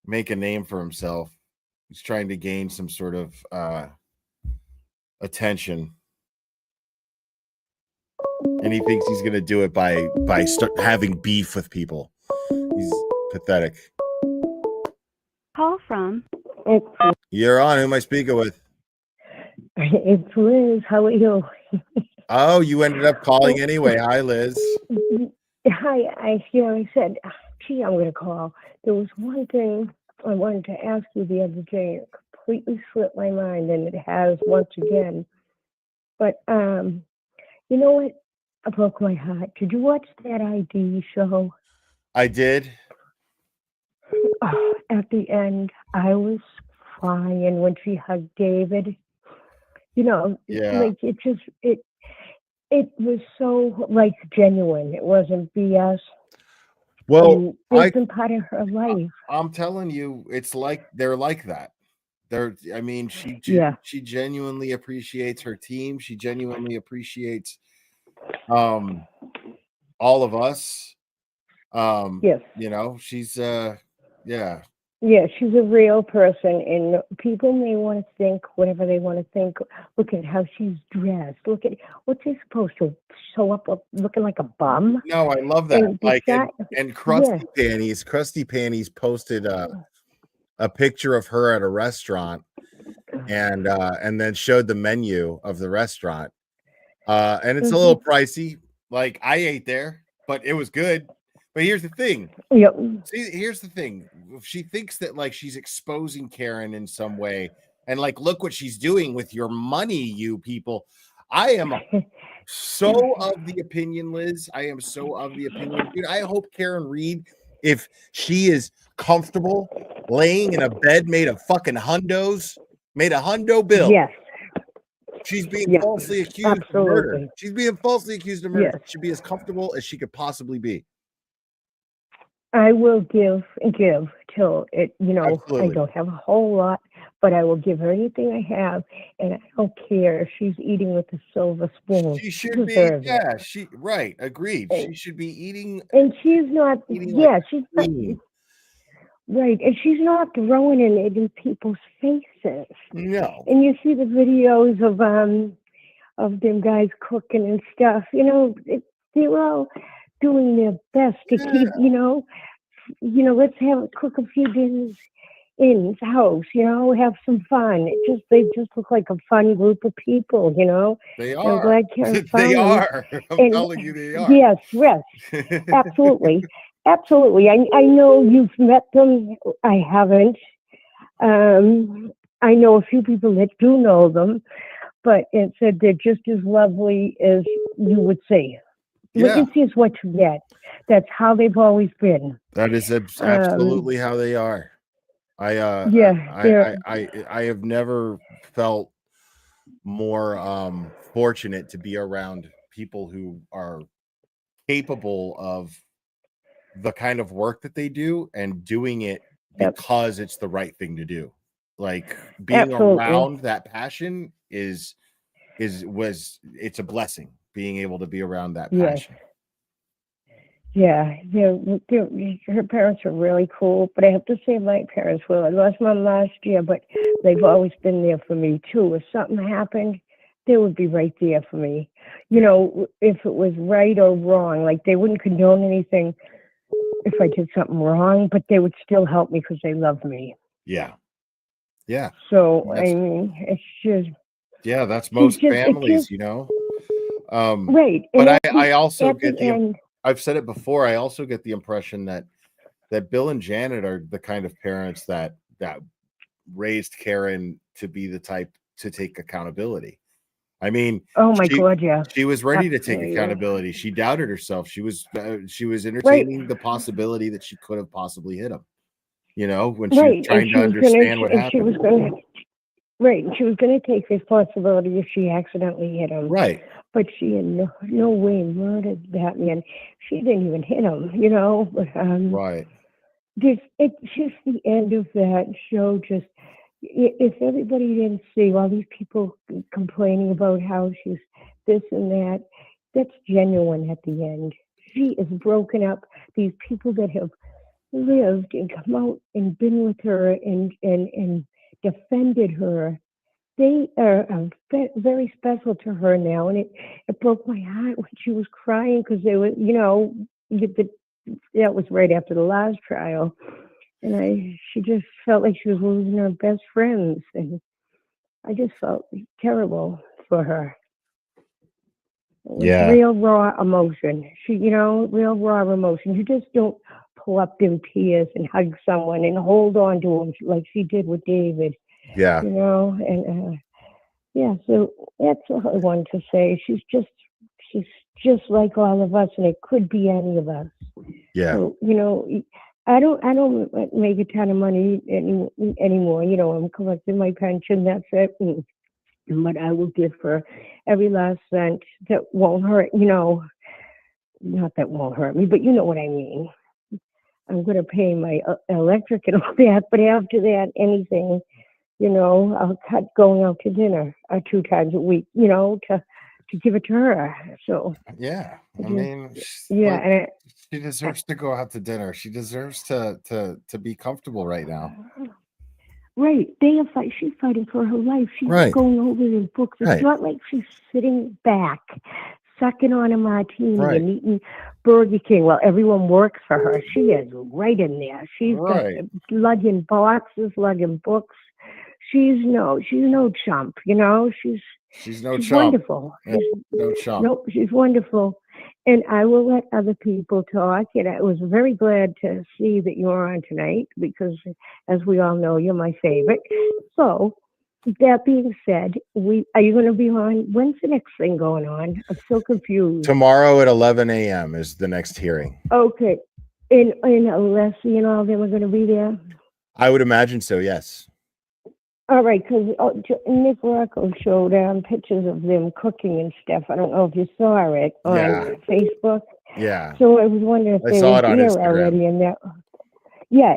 make a name for himself. He's trying to gain some sort of attention, and he thinks he's gonna do it by having beef with people. He's pathetic. Call from. You're on. Who am I speaking with? It's Liz. How are you? Oh, you ended up calling anyway. Hi, Liz. Hi. I said, gee, I'm going to call. There was one thing I wanted to ask you the other day. It completely slipped my mind, and it has once again. But you know what? It broke my heart. Did you watch that ID show? I did. Oh, at the end, I was crying when she hugged David. You know, Yeah. like it was so like genuine. It wasn't BS. Well, it's been part of her life. I'm telling you, it's like they're like that. I mean, she genuinely appreciates her team. She genuinely appreciates all of us. Yes. You know, she's yeah. Yeah, she's a real person, and people may want to think whatever they want to think. Look at how she's dressed. Look at what's she supposed to show up looking like a bum? No, I love that. And Krusty yeah. Panties. Krusty Panties posted a picture of her at a restaurant, and then showed the menu of the restaurant. And it's a little pricey. Like, I ate there, but it was good. But here's the thing. Yep. See, here's the thing. If she thinks that like she's exposing Karen in some way, and like, look what she's doing with your money, you people. I am so of the opinion, Liz. I am so of the opinion, dude. I hope Karen Reed, if she is comfortable laying in a bed made of fucking hundos, made a hundo bill. Yes. She's being falsely accused of murder. She's being falsely accused of murder. Yes. She should be as comfortable as she could possibly be. I will give till it, Absolutely. I don't have a whole lot, but I will give her anything I have, and I don't care if she's eating with a silver spoon. She should be, right, agreed. She should be eating. And she's not, she's not, right, and she's not throwing it in people's faces. No. And you see the videos of them guys cooking and stuff, they're all doing their best to keep, let's cook a few dinners in his house, have some fun. They just look like a fun group of people, They are. I'm glad Karen found they them. are. I'm telling you, they are. Yes, absolutely. Absolutely. I know you've met them. I haven't. I know a few people that do know them, but it said they're just as lovely as you would see. What you see is what you get. That's how they've always been. That is absolutely how they are. I have never felt more fortunate to be around people who are capable of the kind of work that they do and doing it because it's the right thing to do. Like, being around that passion it's a blessing. Being able to be around that passion. Yeah, her parents are really cool, but I have to say my parents will. I lost mom last year, but they've always been there for me too. If something happened, they would be right there for me. If it was right or wrong, like they wouldn't condone anything if I did something wrong, but they would still help me because they love me. Yeah. Yeah. So, I mean, it's just... Yeah, that's most families, right. But I also get I've said it before, I also get the impression that Bill and Janet are the kind of parents that raised Karen to be the type to take accountability. I mean, Oh my God, yeah. she was ready to take Absolutely. accountability. She doubted herself. She was entertaining the possibility that she could have possibly hit him. You know, when she was Right, trying to understand what happened. she was going to. Right, and she was going to take responsibility if she accidentally hit him. Right. But she in no way murdered that man. She didn't even hit him, you know. But Right. it's just the end of that show. Just if everybody didn't see all these people complaining about how she's this and that, that's genuine at the end. She is broken up. These people that have lived and come out and been with her and defended her, they are very special to her now. And it broke my heart when she was crying because they were, you know, that was right after the last trial. And she just felt like she was losing her best friends. And I just felt terrible for her. It was real raw emotion. Real raw emotion. You just don't pull up them tears and hug someone and hold on to them like she did with David. Yeah. You know, and so that's all I wanted to say. She's just like all of us, and it could be any of us. Yeah. So, you know, I don't make a ton of money anymore. You know, I'm collecting my pension. That's it. But I will give her every last cent that won't hurt. You know, not that won't hurt me, but you know what I mean. I'm going to pay my electric and all that, but after that, anything, you know, I'll cut going out to dinner 2 times a week, you know, to give it to her. So yeah, I mean, and she deserves to go out to dinner. She deserves to be comfortable right now. Right, she's fighting for her life. She's going over the books. It's not like she's sitting back, sucking on a martini and eating Burger King while everyone works for her. She is right in there. She's lugging boxes, lugging books. She's no chump, you know. She's no chump. Wonderful. Yeah, no chump. Nope, she's wonderful. And I will let other people talk. And I was very glad to see that you're on tonight because, as we all know, you're my favorite. So, that being said, are you going to be on? When's the next thing going on? I'm so confused. Tomorrow at 11 a.m. is the next hearing. Okay. And Leslie and all them are going to be there? I would imagine so, yes. All right, because Nick Rocco showed pictures of them cooking and stuff. I don't know if you saw it on Facebook. Yeah. So I was wondering if they were here already. And that,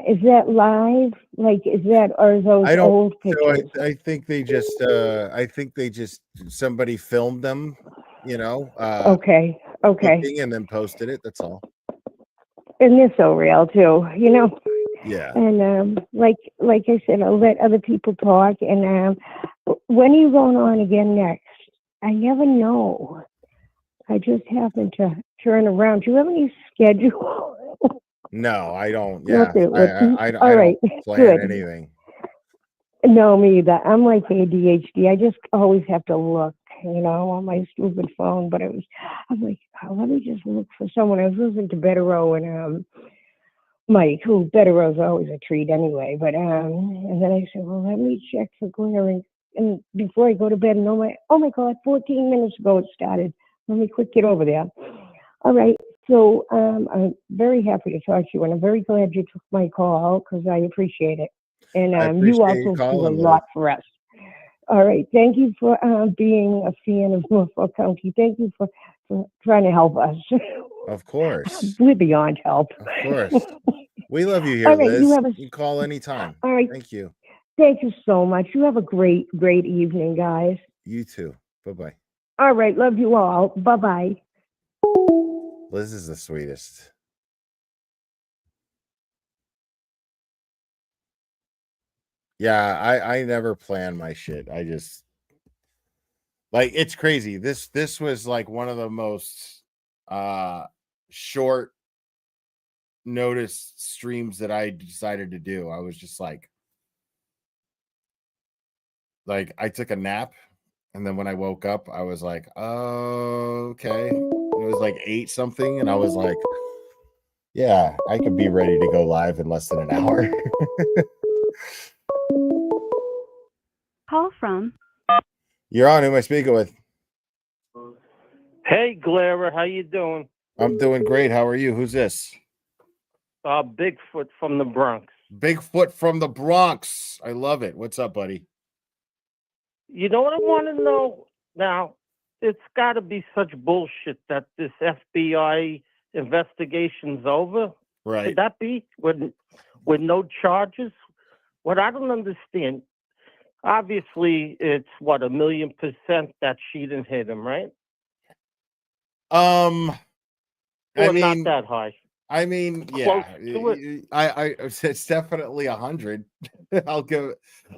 is that live? Like, or are those old pictures? So I think they just, somebody filmed them, you know. Okay. And then posted it. That's all. And they're so real too, you know. Yeah. And like I said, I'll let other people talk. And when are you going on again next? I never know. I just happen to turn around. Do you have any schedule? No, I don't. Yeah, I don't plan anything. No, me either. I'm like ADHD. I just always have to look, you know, on my stupid phone. But I'm like, let me just look for someone. I was listening to Betterow and Mike, who Betterow's always a treat anyway. But and then I said, well, let me check for Claire. And before I go to bed, and oh my God, 14 minutes ago it started. Let me quick get over there. All right. So I'm very happy to talk to you, and I'm very glad you took my call because I appreciate it. And you also do a lot for us. All right. Thank you for being a fan of Norfolk County. Thank you for trying to help us. Of course. We're beyond help. Of course. We love you here, All right, Liz. you can call anytime. All right. Thank you. Thank you so much. You have a great evening, guys. You too. Bye-bye. All right. Love you all. Bye-bye. Liz is the sweetest. Yeah, I never plan my shit. I just it's crazy. This was like one of the most short notice streams that I decided to do. I was just like I took a nap, and then when I woke up, I was like, oh, okay. It was like 8 something, and I was like, yeah, I could be ready to go live in less than an hour. Call from. You're on. Who am I speaking with? Hey, Glera, how you doing? I'm doing great. How are you? Who's this? Bigfoot from the Bronx. Bigfoot from the Bronx. I love it. What's up, buddy? You know what I want to know now? It's got to be such bullshit that this FBI investigation's over. Right. Could that be with no charges? What I don't understand. Obviously, it's what 1,000,000% that she didn't hit him, right? I Or mean, not that high. I mean, Close yeah, to it. it's definitely 100.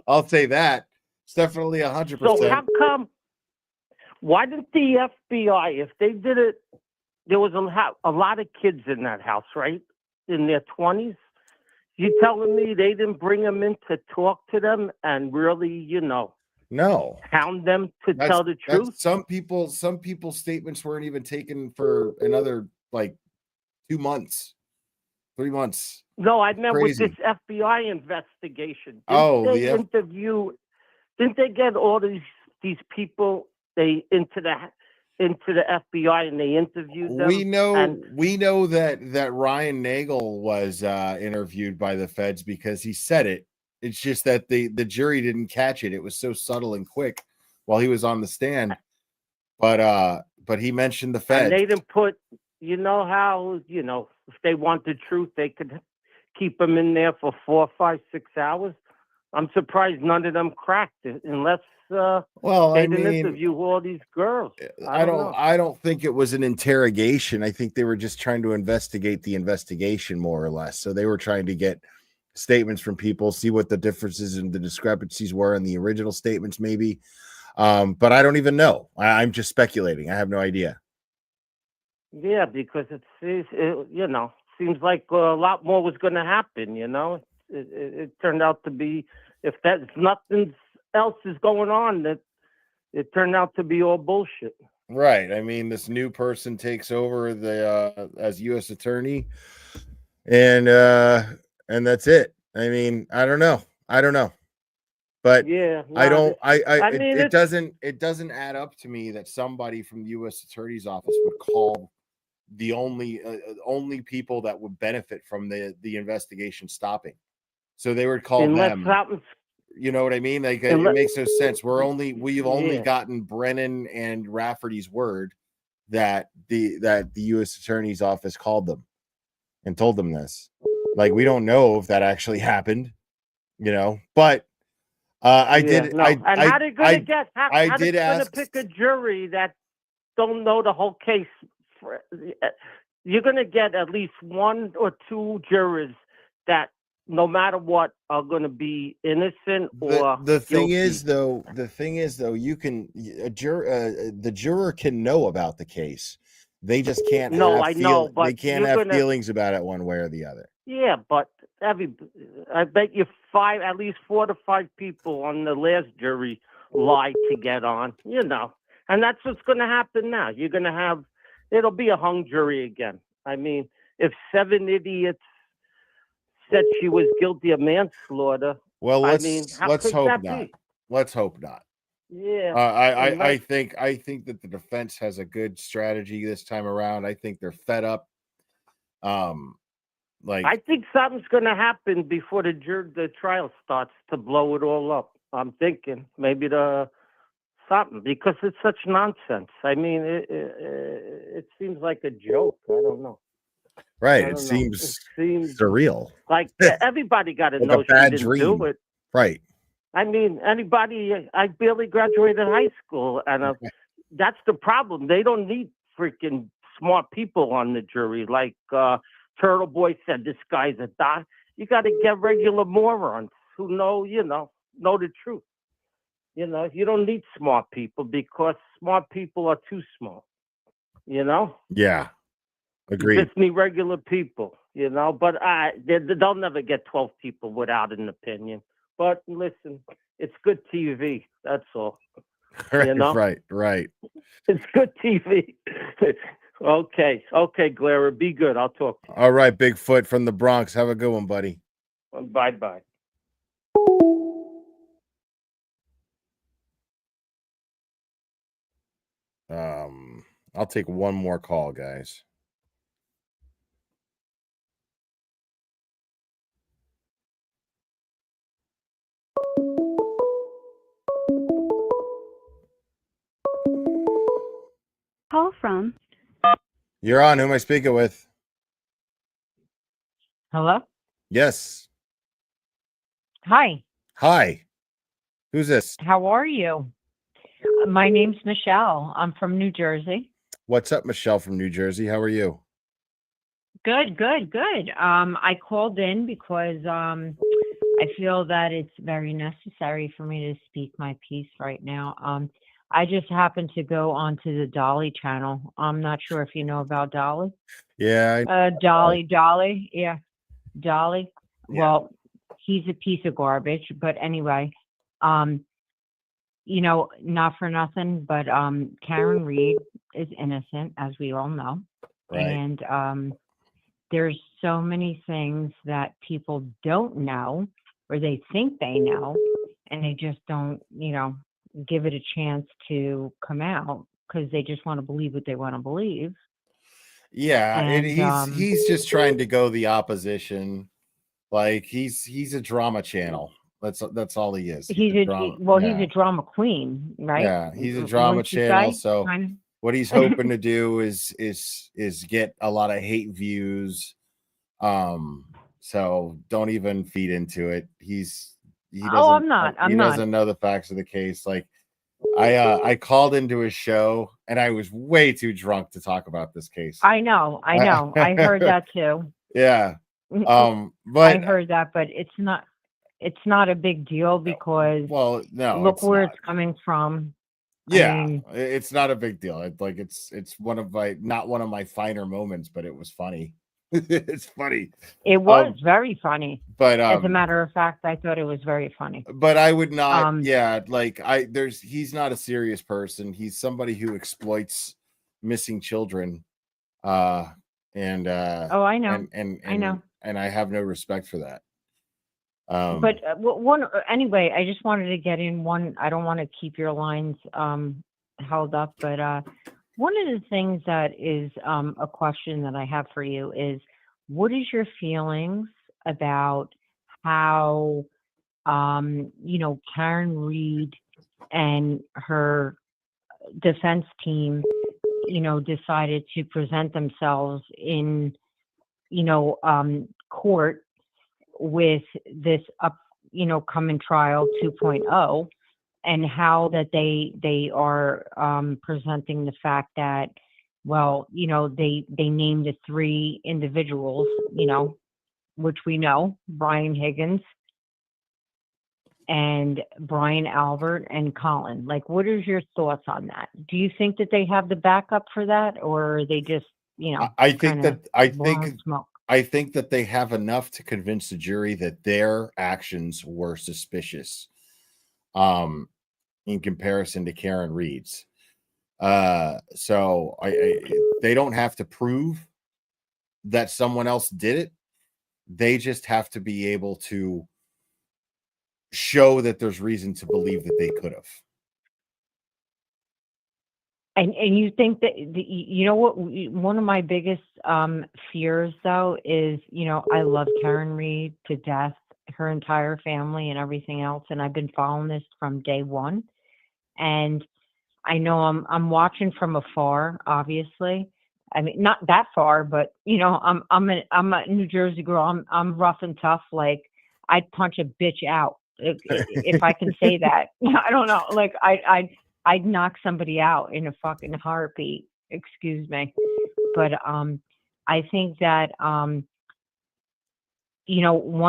I'll say that. It's definitely 100%. So how come? Why didn't the FBI, if they did it, there was a lot of kids in that house, right? In their 20s. You telling me they didn't bring them in to talk to them and really, No. hound them to tell the truth? Some people's statements weren't even taken for another like 2 months, 3 months. No, I meant Crazy. with this FBI investigation. The Didn't they get all these people into the FBI and they interviewed them? We know that Ryan Nagel was interviewed by the feds because he said it. It's just that the jury didn't catch it. It was so subtle and quick while he was on the stand. But he mentioned the feds. And they didn't put, how, if they want the truth, they could keep them in there for 4, 5, 6 hours. I'm surprised none of them cracked it unless they didn't interview all these girls. I don't think it was an interrogation. I think they were just trying to investigate the investigation more or less. So they were trying to get statements from people, see what the differences and the discrepancies were in the original statements, maybe. But I don't even know. I'm just speculating. I have no idea. Yeah, because it seems like a lot more was going to happen. It turned out to be, if nothing else is going on, that it turned out to be all bullshit. Right. I mean, this new person takes over as U.S. attorney, and that's it. I mean, I don't know, but yeah, it doesn't add up to me that somebody from the U.S. attorney's office would call the only people that would benefit from the investigation stopping. So they would call them. You know what I mean? Like it makes no sense. We've only gotten Brennan and Rafferty's word that the U.S. attorney's office called them and told them this. Like we don't know if that actually happened, But how they gonna pick a jury that don't know the whole case? You're gonna get at least 1 or 2 jurors that, no matter what, are going to be innocent or the thing guilty. is though, you can the juror can know about the case. They just can't. They can't have feelings about it one way or the other. Yeah, but I bet you at least 4 to 5 people on the last jury lied to get on. And that's what's going to happen now. You're going to have. It'll be a hung jury again. I mean, if 7 idiots said she was guilty of manslaughter. Well, let's hope not. Be? Let's hope not. Yeah. I think that the defense has a good strategy this time around. I think they're fed up. I think something's going to happen before the trial starts to blow it all up. I'm thinking maybe something, because it's such nonsense. I mean, it seems like a joke. I don't know. Right. It seems surreal. Like everybody got to like know a bad she didn't dream. do it. Right. I mean, I barely graduated high school, and that's the problem. They don't need freaking smart people on the jury. Like Turtle Boy said, this guy's a doc. You got to get regular morons who know the truth. You don't need smart people, because smart people are too small. Yeah. Agreed. You just need regular people, but they'll never get 12 people without an opinion. But listen, it's good TV. That's all. Right. It's good TV. Okay, Glera, be good. I'll talk to you. All right, Bigfoot from the Bronx. Have a good one, buddy. Bye. I'll take one more call, guys. Call from. You're on. Who am I speaking with? Hello? Yes. Hi. Hi. Who's this? How are you? My name's Michelle. I'm from New Jersey. What's up, Michelle from New Jersey? How are you? Good, good, good. I called in because I feel that it's very necessary for me to speak my piece right now. I just happened to go onto the Dolly channel. I'm not sure if you know about Dolly. Yeah. Dolly. Yeah. Dolly. Yeah. Well, he's a piece of garbage, but anyway, you know, not for nothing, but Karen Reed is innocent, as we all know. Right. And there's so many things that people don't know, or they think they know, and they just don't, you know, give it a chance to come out because they just want to believe what they want to believe. Yeah, and And he's just trying to go the opposition. Like he's a drama channel. That's all he is. he's a drama queen, right? Yeah, he's a drama Wouldn't you channel. say? So Kind of. what he's hoping to do is get a lot of hate views. So don't even feed into it. He doesn't he doesn't know the facts of the case. Like I called into his show and I was way too drunk to talk about this case. I know. I heard that too. Yeah. But I heard that, but it's not a big deal because look it's where not. it's coming from. Yeah, I mean, it's not a big deal. It's one of my not one of my finer moments, but it was funny. It's funny. it was very funny. But As a matter of fact, I thought it was very funny. But I would not. He's not a serious person. He's somebody who exploits missing children. Oh, I know. I know. And I have no respect for that. But anyway, I just wanted to get in one. I don't want to keep your lines held up, but one of the things that is a question that I have for you is, what is your feelings about how Karen Reed and her defense team decided to present themselves in court with this coming trial 2.0, and how that they are presenting the fact that, well, they named the three individuals, which we know, Brian Higgins and Brian Albert and Colin. Like, what is your thoughts on that? Do you think that they have the backup for that, or are they just, I think that they have enough to convince the jury that their actions were suspicious in comparison to Karen Reed's. So they don't have to prove that someone else did it. They just have to be able to show that there's reason to believe that they could have. And you think that, what, one of my biggest fears, though, is, I love Karen Reed to death, her entire family and everything else. And I've been following this from day one. And I know I'm watching from afar, obviously. I mean, not that far, but, I'm a New Jersey girl. I'm rough and tough. Like, I'd punch a bitch out if I can say that. I don't know. Like, I'd knock somebody out in a fucking heartbeat. Excuse me. But I think that one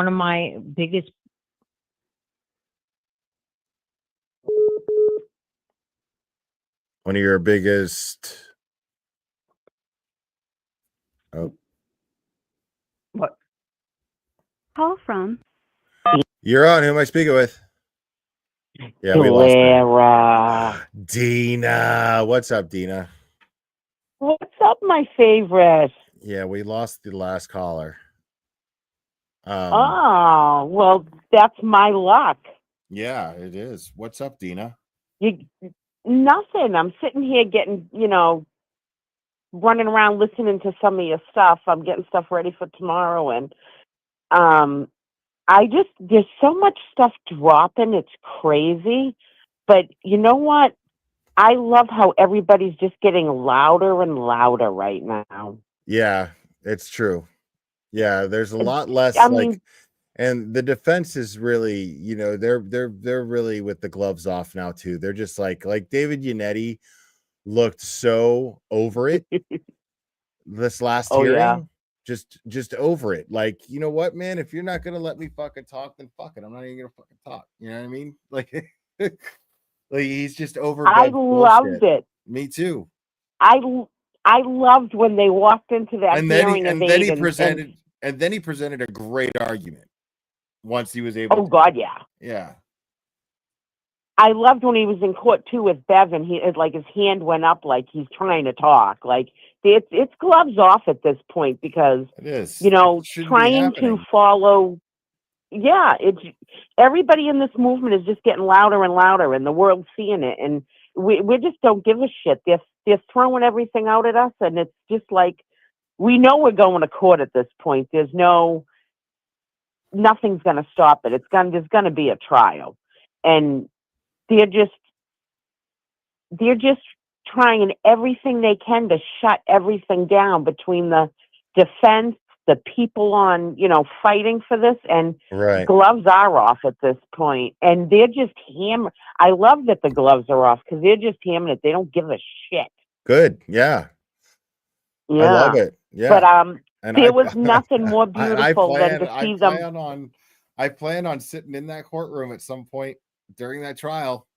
of my biggest One of your biggest what? Call from. You're on. Who am I speaking with? Yeah, we lost Clara. Dina. What's up, Dina? What's up, my favorite? Yeah, we lost the last caller. Oh, well, that's my luck. Yeah, it is. What's up, Dina? Nothing. I'm sitting here getting, running around listening to some of your stuff. I'm getting stuff ready for tomorrow, and there's so much stuff dropping. It's crazy. But you know what? I love how everybody's just getting louder and louder right now. Yeah, it's true. Yeah, there's a lot less and the defense is really, you know, they're really with the gloves off now too. They're just like David Yannetti looked so over it this last hearing. Just over it. Like, you know what, man? If you're not gonna let me fucking talk, then fuck it. I'm not even gonna fucking talk. You know what I mean? Like, like he's just over. I loved it. Me too. I loved when they walked into that hearing, and then he presented a great argument once he was able. Oh God, yeah. Yeah. I loved when he was in court too with Bevan. His hand went up like he's trying to talk. Like it's gloves off at this point because it is. You know, trying to follow. Yeah, it's everybody in this movement is just getting louder and louder, and the world's seeing it, and we just don't give a shit. They're throwing everything out at us, and it's just like we know we're going to court at this point. There's nothing's going to stop it. There's going to be a trial, and they're just trying everything they can to shut everything down between the defense, the people on, fighting for this, and gloves are off at this point, and they're just hammering. I love that the gloves are off because they're just hammering it. They don't give a shit. Good. Yeah. I love it. Yeah. But there was nothing more beautiful than to see them. I plan on sitting in that courtroom at some point during that trial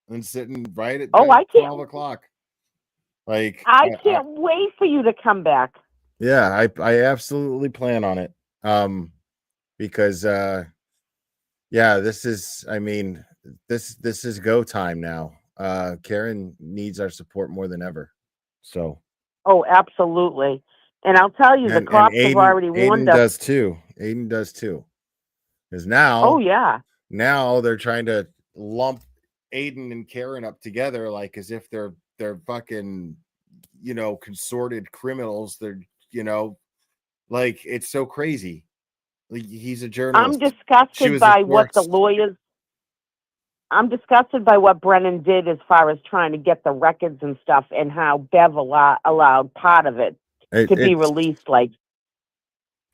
and sitting right at 12 o'clock. Like I can't wait for you to come back. Yeah, I absolutely plan on it. Because this is this is go time now. Karen needs our support more than ever. So oh, absolutely. And I'll tell you, the cops have already warned us. Aiden does too. Because now, oh yeah, now they're trying to lump Aiden and Karen up together, like as if they're fucking, consorted criminals. They're, like it's so crazy. Like he's a journalist. I'm disgusted by what the lawyers. I'm disgusted by what Brennan did as far as trying to get the records and stuff, and how Bev allowed part of it to be released. Like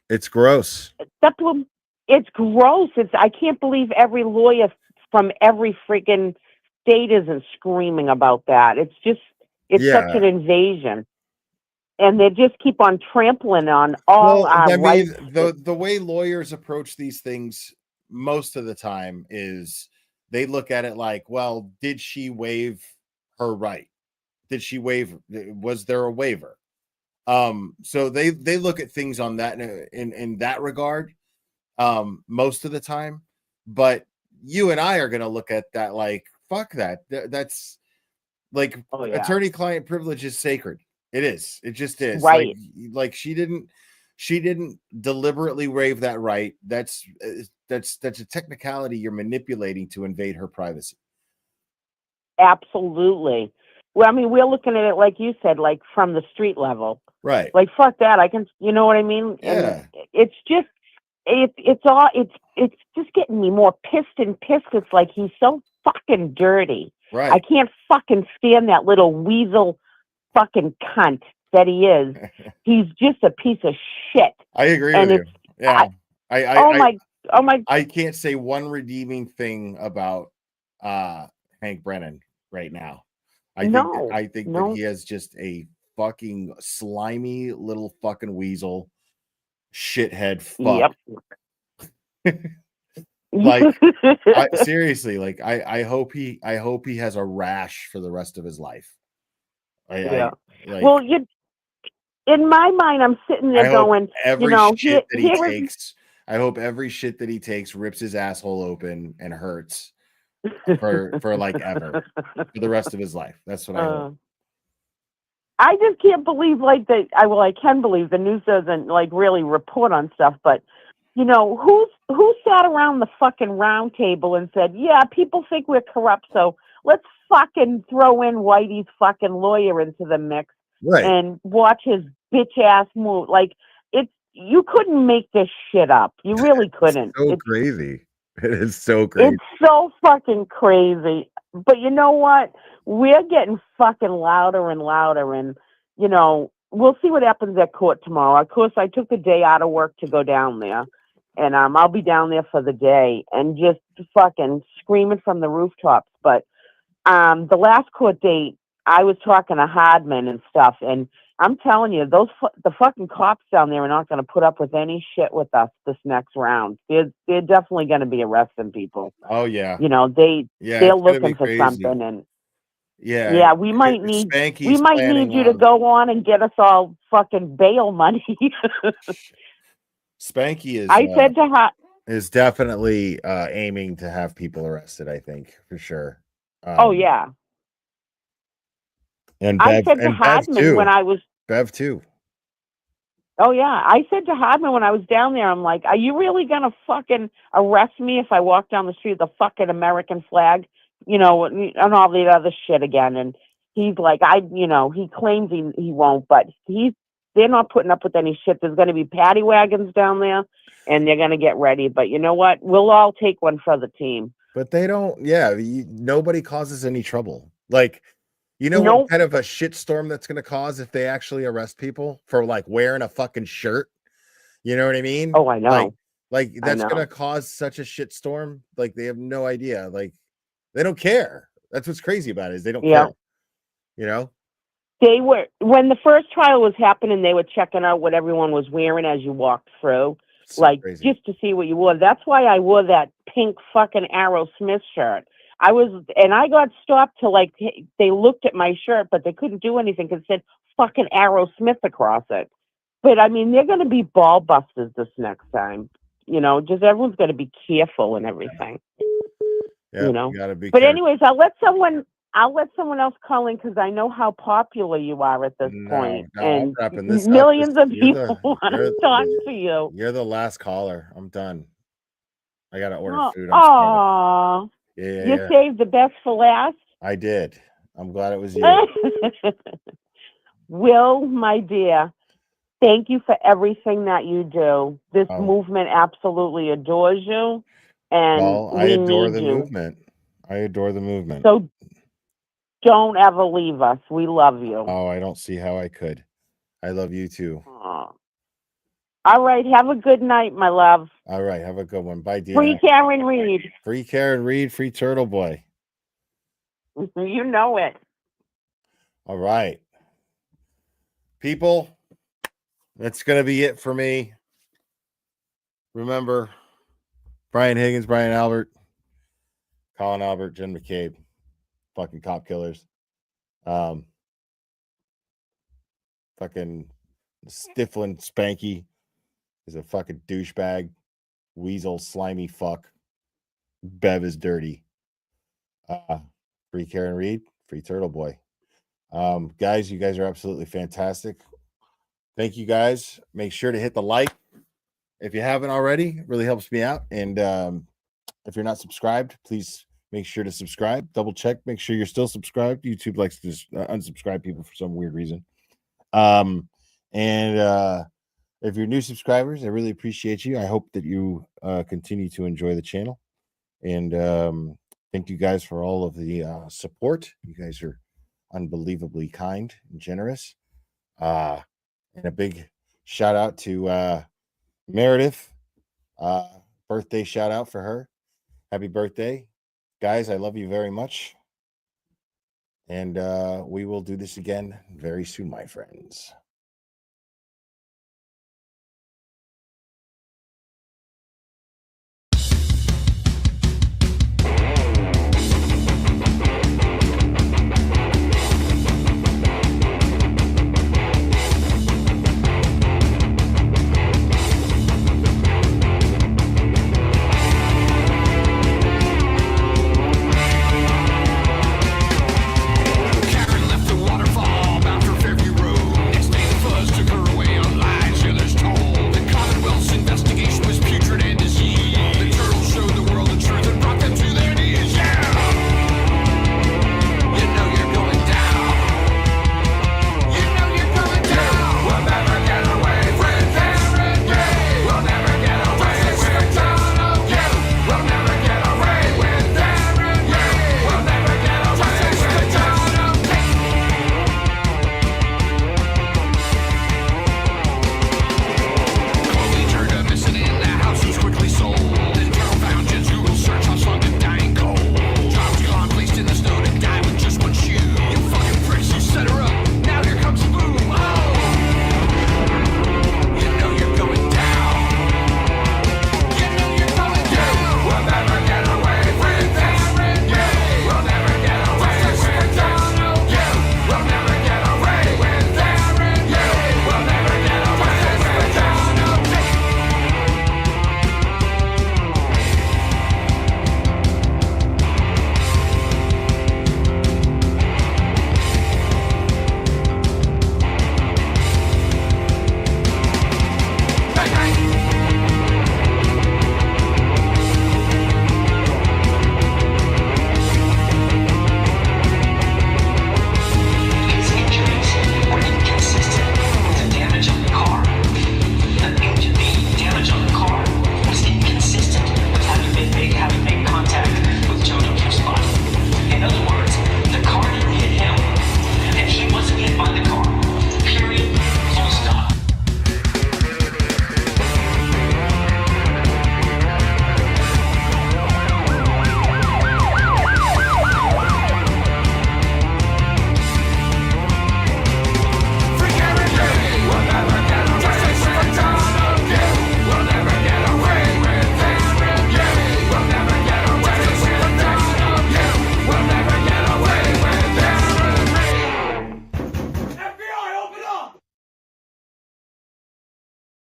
it's gross. It's gross. I can't believe every lawyer from every freaking state isn't screaming about that. It's such an invasion. And they just keep on trampling on all our rights. The way lawyers approach these things most of the time is they look at it like, well, did she waive her right? Did she waive? Was there a waiver? So they look at things on that in that regard most of the time. But you and I are going to look at that like, fuck that. That's like attorney-client privilege is sacred. It is. It just is. Right. Like she didn't deliberately waive that right. That's a technicality you're manipulating to invade her privacy. Absolutely. Well, I mean, we're looking at it like you said, like from the street level. Right. Like fuck that. I can, you know what I mean? Yeah. And it's just just getting me more pissed and pissed. It's like he's so fucking dirty. Right. I can't fucking stand that little weasel fucking cunt that he is. He's just a piece of shit. I agree with you. Yeah. I can't say one redeeming thing about Hank Brennan right now. I think that he has just a fucking slimy little fucking weasel shithead fuck. Yep. Like seriously, like I hope he has a rash for the rest of his life. In my mind, I'm sitting there going, I hope every shit that he takes rips his asshole open and hurts for like ever for the rest of his life. That's what I hope. I just can't believe I can believe the news doesn't like really report on stuff, but who sat around the fucking round table and said, yeah, people think we're corrupt, so let's fucking throw in Whitey's fucking lawyer into the mix Right. and watch his bitch ass move. Like, you couldn't make this shit up. You really couldn't. So crazy. It is so crazy. It's so fucking crazy. But you know what? We're getting fucking louder and louder, and we'll see what happens at court tomorrow. Of course, I took the day out of work to go down there, and I'll be down there for the day and just fucking screaming from the rooftops. But the last court date, I was talking to Hardman and stuff, and I'm telling you, the fucking cops down there are not going to put up with any shit with us this next round. They're definitely going to be arresting people. Oh yeah. They're looking for something, and yeah, we might need Spanky's you to go on and get us all fucking bail money. Spanky is. I said to her, is definitely aiming to have people arrested. I think for sure. Oh yeah. And I said to Hardman when I was Bev too. Oh yeah, I said to Hardman when I was down there, I'm like, are you really gonna fucking arrest me if I walk down the street with the fucking American flag, and all the other shit again? And he's like, he claims he won't, but they're not putting up with any shit. There's gonna be paddy wagons down there, and they're gonna get ready. But you know what? We'll all take one for the team. But they don't. Yeah, nobody causes any trouble. Like. What kind of a shitstorm that's going to cause if they actually arrest people for like wearing a fucking shirt? You know what I mean? Oh, I know. Like that's going to cause such a shitstorm. Like they have no idea. Like they don't care. That's what's crazy about it is they don't care. They were, when the first trial was happening, they were checking out what everyone was wearing as you walked through, just to see what you wore. That's why I wore that pink fucking Aerosmith shirt. I got stopped to they looked at my shirt, but they couldn't do anything because it said fucking Aerosmith across it. But I mean, they're going to be ball busters this next time. Just everyone's going to be careful and everything. Yeah, you gotta be But careful. anyways, I'll let someone else call in because I know how popular you are at this point, and I'm wrapping this millions up. of people want to talk to you. You're the last caller. I'm done. I gotta order food. Oh. Yeah, you saved the best for last? I did. I'm glad it was you. Will, my dear, thank you for everything that you do. This movement absolutely adores you. And I adore the movement. I adore the movement. So don't ever leave us. We love you. Oh, I don't see how I could. I love you too. All right. Have a good night, my love. All right. Have a good one. Bye, dear. Free Karen Reed. Free Karen Reed. Free Turtle Boy. You know it. All right. People, that's going to be it for me. Remember, Brian Higgins, Brian Albert, Colin Albert, Jen McCabe, fucking cop killers. Fucking Stiflin Spanky is a fucking douchebag, weasel, slimy fuck. Bev is dirty. Free Karen Reed, free Turtle Boy. Guys, you guys are absolutely fantastic. Thank you guys. Make sure to hit the like if you haven't already. It really helps me out. And if you're not subscribed, please make sure to subscribe. Double check, make sure you're still subscribed. YouTube likes to just unsubscribe people for some weird reason. If you're new subscribers, I really appreciate you. I hope that you continue to enjoy the channel. And thank you guys for all of the support. You guys are unbelievably kind and generous. And a big shout out to Meredith. Birthday shout out for her. Happy birthday. Guys, I love you very much. And we will do this again very soon, my friends. Karen left the waterfall, bound for Fairview Road. Next day bang.